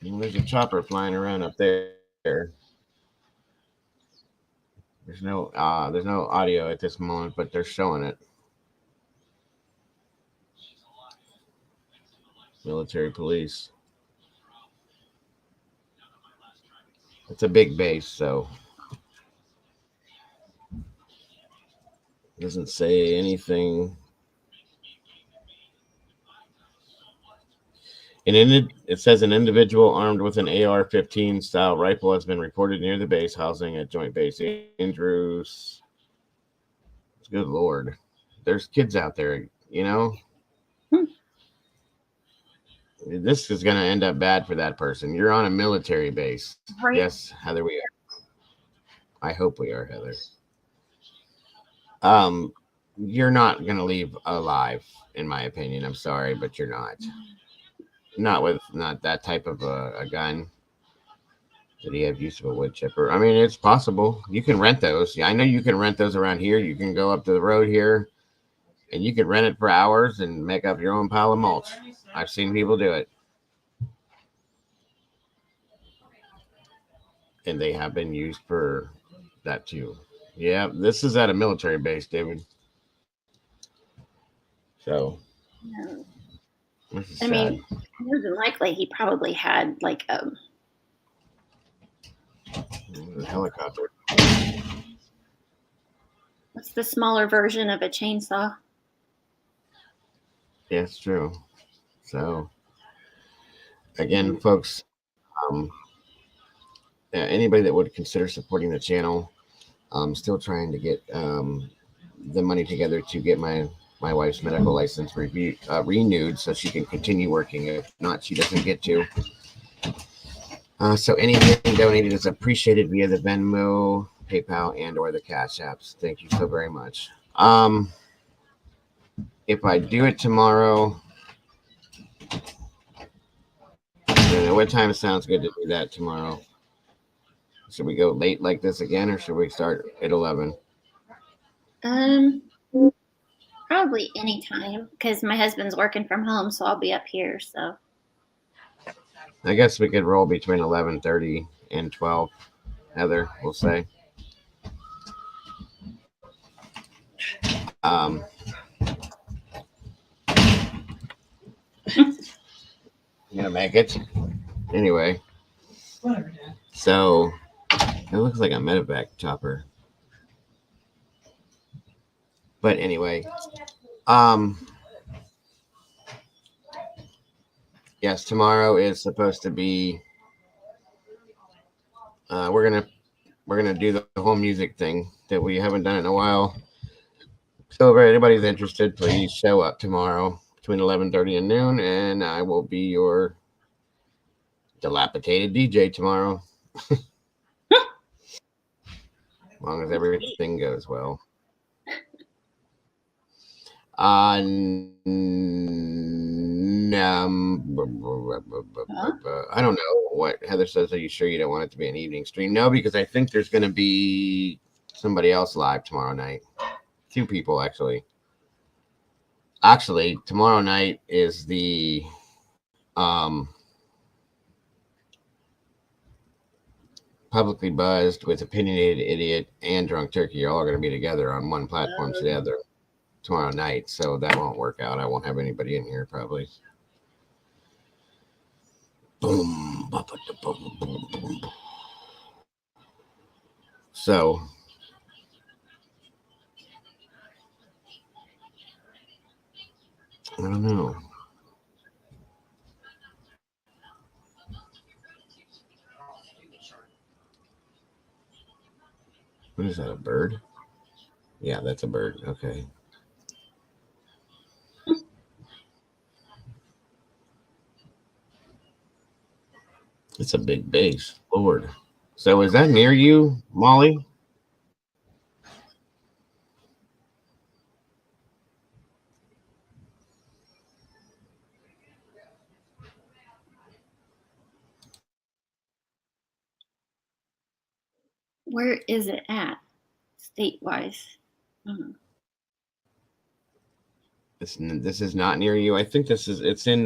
Well, there's a chopper flying around up there. There's no audio at this moment, but they're showing it. Military police. It's a big base, so it doesn't say anything. It says an individual armed with an AR-15 style rifle has been reported near the base housing at Joint Base Andrews. Good Lord. There's kids out there, you know? This is going to end up bad for that person. You're on a military base. Right. Yes, Heather, we are. I hope we are, Heather. You're not going to leave alive, in my opinion. I'm sorry, but you're not. Not that type of a gun. Did he have use of a wood chipper? I mean, it's possible. You can rent those. I know you can rent those around here. You can go up to the road here, and you can rent it for hours and make up your own pile of mulch. I've seen people do it. And they have been used for that too. Yeah, this is at a military base, David. So, this is I mean, more than likely, he probably had like a helicopter. What's the smaller version of a chainsaw? Yeah, it's true. So, again, folks, anybody that would consider supporting the channel, I'm still trying to get the money together to get my wife's medical license renewed so she can continue working. If not, she doesn't get to. So anything donated is appreciated via the Venmo, PayPal, and or the Cash Apps. Thank you so very much. If I do it tomorrow, what time sounds good to do that tomorrow? Should we go late like this again, or should we start at 11? Probably anytime because my husband's working from home, so I'll be up here. So I guess we could roll between 11:30 and 12. Heather, we'll say. You gonna make it anyway? Whatever, Dad. So it looks like a medevac chopper. But anyway, yes, tomorrow is supposed to be. We're gonna do the whole music thing that we haven't done in a while. So if anybody's interested, please show up tomorrow between 11:30 and noon, and I will be your dilapidated DJ tomorrow. As long as everything goes well. I don't know what Heather says. Are you sure you don't want it to be an evening stream? No, because I think there's going to be somebody else live tomorrow night. 2 people, actually. Actually, tomorrow night is the Publicly Buzzed with Opinionated Idiot and Drunk Turkey. All are going to be together on one platform together tomorrow night, so that won't work out. I won't have anybody in here probably. Boom, boom, boom, boom, boom. So I don't know. What is that, a bird? Yeah, that's a bird. Okay. It's a big base. Lord. So is that near you, Molly? Where is it at, state-wise? This is not near you. I think it's in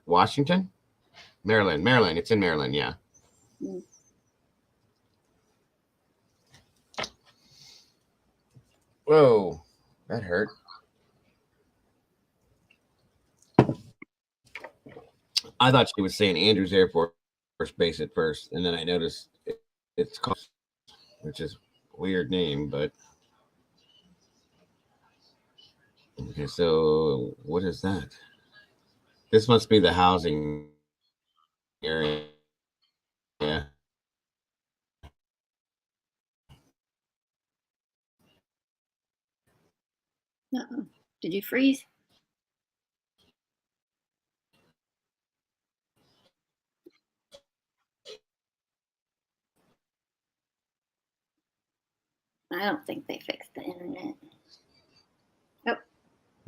Washington? Maryland. It's in Maryland, yeah. Whoa, that hurt. I thought she was saying Andrews Air Force Base at first, and then I noticed it's called, which is a weird name, but okay. So what is that? This must be the housing area. Yeah. Uh-oh. Did you freeze? I don't think they fixed the internet.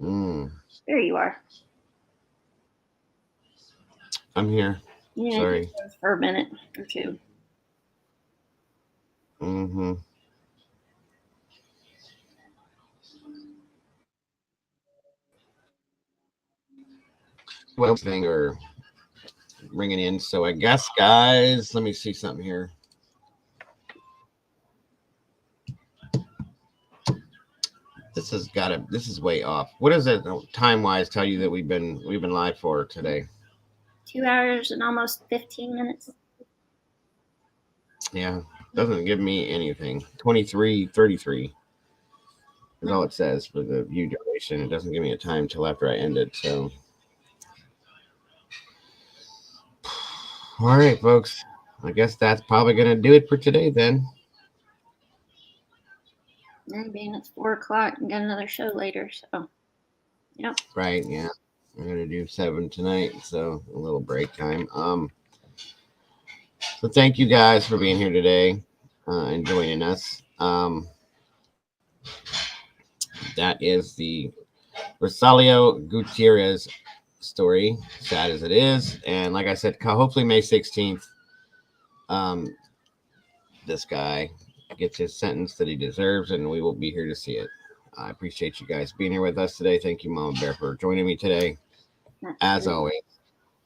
Oh, there you are. I'm here. Yeah, Sorry. for a minute or two. Well, thing or ringing in. So I guess, guys, let me see something here. This is way off. What does it time wise tell you that we've been live for today? 2 hours and almost 15 minutes. Yeah, doesn't give me anything. 23:33 is all it says for the view duration. It doesn't give me a time till after I end it. So, all right, folks. I guess that's probably gonna do it for today then. And being it's 4 o'clock and got another show later, so yep. Right, yeah. I'm gonna do 7 tonight, so a little break time. So thank you guys for being here today and joining us. That is the Rosalio Guttierriz story, sad as it is. And like I said, hopefully May 16th, this guy gets his sentence that he deserves, and we will be here to see it. I appreciate you guys being here with us today. Thank you, Mama Bear, for joining me today. As always.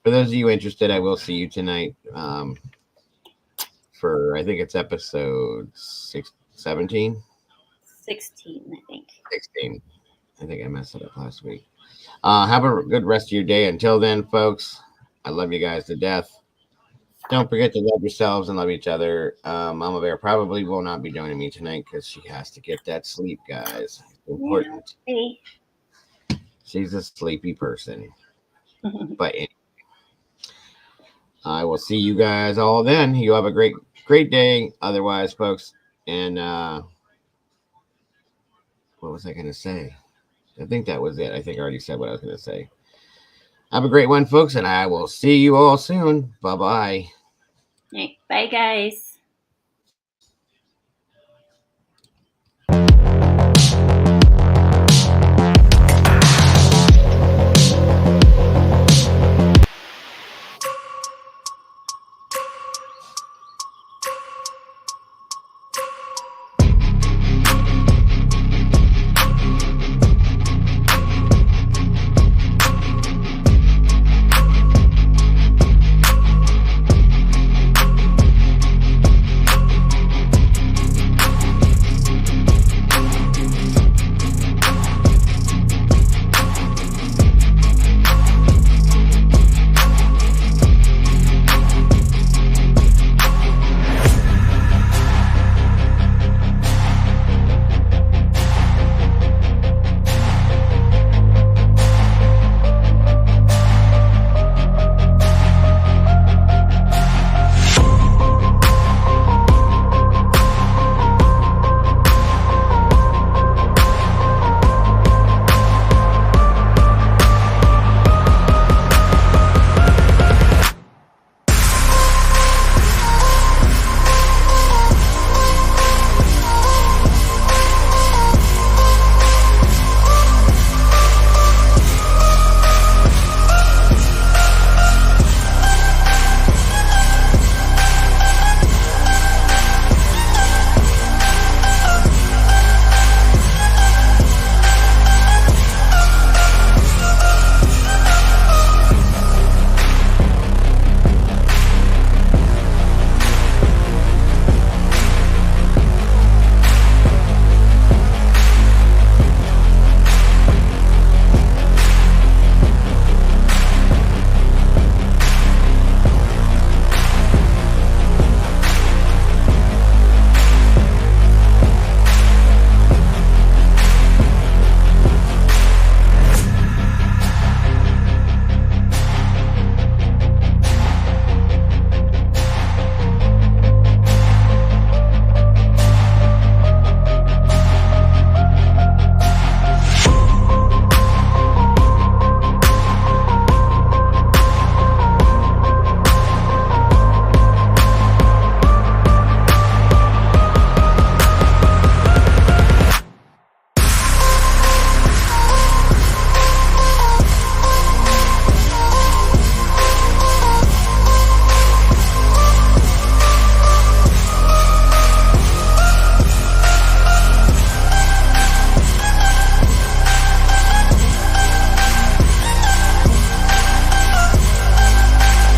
For those of you interested, I will see you tonight for, I think it's episode 17? 16, I think. 16. I think I messed it up last week. Have a good rest of your day. Until then, folks, I love you guys to death. Don't forget to love yourselves and love each other. Mama Bear probably will not be joining me tonight because she has to get that sleep, guys. It's important. Yeah. She's a sleepy person. But anyway, I will see you guys all then. You have a great day. Otherwise, folks, and what was I going to say? I think that was it. I think I already said what I was going to say. Have a great one, folks, and I will see you all soon. Bye-bye. Bye, guys.